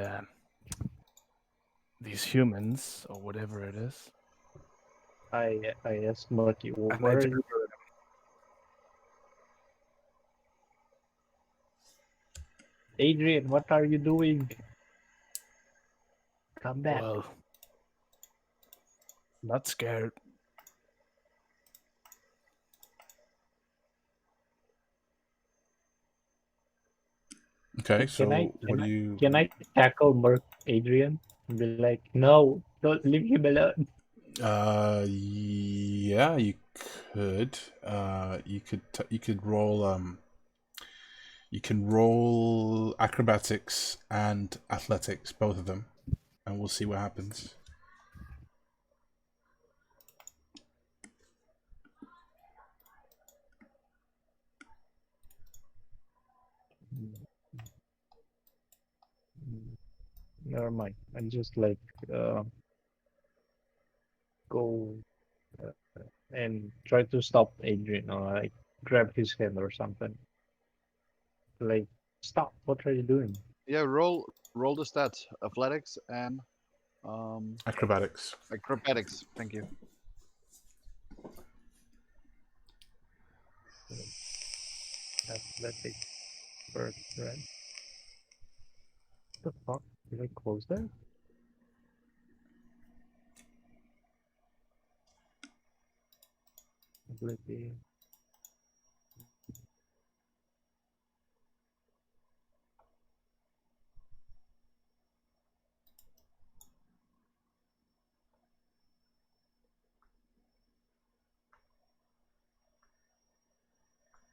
these humans or whatever it is. I asked Murky, well, And what I are just you? Adrian, what are you doing? Come back. well, not scared. Okay, so what do I- you? Can I tackle Adrian and be like, no, don't leave him alone? Yeah, you could. You could roll. You can roll acrobatics and athletics, both of them, and we'll see what happens. Never mind. I just like go and try to stop Adrian or like grab his hand or something. Like, stop! What are you doing? Yeah, roll the stats. Athletics and Acrobatics. acrobatics. Thank you. Athletic birth, right? What the fuck? Did I close that? Athletic.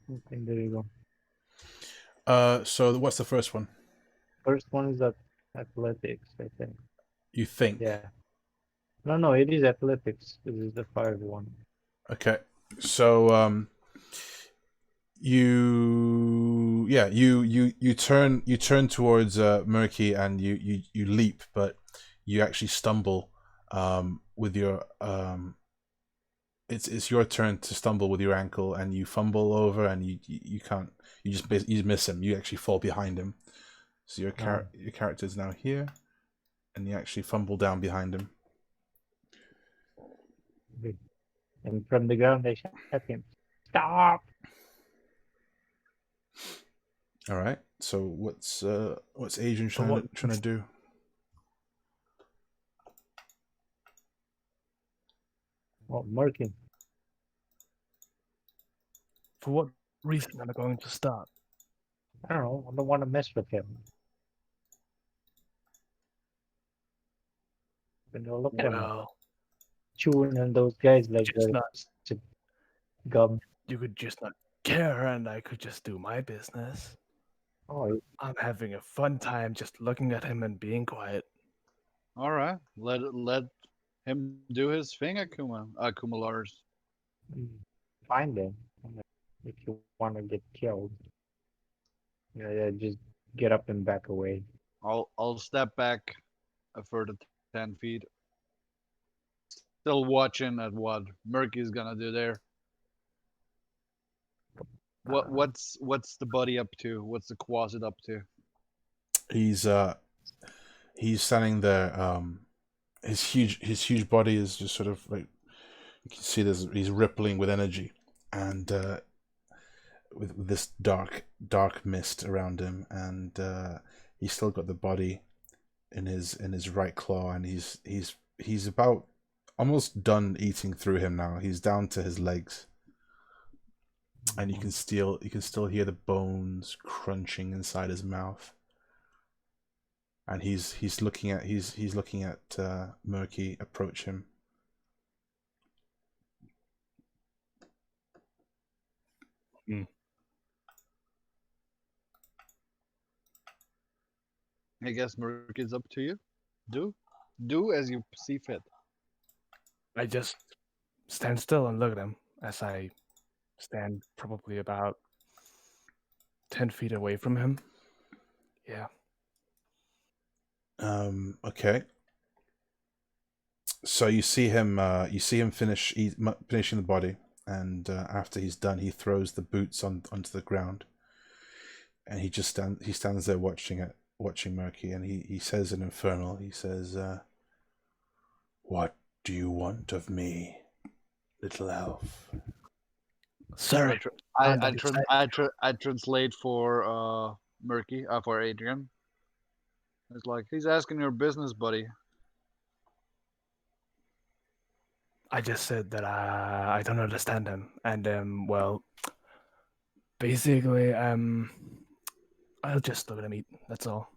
Okay, there you go. So what's the first one? First one is that athletics, I think. You think? Yeah. No, it is athletics. This is the 5-1. Okay. So you turn towards Murky and you leap, but you actually stumble with your it's your turn to stumble with your ankle, and you fumble over, and you can't, you miss him. You actually fall behind him. So your character is now here, and you actually fumble down behind him. And from the ground, I shout at him, "Stop!" All right. So what's Adrian So trying to do? Well, Merkin. For what reason am I going to stop? I don't know. I don't want to mess with him. Look at him Well, chewing on those guys like just they're not. gum. You could just not care, and I could just do my business. Oh, I'm having a fun time just looking at him and being quiet. All right, let him do his thing, Akuma Lars. find them if you want to get killed. Yeah, just get up and back away. I'll step back a further 10 feet, still watching at what Murky's gonna do there. What's the buddy up to? What's the Quasit up to? He's standing there. His huge body is just sort of like, you can see he's rippling with energy, and with this dark mist around him, and he's still got the body in his right claw, and he's about almost done eating through him now. He's down to his legs, and you can still hear the bones crunching inside his mouth. And he's looking at Murky approach him. I guess Murky's up to you. Do as you see fit. I just stand still and look at him as I stand probably about 10 feet away from him. Yeah. Okay. So you see him finishing the body, and after he's done, he throws the boots onto the ground, and he stands there watching Murky, and he says in Infernal, he says, "What do you want of me, little elf?" Sorry. I translate for Murky, for Adrian. It's like he's asking your business, buddy. I just said that I don't understand him, and well, basically, I'll just look at him eat. That's all.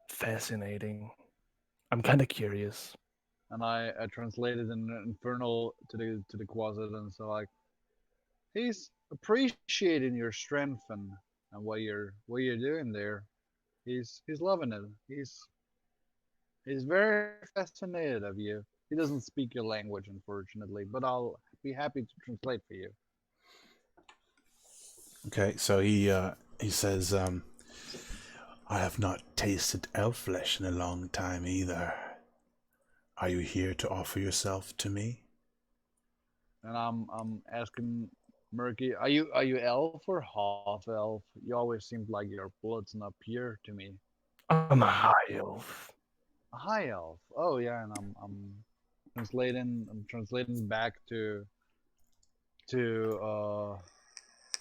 Fascinating. I'm kind of curious. And I translated in Infernal to the Quasit, and so like he's appreciating your strength and what you're doing there. He's loving it. He's very fascinated of you. He doesn't speak your language, unfortunately, but I'll be happy to translate for you. Okay, so he says, "I have not tasted elf flesh in a long time either. Are you here to offer yourself to me?" And I'm asking Murky, are you elf or half elf? You always seemed like your blood's not pure to me. I'm a high elf. A high elf. Oh yeah, and I'm translating back to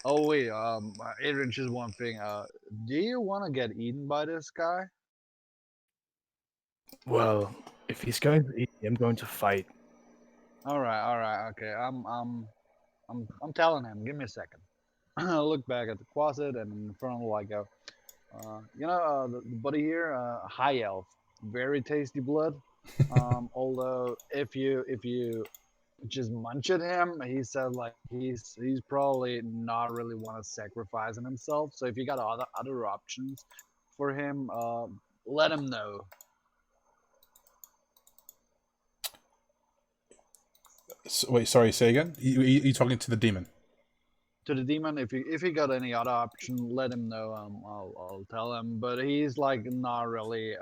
oh wait, Adrian, just one thing. Do you want to get eaten by this guy? Well, if he's going to eat me, I'm going to fight. All right, okay. I'm telling him. Give me a second. I look back at the closet and in front of like a, the buddy here, high elf, very tasty blood. Although if you just munch at him, he said like he's probably not really want to sacrifice himself. So if you got other options for him, let him know. So, wait, sorry, say again. You talking to the demon? To the demon, if he got any other option, let him know. I'll tell him. But he's like not really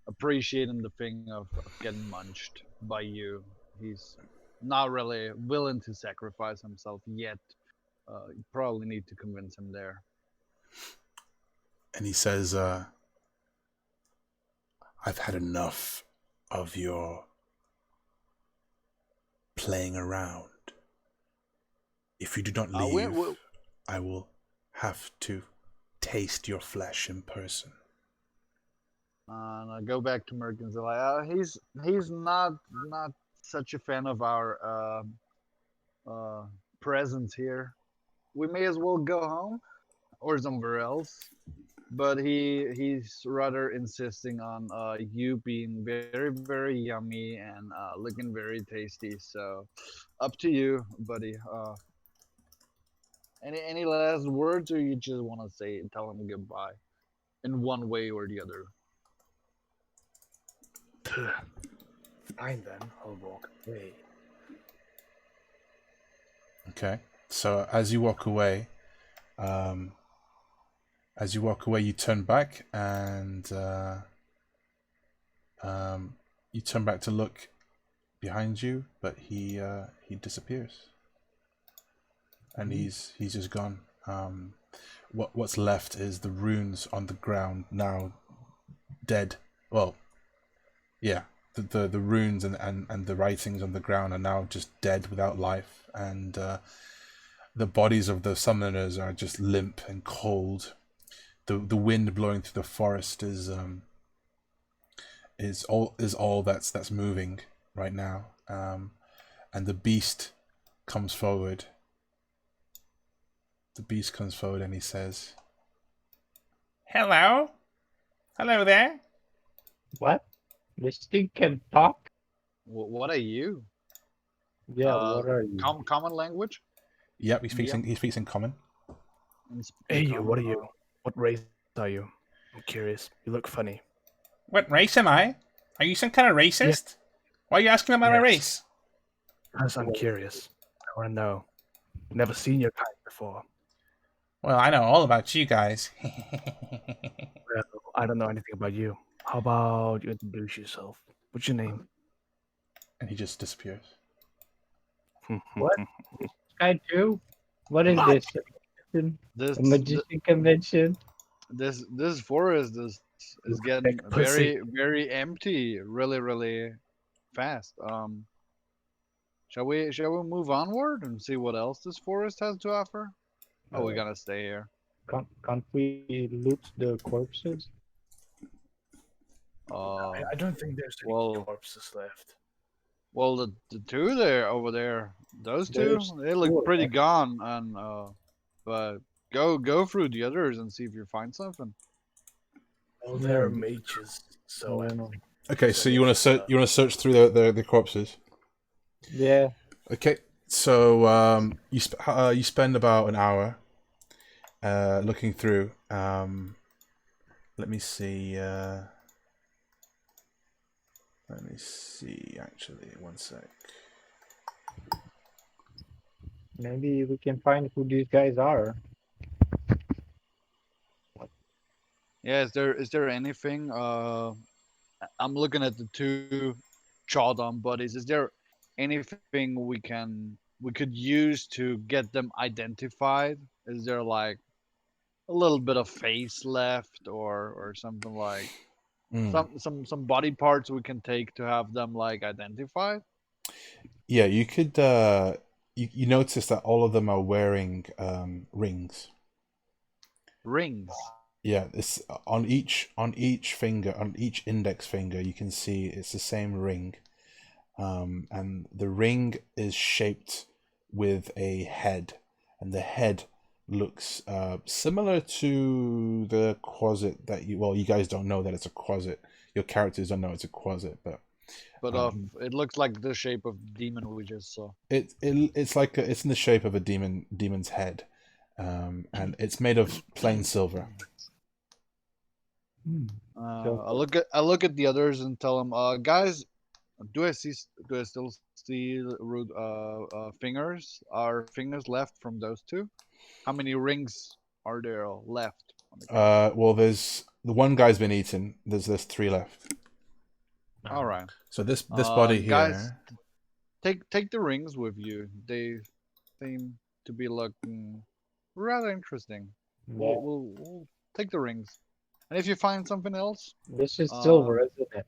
appreciating the thing of getting munched by you. He's not really willing to sacrifice himself yet. You probably need to convince him there. And he says, "I've had enough of your playing around. If you do not leave, I will have to taste your flesh in person. And I go back to Merc and say, like, he's not such a fan of our presence here. We may as well go home or somewhere else. But he's rather insisting on you being very very yummy and looking very tasty. So up to you, buddy. Any last words, or you just want to say tell him goodbye in one way or the other? Fine then, I'll walk away. Okay. So as you walk away, you turn back and you turn back to look behind you, but he disappears, and he's just gone. What's left is the runes on the ground now, dead. Well, yeah, the runes and the writings on the ground are now just dead without life, and the bodies of the summoners are just limp and cold. The wind blowing through the forest is all that's moving right now, and the beast comes forward. The beast comes forward and he says, "Hello, hello there." What? This thing can talk? What are you? Yeah, what are you? Common language? Yep, he speaks in common. Hey, you, what are you? What race are you? I'm curious. You look funny. What race am I? Are you some kind of racist? Why are you asking about my Yes. race? Because I'm curious. I want to know. Never seen your kind before. Well, I know all about you guys. Well, I don't know anything about you. How about you introduce yourself? What's your name? And he just disappears. What? Sky 2? What is this? This A magician convention? this forest is getting Big pussy. very empty really fast. Shall we move onward and see what else this forest has to offer? Oh, we're gonna stay here. Can't we loot the corpses? I don't think there's any corpses left. Well, the two there over there, those two, There's they look two, pretty right? gone. And but go through the others and see if you find something. Well, they're mages, so Yeah. Okay, so you want to search through the corpses. Yeah. Okay, so you spend about an hour looking through. Let me see. Actually, one sec. Maybe we can find who these guys are. Yeah, is there anything? I'm looking at the two Chaldon buddies. Is there anything we could use to get them identified? Is there like a little bit of face left, or something like some body parts we can take to have them like identified? Yeah, you could. You notice that all of them are wearing rings. Rings. Yeah, it's on each finger, on each index finger. You can see it's the same ring, and the ring is shaped with a head, and the head looks similar to the quasit that you guys don't know that it's a quasit. Your characters don't know it's a quasit, but It looks like the shape of demon we just saw. it's like it's in the shape of a demon's head, and it's made of plain silver. I look at the others and tell them, guys, do I still see root fingers? Are fingers left from those two? How many rings are there left? Well, there's the one guy's been eaten. There's 3 left. All right. So this body guys, here. take the rings with you. They seem to be looking rather interesting. Yeah. We'll take the rings. And if you find something else, This is silver, isn't it?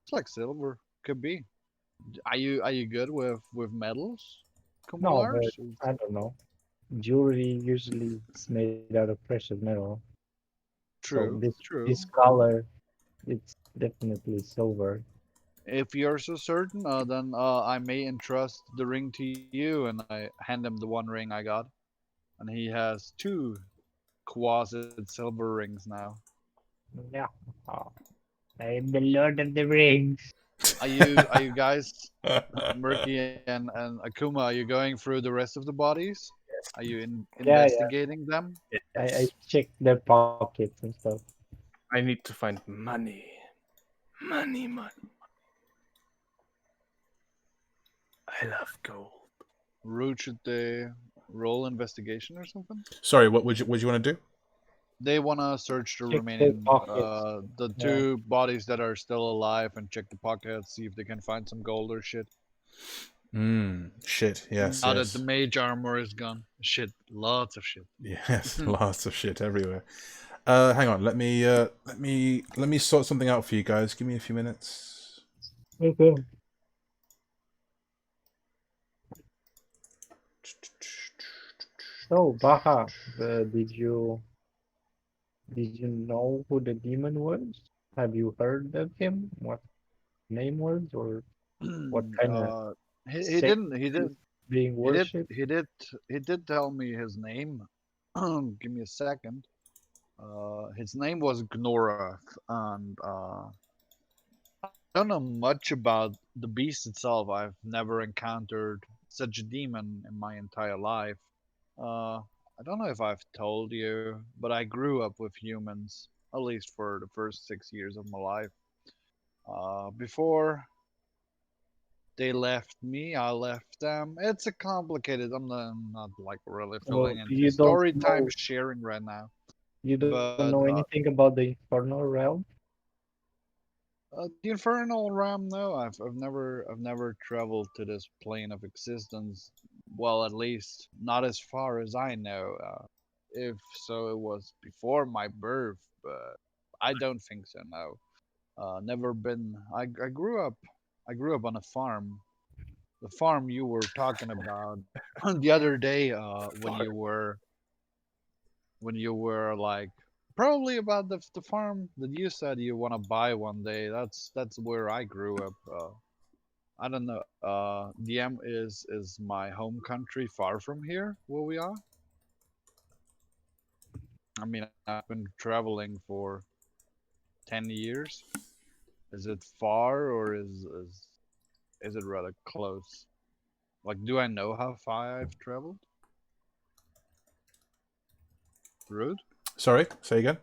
it's like silver. Could be. Are you good with metals? No, Kumulars? but I don't know. jewelry usually is made out of precious metal. So True, true. this color, it's definitely silver. If you're so certain, then I may entrust the ring to you, and I hand him the one ring I got, and he has two quased silver rings now. Yeah. Oh, I am the Lord of the Rings. Are you guys, Murky and Akuma? Are you going through the rest of the bodies? Are you Yeah, yeah. investigating them? I Yes. checked their pockets and stuff. I need to find money. Money. I love gold. Root, should they roll investigation or something? Sorry, what would you want to do? They wanna search the Check their remaining, pockets. the Yeah. two bodies that are still alive and check the pockets, see if they can find some gold or shit. Shit. Yes, Now that the yes, mage armor is gone, shit, lots of shit. yes. Lots of shit everywhere. Hang on. Let me sort something out for you guys. Give me a few minutes. Okay. So, Baha, did you know who the demon was? Have you heard of him? What name was, or what kind of uh, he sect didn't. He is did. being He did. worshipped? He did. He did tell me his name. Give me a second. His name was Gnorath, and I don't know much about the beast itself. I've never encountered such a demon in my entire life. I don't know if I've told you, but I grew up with humans, at least for the first 6 years of my life. Before they left me, I left them. It's a complicated. I'm not like really Well, filling into you don't story time know sharing right now. you don't But know anything about the infernal realm? the infernal realm, no, I've never traveled to this plane of existence. Well, at least not as far as I know. If so, it was before my birth, but I don't think so. No, never been. I grew up. I grew up on a farm. The farm you were talking about the other day, when you were like probably about the farm that you said you want to buy one day. That's where I grew up. I don't know. DM is my home country far from here where we are? I mean, I've been traveling for 10 years. Is it far or is it rather close? Like, do I know how far I've traveled? Rude? Sorry. Say again.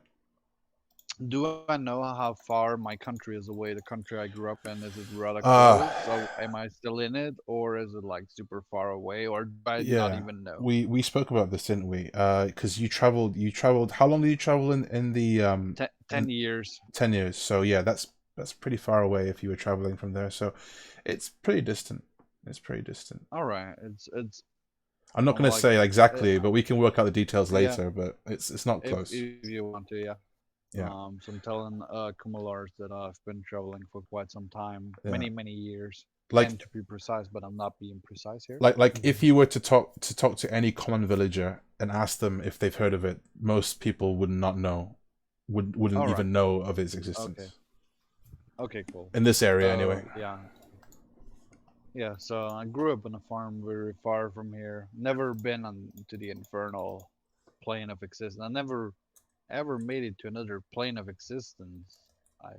Do I know how far my country is away? The country I grew up in, is it rather Uh close? So am I still in it, or is it like super far away, or do I not yeah. even know? We spoke about this, didn't we? Because you traveled. How long did you travel in the Ten, in 10 years. 10 years? So yeah, that's pretty far away if you were traveling from there. So it's pretty distant. It's pretty distant. All right, it's I'm not going to like say uh, exactly, but we can work out the details yeah. later. But it's not close. If you want to, yeah. Yeah. So I'm telling Kumalars that I've been traveling for quite some time, Yeah. many years. Like 10 to be precise, but I'm not being precise here. like if you were to talk to any common villager and ask them if they've heard of it, most people would not know, wouldn't All right. even know of its Okay. existence Okay. Cool. in this area anyway. So yeah. Yeah. So I grew up on a farm very far from here. Never been on to the infernal plane of existence. I never ever made it to another plane of existence. I,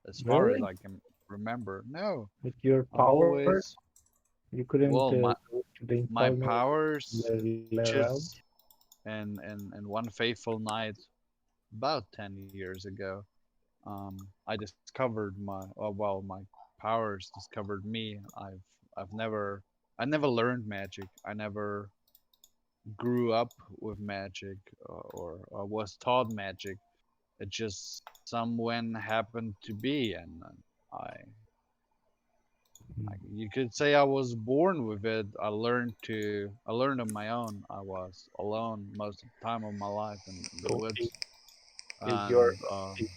as far as Really? I can remember, no. With your I've powers, always you couldn't well go to the my infernal powers realm? just and one fateful night about 10 years ago, I discovered my powers discovered me. I never learned magic. I never grew up with magic, or was taught magic. It just someone happened to be, and I you could say I was born with it. I learned on my own. I was alone most of the time of my life in the So woods, is your and is,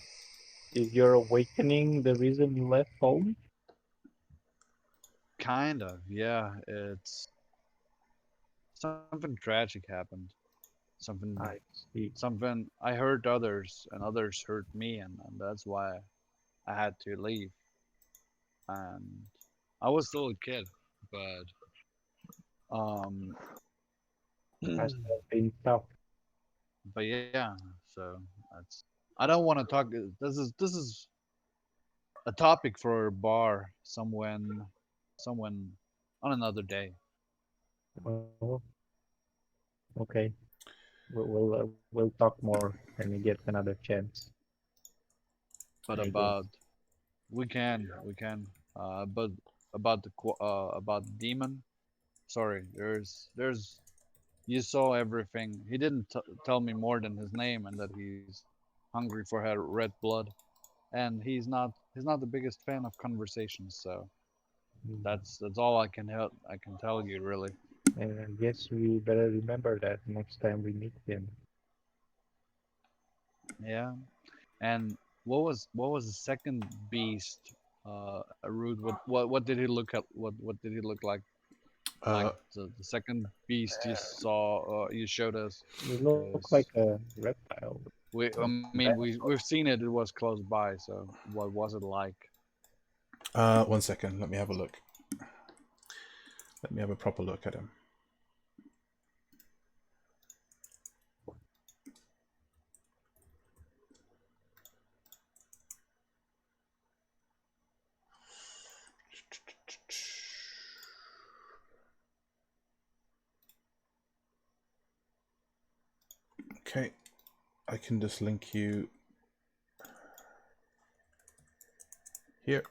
is your awakening the reason you left home? kind of, yeah. It's something tragic happened. Something I see. something I hurt others and others hurt me, and that's why I had to leave. And I was still a kid, but um, Must have been tough. but yeah. So that's. I don't want to talk. This is a topic for a bar. Someone on another day. Oh, okay. We'll talk more when we get another chance. But I guess. we can. But about the demon. Sorry, there's you saw everything. He didn't tell me more than his name and that he's hungry for her red blood, and he's not the biggest fan of conversations. So Mm. that's all I can tell you really. And I guess we better remember that next time we meet him. Yeah. And what was the second beast? A rude. What did he look at? What did he look like? Like Uh, the second beast you saw, you showed us. You look like Because a reptile. I mean, we've seen it. It was close by. So what was it like? 1 second. Let me have a look. Let me have a proper look at him. Okay, I can just link you here.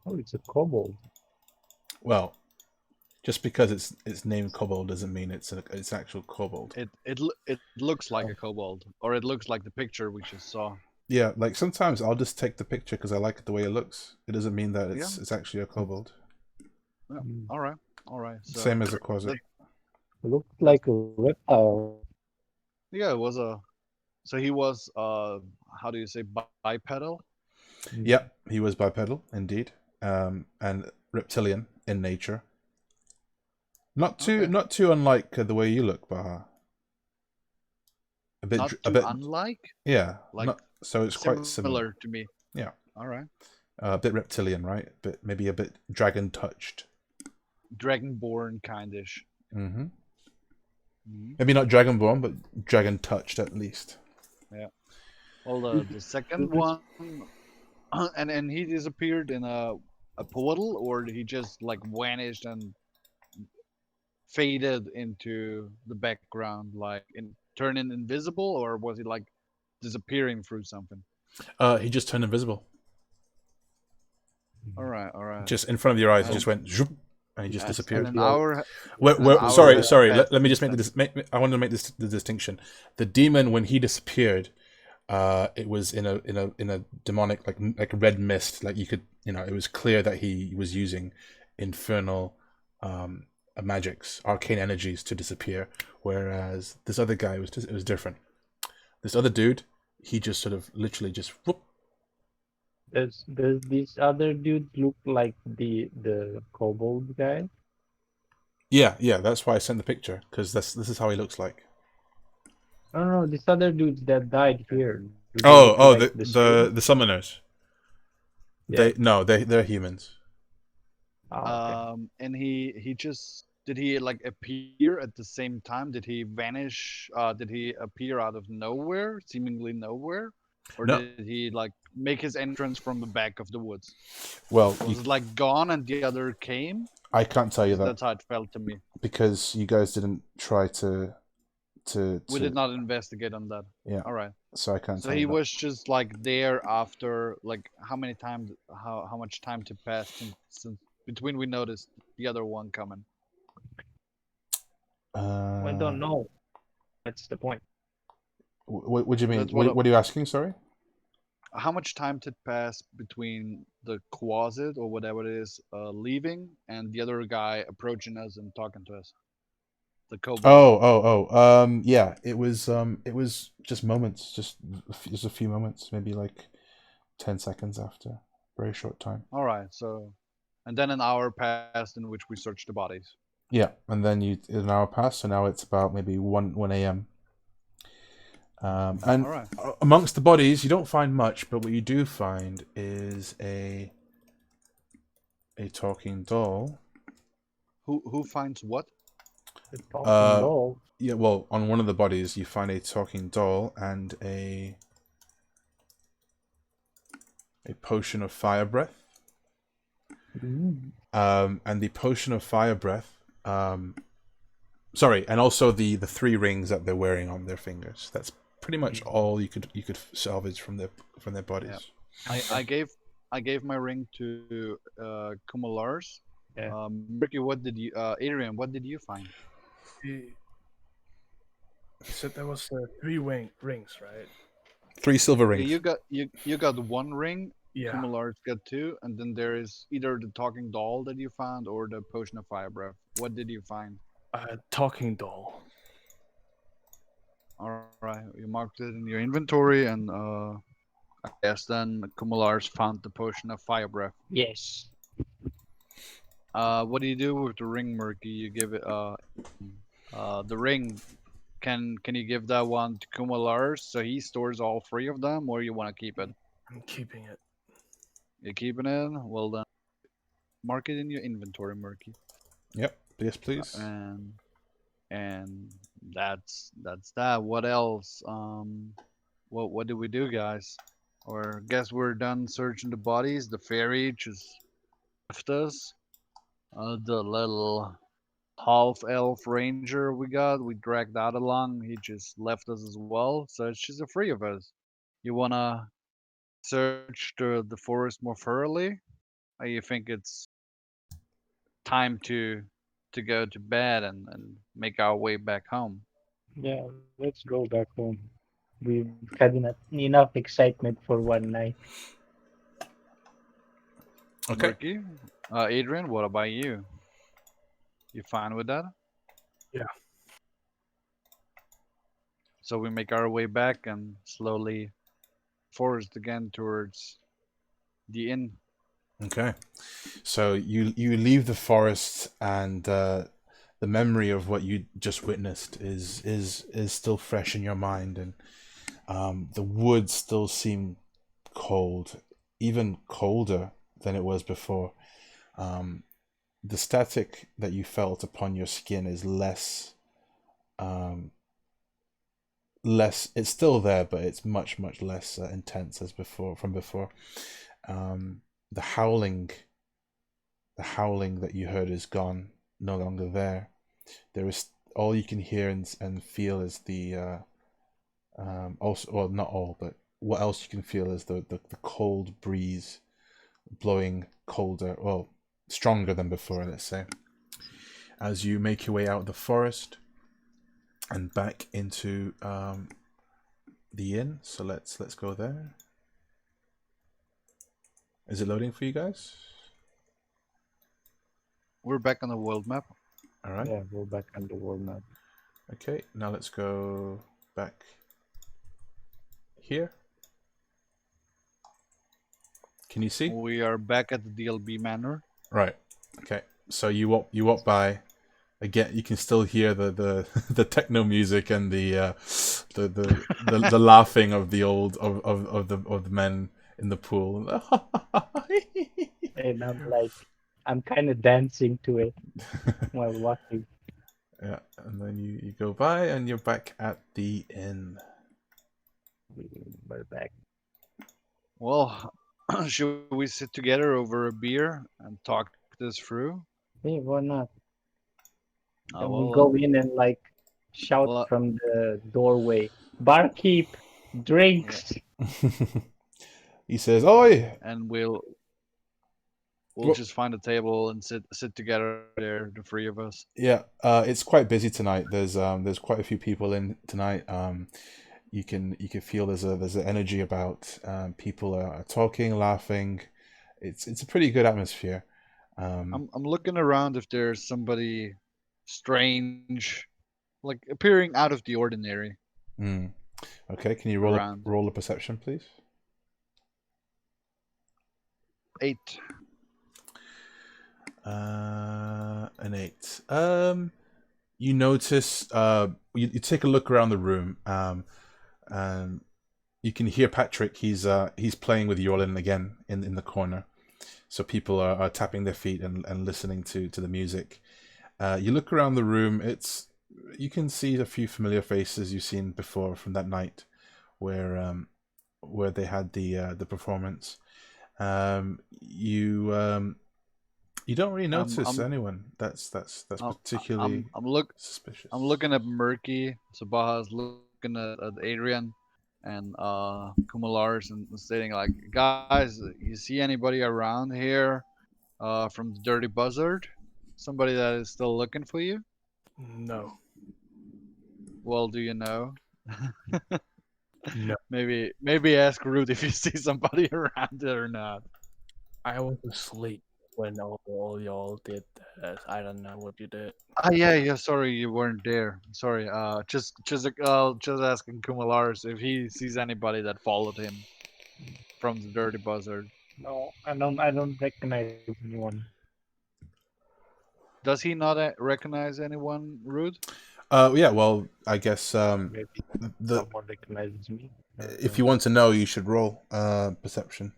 Oh, it's a kobold. Well, just because it's named kobold doesn't mean it's actual kobold. It looks like a kobold, or it looks like the picture we just saw. Yeah, like sometimes I'll just take the picture because I like the way it looks. It doesn't mean that it's actually a kobold. Yeah. Mm. All right. So Same as a quasi. that- Looks like a reptile. yeah, it was a. So he was how do you say bipedal? Mm. Yep, he was bipedal indeed, and reptilian in nature. Not too unlike the way you look, Baha. A bit, Not a too bit, unlike, yeah. like Not, so it's quite similar. to me. Yeah, All right. a bit reptilian, right? But maybe a bit dragon touched. Dragonborn kindish. Mm-hmm. Mm-hmm. Maybe not dragonborn, but dragon touched at least. Yeah. Well, the second one, and he disappeared in a puddle, or he just like vanished and faded into the background, like turning invisible, or was he like disappearing through something? He just turned invisible. All right. Just in front of your eyes, he And, just went zoop, and he just Yes, disappeared. and an hour. Sorry. passed Let me just make since this. I want to make this the distinction. The demon, when he disappeared, it was in a demonic like a red mist. Like you could, it was clear that he was using infernal magics, arcane energies to disappear. Whereas this other guy it was different. This other dude, he just sort of literally just whoop. Does this other dude look like the kobold guy? Yeah. That's why I sent the picture because this is how he looks like. No, this other dudes that died here. Do they Oh, look like the same? the summoners. Yeah. They're humans. Oh, okay. And he just did he like appear at the same time? Did he vanish? Did he appear out of nowhere, seemingly nowhere, or No. did he like make his entrance from the back of the woods? Well, Was it like gone and the other came? I can't tell you that That's how it felt to me. because you guys didn't try to. We did not investigate on that. Yeah. All right. So I can't So tell he you that. was just like there after like how many times how much time to pass since between we noticed the other one coming. I don't know. That's the point. What do you mean? That's what What are you asking? Sorry. How much time did pass between the closet or whatever it is leaving and the other guy approaching us and talking to us? The kobold. Yeah. It was just moments, just a few moments, maybe like 10 seconds after. Very short time. All right. So And then an hour passed in which we searched the bodies. Yeah, and then an hour passed, so now it's about maybe 1 a.m. And Alright. amongst the bodies, you don't find much, but what you do find is a talking doll. Who finds what? The talking doll. Yeah, well, on one of the bodies, you find a talking doll and a potion of fire breath. Mm. And the potion of fire breath. Sorry, and also the 3 rings that they're wearing on their fingers. That's pretty much all you could salvage from their bodies. Yeah. I gave my ring to Kumalars. Yeah. Ricky, what did you? Adrian, what did you find? You said there was 3 rings, right? 3 silver rings. You got 1 ring. Yeah. Kumalars got 2, and then there is either the talking doll that you found or the potion of fire breath. What did you find? A talking doll. All right, you marked it in your inventory, and I guess then Kumalars found the potion of fire breath. Yes. What do you do with the ring, Murky? You give it the ring. Can you give that one to Kumalars so he stores all 3 of them, or you want to keep it? I'm keeping it. You're keeping it? Well then, mark it in your inventory, Murky. Yep. Yes, please. And that's that. What else? What do we do, guys? Or guess we're done searching the bodies. The fairy just left us. The little half elf ranger we dragged that along. He just left us as well. So it's just the 3 of us. You wanna search the forest more thoroughly? Or you think it's time to go to bed and make our way back home? Yeah, let's go back home. We've had enough excitement for one night. Okay. Murky? Adrian, what about you? You fine with that? Yeah. So we make our way back and slowly forest again towards the inn. Okay. So you leave the forest, and the memory of what you just witnessed is still fresh in your mind, and the woods still seem cold, even colder than it was before. The static that you felt upon your skin is less. It's still there, but it's much less intense as before. The howling that you heard is gone, no longer there. There is all you can hear and feel is the also, well, not all, but what else you can feel is the cold breeze blowing colder, well, stronger than before, let's say, as you make your way out of the forest and back into the inn. So let's go there. Is it loading for you guys? We're back on the world map. All right. Yeah, we're back on the world map. Okay, now let's go back here. Can you see? We are back at the DLB Manor. Right. Okay. So you walk by. Again, you can still hear the techno music and the laughing of the old of the men in the pool. And I'm kind of dancing to it while watching. Yeah, and then you go by and you're back at the inn. We're back. Well, should we sit together over a beer and talk this through? Hey, why not? Then we Well, go in and shout well, from the doorway, "Barkeep, drinks!" He says, "Oi!" and we'll Well- just find a table and sit together there, the 3 of us. Yeah, it's quite busy tonight. There's quite a few people in tonight. You can feel there's an energy about. People are talking, laughing. It's a pretty good atmosphere. I'm looking around if there's somebody strange, like appearing out of the ordinary. Okay, can you roll a perception, please? 8. An 8. You notice. You take a look around the room. And you can hear Patrick. He's playing with Yorlin again in the corner. So people are tapping their feet and listening to the music. You look around the room. You can see a few familiar faces you've seen before from that night, where they had the performance. You don't really notice anyone that's particularly suspicious. I'm looking at Murky. Sabaha's looking at Adrian and Kumalars and stating like, guys, you see anybody around here from the Dirty Buzzard? Somebody that is still looking for you? No. Well, do you know? No. Maybe ask Ruth if you see somebody around it or not. I was asleep when all y'all did this. I don't know what you did. Yeah. Sorry, you weren't there. Sorry. Just asking Kumalars if he sees anybody that followed him from the Dirty Buzzard. No, I don't recognize anyone. Does he not recognize anyone, Rude? Yeah. Well, I guess Maybe someone recognizes me. if you want to know, you should roll perception.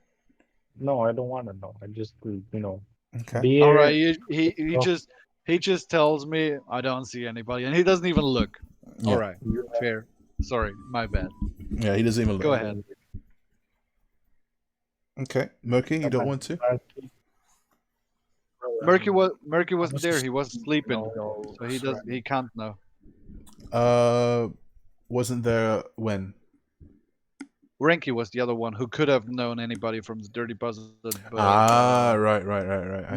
No, I don't want to know. I just Okay. beer. All right. He just tells me I don't see anybody, and he doesn't even look. Yeah. All right. Fair. Sorry, my bad. Yeah, he doesn't even look. Go ahead. Okay, Murky, you don't want to? Murky wasn't there. He was sleeping, No, so he can't know. Wasn't there when? Renki was the other one who could have known anybody from the Dirty Buzzard. But, Right.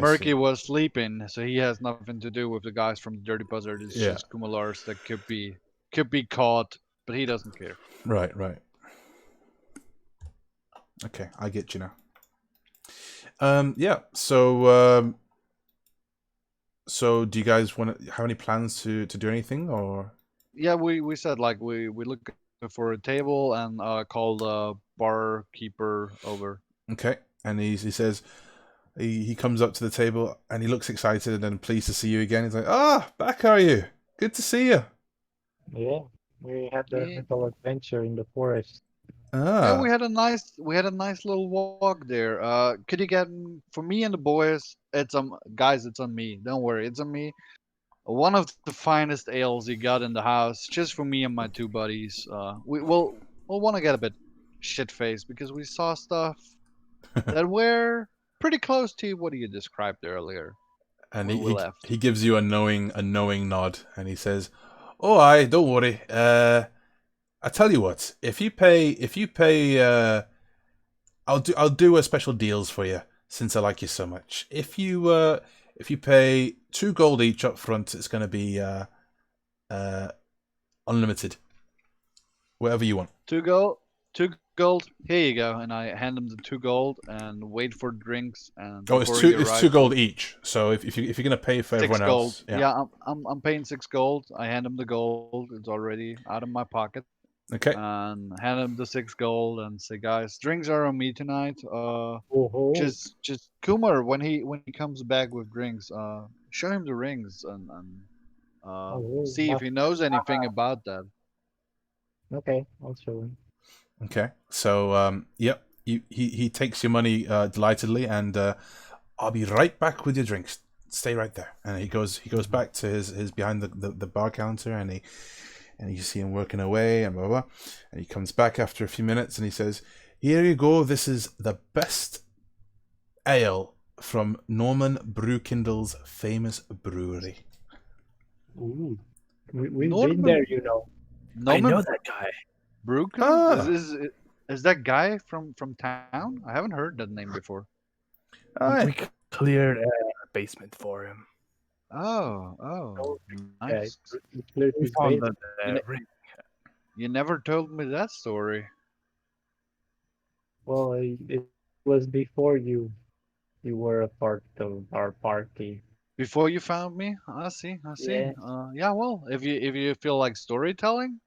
Murky was sleeping, so he has nothing to do with the guys from the Dirty Buzzard. It's Yeah. just Kumalars that could be caught, but he doesn't care. Right. Okay, I get you now. Yeah. So do you guys want to have any plans to do anything, or? Yeah, we said like we look for a table and call the barkeeper over. Okay, and he says he comes up to the table and he looks excited and pleased to see you again. He's like, back are you? Good to see you. Yeah, we had a little adventure in the forest. Yeah, we had a nice little walk there. Could you get for me and the boys? It's guys, it's on me. Don't worry, it's on me. One of the finest ales you got in the house, just for me and my two buddies. We'll want to get a bit shit faced because we saw stuff that were pretty close to what you described earlier. And left. He gives you a knowing nod, and he says, "Oh, aye, don't worry. I tell you what, if you pay, I'll do a special deals for you since I like you so much. If you pay 2 gold each up front, it's going to be unlimited. Whatever you want. 2 gold. Here you go, and I hand him the 2 gold and wait for drinks. And it's 2 gold each. So if you're gonna pay for 6 everyone gold. else, Yeah, I'm paying 6 gold. I hand him the gold. It's already out of my pocket. Okay. And hand him the 6 gold and say, guys, drinks are on me tonight. Just Kumar when he comes back with drinks, show him the rings and see if he knows anything about that. Okay, I'll show him. Okay. So yep, he takes your money delightedly, and I'll be right back with your drinks. Stay right there. And he goes back to his behind the bar counter, and you see him working away and blah, blah, blah. And he comes back after a few minutes and he says, "Here you go. This is the best ale from Norman Brewkindle's famous brewery." Ooh. We've been there, you know. Norman I know that guy. Brewkindle? Is that guy from town? I haven't heard that name before. We cleared a basement for him. Oh, nice. We found that ring. You never told me that story. Well, it was before you were a part of our party. Before you found me? I see. Yeah. Yeah, well, if you feel like storytelling,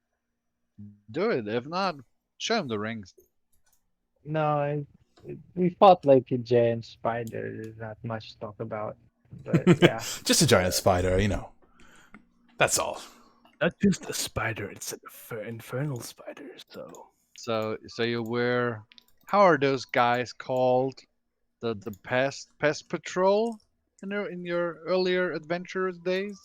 do it. If not, show him the rings. No, we fought like a giant spider. There's not much to talk about. But yeah, Just a giant spider, That's all. Not just a spider; it's an infernal spider. So you were. How are those guys called? The pest patrol in your earlier adventurous days.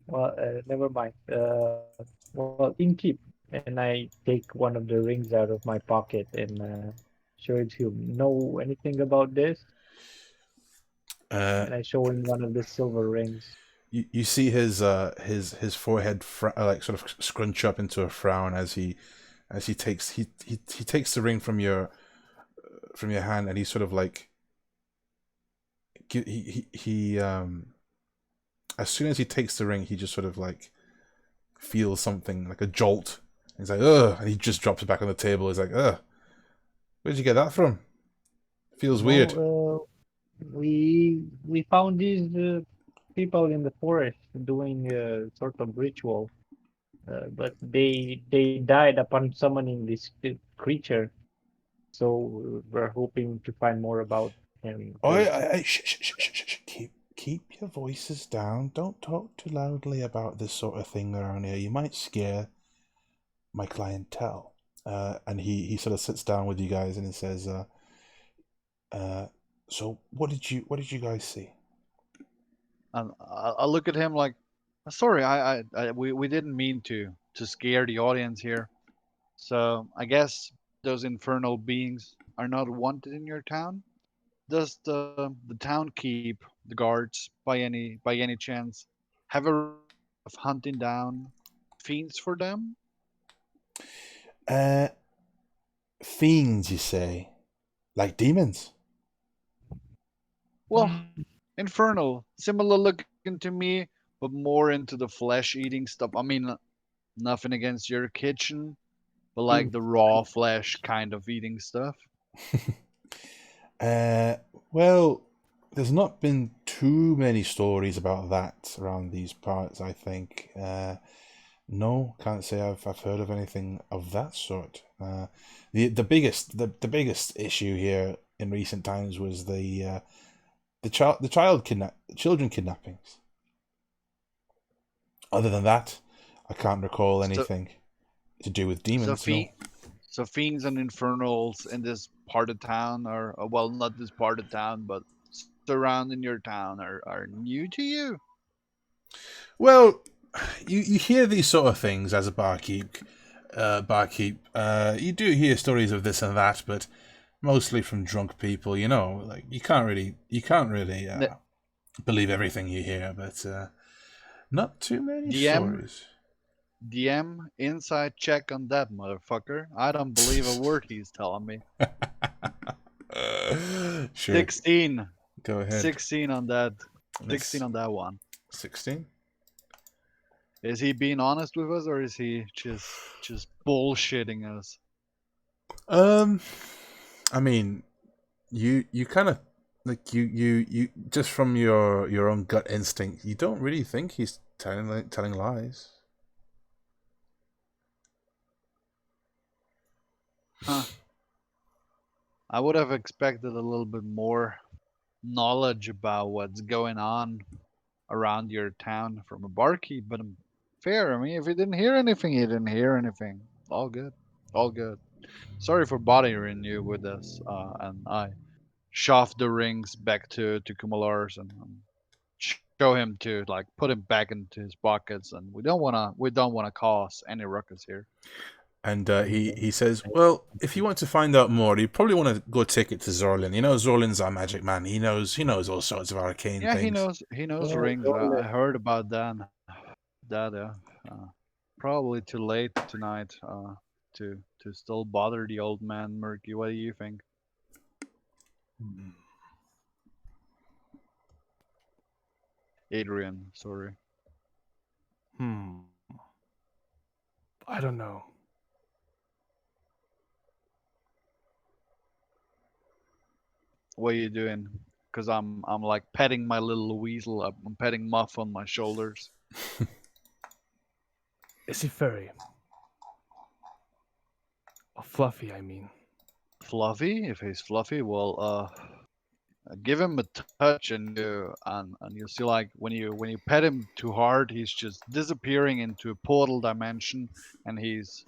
well, never mind. Well, innkeep, and I take one of the rings out of my pocket and show it to him. Know anything about this? Uh, And I show him one of the silver rings. you see his forehead like sort of scrunch up into a frown as he takes he takes the ring from your hand, and he sort of like he as soon as he takes the ring, he just sort of like feels something like a jolt. He's like, ugh, and he just drops it back on the table. He's like, ugh, where'd you get that from? Feels weird. We found these people in the forest doing a sort of ritual, but they died upon summoning this creature. So we're hoping to find more about him. Shh. Keep your voices down. Don't talk too loudly about this sort of thing around here. You might scare my clientele. And he sort of sits down with you guys and he says, so what did you guys see? And I look at him like, sorry, we didn't mean to scare the audience here. So I guess those infernal beings are not wanted in your town. Does the town keep the guards by any chance have a of hunting down fiends for them? Fiends, you say? Like demons? Well, infernal, similar looking to me, but more into the flesh eating stuff. I mean, nothing against your kitchen, but like the raw flesh kind of eating stuff. Well, there's not been too many stories about that around these parts, I think. No, can't say I've heard of anything of that sort. The biggest issue here in recent times was the children kidnappings. Other than that, I can't recall anything to do with demons. So fiends and infernals in this part of town are well, not this part of town, but surrounding your town are new to you. Well, you hear these sort of things as a barkeep. You do hear stories of this and that, but mostly from drunk people. Like you can't really believe everything you hear, but not too many stories. DM, inside check on that motherfucker. I don't believe a word he's telling me. Sure. 16. Go ahead. 16 on that. 16 on that one. 16? Is he being honest with us, or is he just bullshitting us? I mean, you kind of like you just from your own gut instinct, you don't really think he's telling lies. Huh. I would have expected a little bit more knowledge about what's going on around your town from a barkeep, but I'm fair. I mean, if he didn't hear anything, he didn't hear anything. All good. All good. Sorry for bothering you with this. And I shove the rings back to Kumalars and show him to like put him back into his pockets. And we don't wanna cause any ruckus here. And he says, well, if you want to find out more, you probably want to go take it to Zorlin. Zorlin's our magic man. He knows all sorts of arcane Yeah, things. he knows Yeah, rings. Zorlin. I heard about that. Probably too late tonight to still bother the old man, Murky. What do you think? Adrian, sorry. I don't know. What are you doing? Because I'm like petting my little weasel. I'm petting Muff on my shoulders. Is he furry? Or fluffy, I mean. Fluffy? If he's fluffy, well, give him a touch, and you see like when you pet him too hard, he's just disappearing into a portal dimension, and he's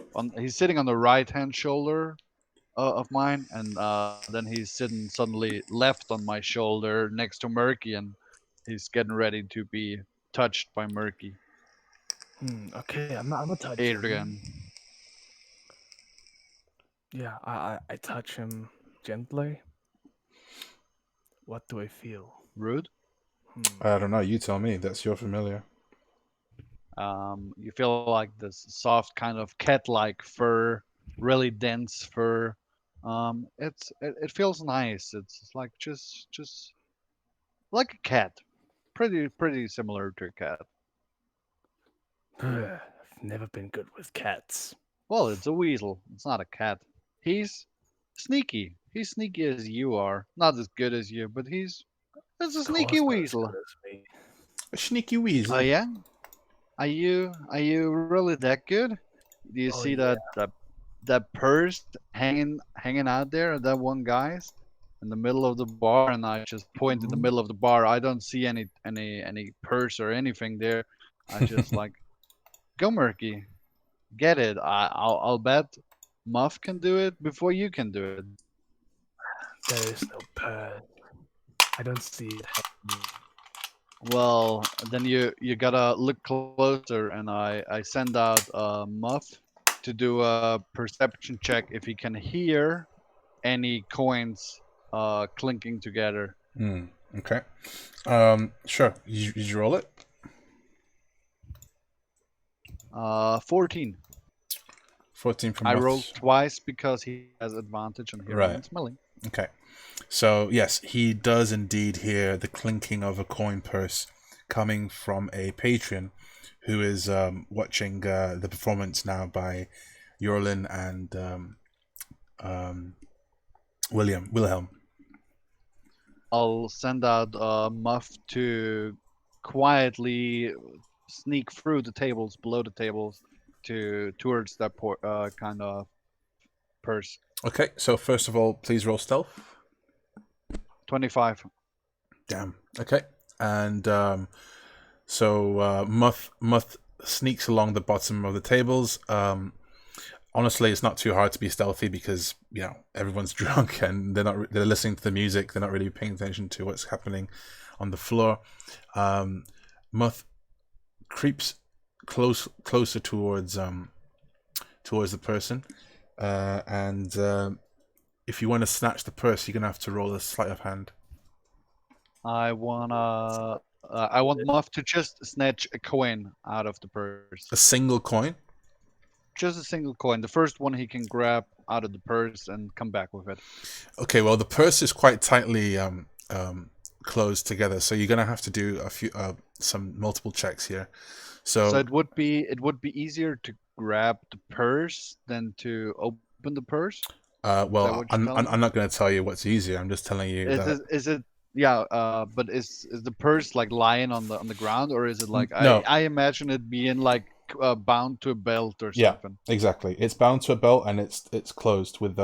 sitting on the right hand shoulder of mine, and then he's sitting suddenly left on my shoulder next to Murky, and he's getting ready to be touched by Murky. Okay, I'm gonna touch him. Adrian. Yeah, I touch him gently. What do I feel? Rude. I don't know. You tell me. That's your familiar. You feel like this soft kind of cat-like fur, really dense fur. It feels nice. It's like just like a cat, pretty similar to a cat. I've never been good with cats. Well, it's a weasel. It's not a cat. He's sneaky. He's sneaky as you are. Not as good as you, but it's a sneaky weasel. A sneaky weasel. Oh yeah? Are you really that good? Do you see that purse hanging out there? That one guy's in the middle of the bar, and I just point in the middle of the bar. I don't see any purse or anything there. I just like go Murky, get it. I'll bet Muff can do it before you can do it. There is no purse. I don't see it happening. Well, then you gotta look closer, and I send out Muff to do a perception check if he can hear any coins clinking together. Okay. Sure. You roll it. 14. 14 from I Muff's. rolled twice because he has advantage on hearing and smelling. Okay. So, yes, he does indeed hear the clinking of a coin purse coming from a patron who is watching the performance now by Yorlin and Wilhelm. I'll send out Muff to quietly sneak through the tables, below the tables, towards that kind of purse. Okay, so first of all, please roll stealth. 25. Damn. Okay, and so Muff sneaks along the bottom of the tables. Honestly, it's not too hard to be stealthy because everyone's drunk and they're listening to the music. They're not really paying attention to what's happening on the floor. Muff creeps closer towards the person, and if you want to snatch the purse, you're gonna have to roll a sleight of hand. I want Muff to just snatch a coin out of the purse. A single coin? Just a single coin. The first one he can grab out of the purse and come back with it. Okay, well the purse is quite tightly closed together, so you're gonna have to do some multiple checks here. So it would be easier to grab the purse than to open the purse. Well, I'm not going to tell you what's easier. I'm just telling you is it yeah? But is the purse like lying on the ground, or is it like No. I imagine it being like bound to a belt or Yeah, something? exactly. It's bound to a belt and it's closed with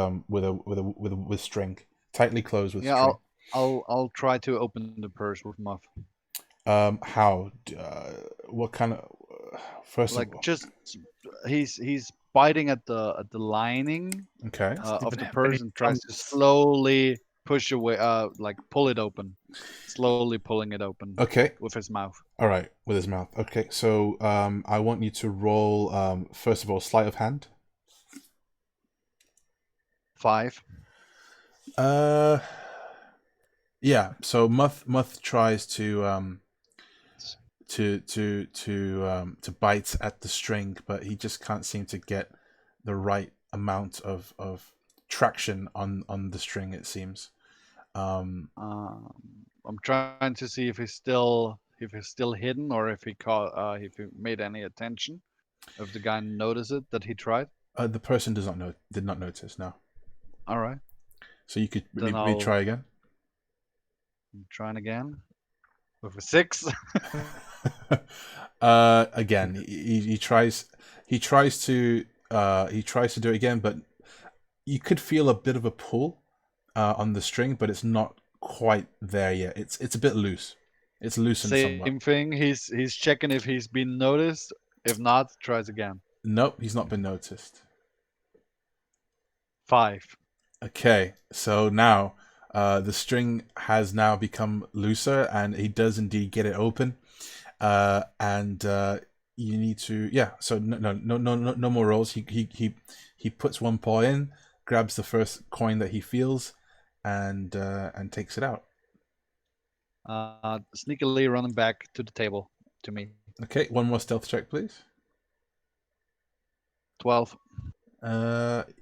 string, tightly closed with string. I'll try to open the purse with Muff. How? What kind of? First like of all, just he's biting at the lining okay. of the purse and tries to slowly push away, like pull it open, slowly pulling it open. Okay. With his mouth. All right, with his mouth. Okay, so I want you to roll first of all sleight of hand. 5. Yeah. So Muff tries to bite at the string, but he just can't seem to get the right amount of traction on the string, it seems. I'm trying to see if he's still hidden, or if he made any attention, if the guy noticed it that he tried. The person did not notice. No. All right. So you could maybe try again. I'm trying again with a 6. Again, he tries to do it again, but you could feel a bit of a pull on the string, but it's not quite there yet. It's a bit loose. It's loosened somewhat. Same thing. He's checking if he's been noticed. If not, tries again. Nope, he's not been noticed. 5. Okay, so now the string has now become looser, and he does indeed get it open. And you need to So no more rolls. He puts one paw in, grabs the first coin that he feels, and takes it out. Sneakily running back to the table to me. Okay, one more stealth check, please. 12.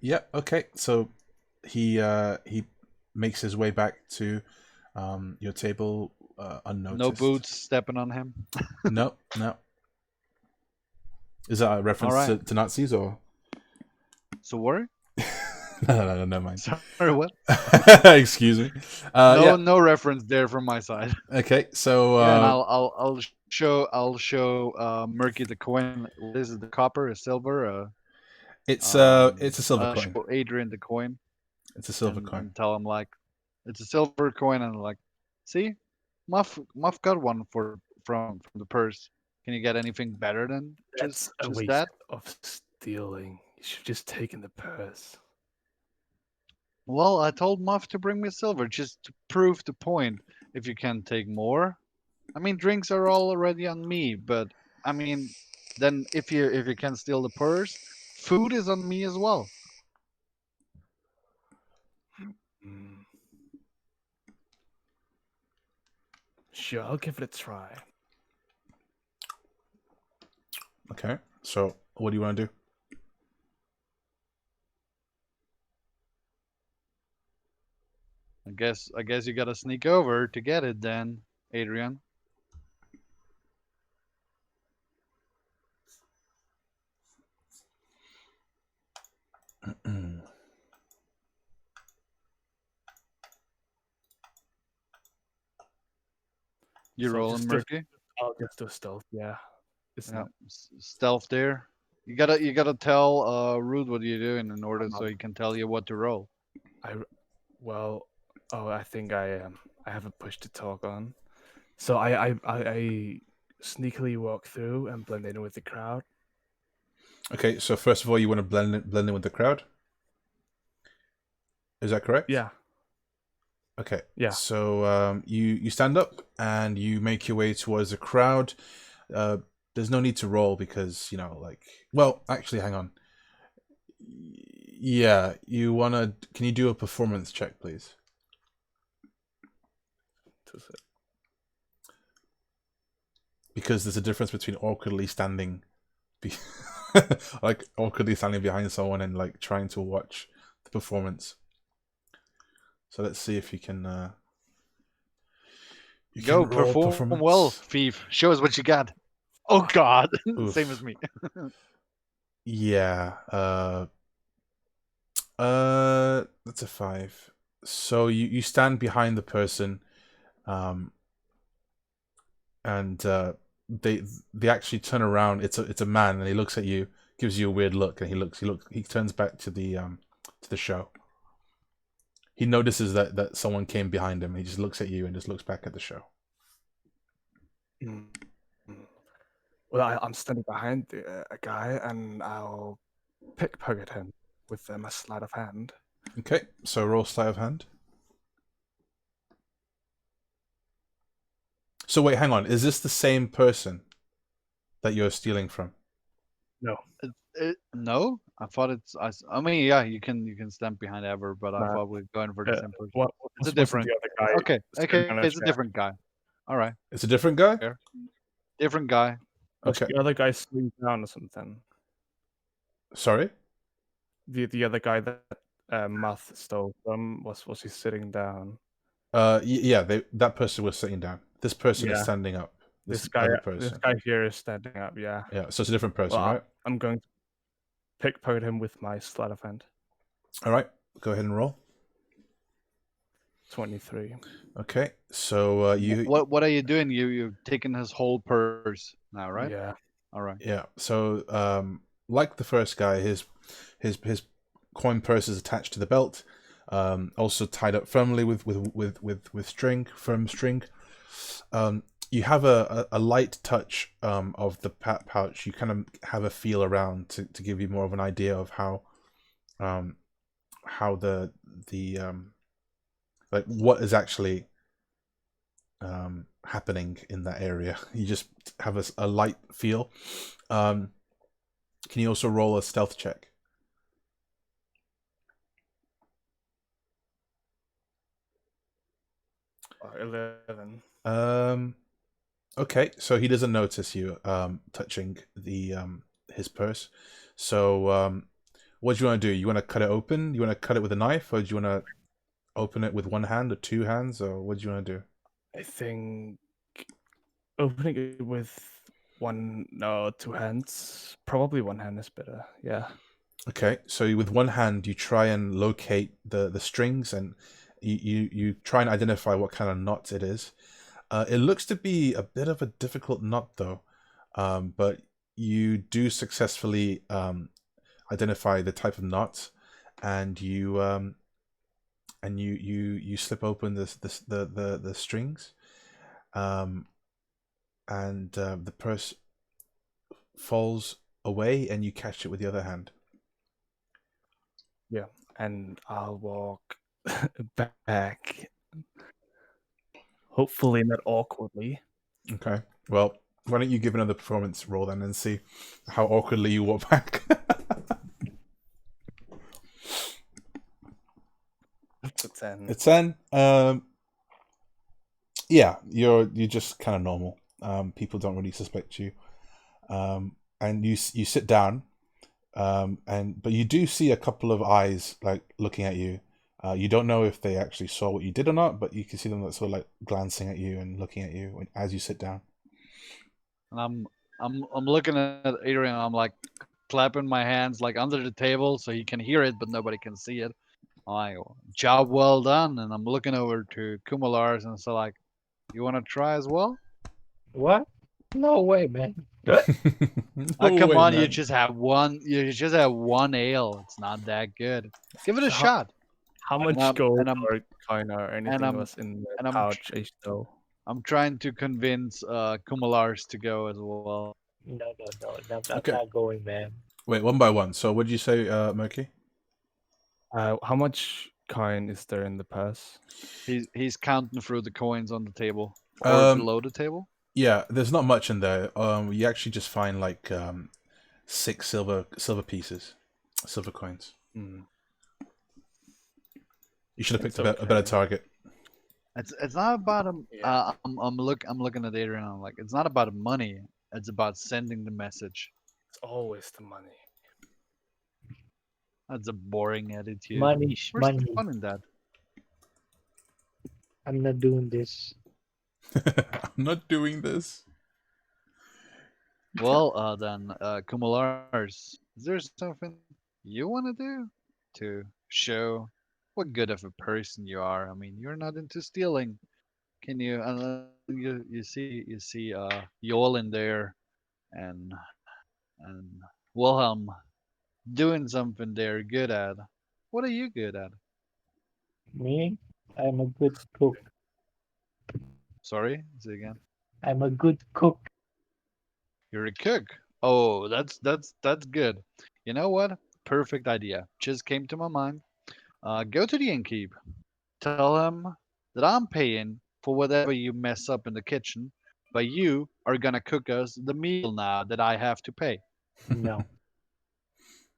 Yeah. Okay, so he makes his way back to your table unnoticed. No boots stepping on him. No. Is that a reference to Nazis or? So what? No, never mind. Sorry, what? Excuse me. No reference there from my side. Okay, so and I'll show Murky the coin. This is the copper, a silver. It's a silver coin. Show Adrian the coin. It's a silver coin. And tell him like, it's a silver coin, and like, see, Muff got one from the purse. Can you get anything better than That's just a waste that? of stealing. You should have just taken the purse. Well, I told Muff to bring me silver just to prove the point. If you can take more, I mean, drinks are already on me, but I mean, then if you can steal the purse, food is on me as well. Mm. Sure, I'll give it a try. Okay, so what do you want to do? I guess you gotta sneak over to get it then, Adrian. You rolling, Murky? I'll just do stealth. Yeah. Yeah, stealth there. You gotta tell Rude what you're doing in order so he can tell you what to roll. I think I have a push to talk on. So I sneakily walk through and blend in with the crowd. Okay, so first of all, you want to blend in with the crowd. Is that correct? Yeah. Okay. Yeah. So you stand up and you make your way towards the crowd. There's no need to roll because well, actually, hang on. Yeah, you wanna? Can you do a performance check, please? Because there's a difference between awkwardly standing, awkwardly standing behind someone and trying to watch the performance. So let's see if you can. Go perform well, thief. Show us what you got. Oh God, same as me. Yeah. That's a 5. So you stand behind the person, and they actually turn around. It's a man, and he looks at you, gives you a weird look, and he turns back to the show. He notices that someone came behind him. He just looks at you and just looks back at the show. Well, I'm standing behind a guy, and I'll pickpocket him with my sleight of hand. Okay, so roll sleight of hand. So wait, hang on. Is this the same person that you're stealing from? No. No, I thought it's. I mean, yeah, you can stand behind ever, but I thought we were going for the same person. It's a different. The other guy okay, it's a different guy. All right. It's a different guy. Different guy. Okay. The other guy sitting down or something. Sorry. The other guy that Math stole from was he sitting down? Yeah, that person was sitting down. This person is standing up. This guy here is standing up. Yeah. Yeah. So it's a different person, right? I'm going to pickpocket him with my sleight of hand. All right. Go ahead and roll. 23. Okay. So you. What are you doing? You've taken his whole purse now, right? Yeah. All right. Yeah. So like the first guy, his coin purse is attached to the belt. also tied up firmly with string, firm string. You have a light touch of the pouch. You kind of have a feel around to give you more of an idea of how the like what is actually happening in that area. You just have a light feel. Can you also roll a stealth check? 11. Okay, so he doesn't notice you touching the his purse. So what do you want to do? You want to cut it open? You want to cut it with a knife, or do you want to open it with one hand or two hands, or what do you want to do? I think opening it with two hands. Probably one hand is better. Yeah. Okay, so with one hand you try and locate the strings, and you try and identify what kind of knot it is. It looks to be a bit of a difficult knot though, but you do successfully identify the type of knot, and you slip open the strings, and the purse falls away, and you catch it with the other hand. Yeah, and I'll walk back. Hopefully not awkwardly. Okay. Well, why don't you give another performance roll then and see how awkwardly you walk back? It's a 10. It's 10. Yeah, you're just kind of normal. People don't really suspect you. And you sit down, but you do see a couple of eyes like looking at you. You don't know if they actually saw what you did or not, but you can see them sort of like glancing at you and looking at you as you sit down. And I'm looking at Adrian. I'm like clapping my hands like under the table so he can hear it, but nobody can see it. I'm like, job well done. And I'm looking over to Kumalars and so like, you want to try as well? What? No way, man. No Come way, on, man. you just have one. You just have one ale. It's not that good. Give it a So shot. How much I'm- gold and I'm- or coin or anything I'm- was in the and I'm pouch? I still. I'm trying to convince Kumalars to go as well. No, I'm Okay. not going, man. Wait, one by one. So what did you say, Murky? How much coin is there in the purse? He's counting through the coins on the table or Um, below the table. Yeah, there's not much in there. You actually just find like 6 silver pieces, silver coins. Hmm. You should have It's picked a better okay. target. It's not about him. Yeah. I'm looking at Adrian. I'm like, it's not about money. It's about sending the message. It's always the money. That's a boring attitude. Money, Where's the money. fun in that? I'm not doing this. I'm not doing this. Well, then, Kumalars, is there something you want to do to show what good of a person you are? I mean, you're not into stealing. Can you? You see, Yol in there, and and Wilhelm doing something they're good at. What are you good at? Me? I'm a good cook. Sorry, say again. I'm a good cook. You're a cook. Oh, that's good. You know what? Perfect idea. Just came to my mind. Go to the innkeep. Tell him that I'm paying for whatever you mess up in the kitchen, but you are gonna cook us the meal now that I have to pay. No.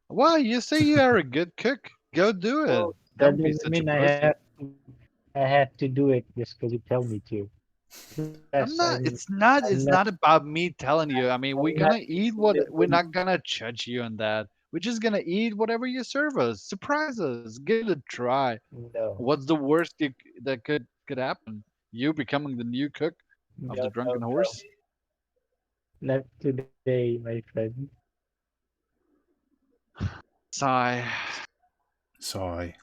Well, you say you are a good cook. Go do it. Well, Don't that be doesn't such a mean pussy. I have to do it just because you tell me to. I'm Yes, not. It's not. I'm It's not. not about me telling you. I mean, we're I'm not gonna eat what. We're doing not gonna judge you on that. We're just gonna eat whatever you serve us. Surprise us. Give it a try. no, What's the worst that could happen? You becoming the new cook of the drunken no. horse? Not today, my friend. Sigh. Sorry.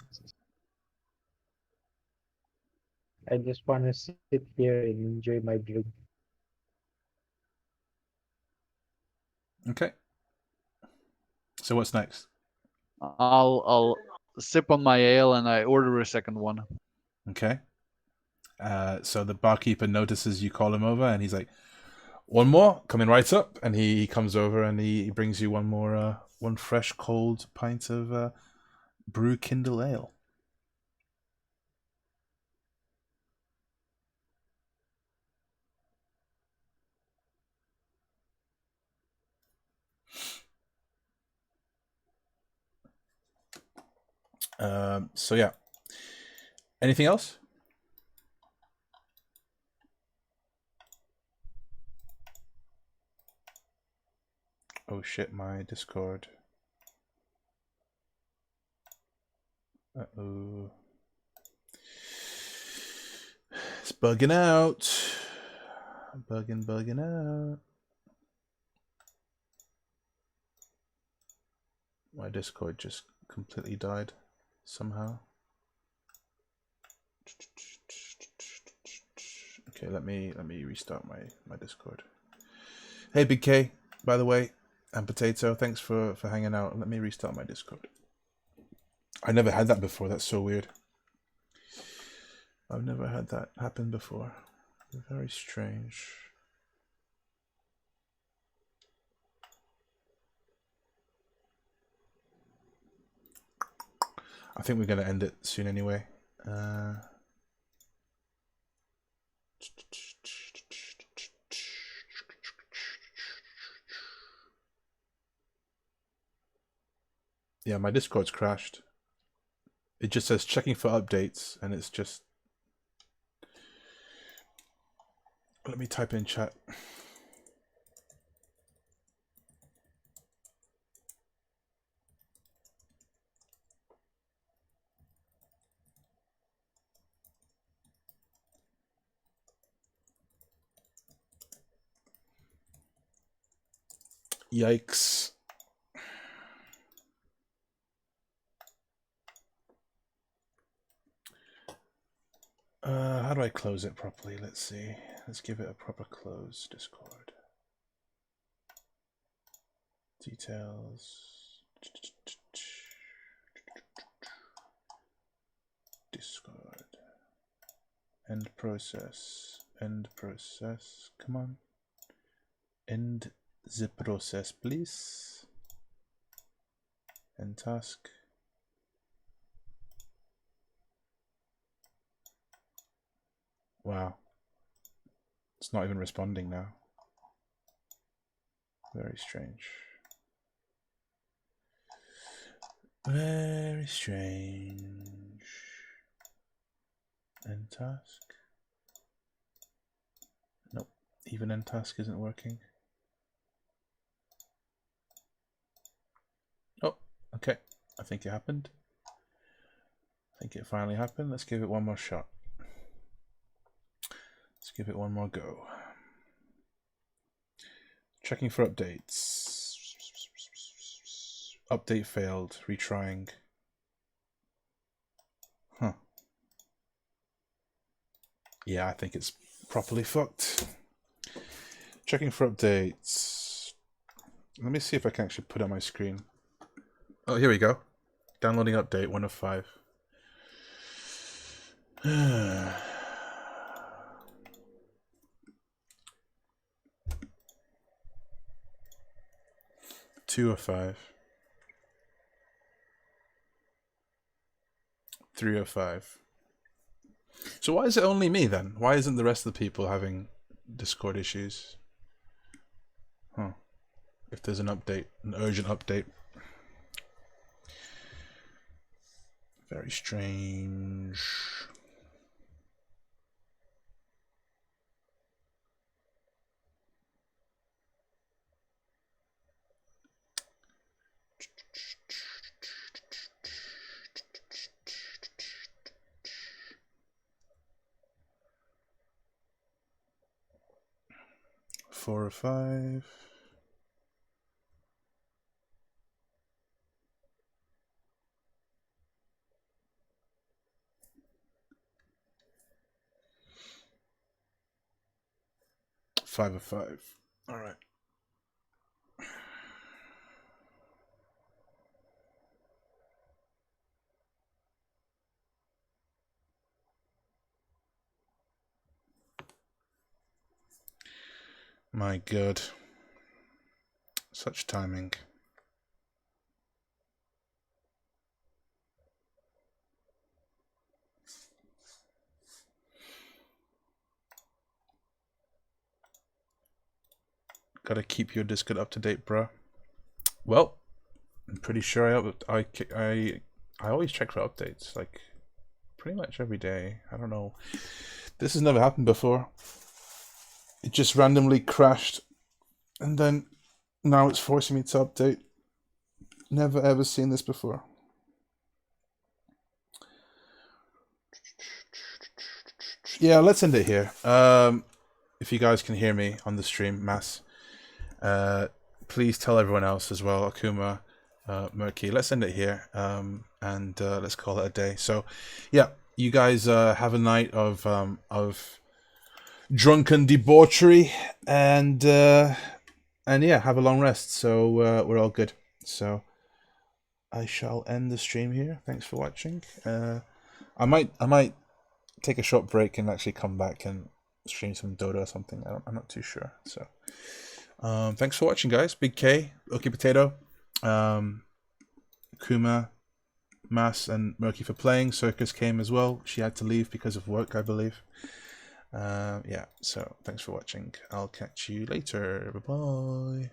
I just want to sit here and enjoy my drink. Okay. So what's next? I'll sip on my ale and I order a second one. Okay. So the barkeeper notices you call him over, and he's like, "One more, coming right up." And he comes over and he brings you one more, one fresh, cold pint of brew kindle ale. So yeah. Anything else? Oh shit, my Discord. Uh-oh. It's bugging out. Bugging out. My Discord just completely died somehow. Okay, let me restart my Discord. Hey Big K, by the way, and Potato, thanks for hanging out. Let me restart my Discord. I never had that before. That's so weird. I've never had that happen before. Very strange. I think we're going to end it soon anyway. Yeah, my Discord's crashed. It just says checking for updates, and it's just... Let me type in chat. Yikes. How do I close it properly? Let's see. Let's give it a proper close. Discord. Details. Discord. End process. End process. Come on. End the process, please. End task. Wow. It's not even responding now. Very strange. Very strange. End task. Nope. Even end task isn't working. Oh, okay. I think it happened. I think it finally happened. Let's give it one more shot. Let's give it one more go. Checking for updates. Update failed. Retrying. Huh. Yeah, I think it's properly fucked. Checking for updates. Let me see if I can actually put it on my screen. Oh, here we go. Downloading update 1 of 5. 2 of 5. 3 of 5. So why is it only me then? Why isn't the rest of the people having Discord issues? Huh. If there's an update, an urgent update. Very strange. Four or 5. Five of 5. All right. My God. Such timing. Gotta keep your Discord up to date, bruh. Well, I'm pretty sure I always check for updates, like pretty much every day. I don't know. This has never happened before. It just randomly crashed, and then now it's forcing me to update. Never ever seen this before. Yeah, let's end it here. If you guys can hear me on the stream, mass. Please tell everyone else as well, Akuma, Murky. Let's end it here, and let's call it a day. So, yeah, you guys have a night of drunken debauchery, and yeah, have a long rest. So we're all good. So I shall end the stream here. Thanks for watching. I might take a short break and actually come back and stream some Dota or something. I'm not too sure. So. Thanks for watching, guys. Big K, Okay Potato, Kuma, Mass, and Murky for playing. Circus came as well. She had to leave because of work, I believe. Yeah, so thanks for watching. I'll catch you later. Bye-bye.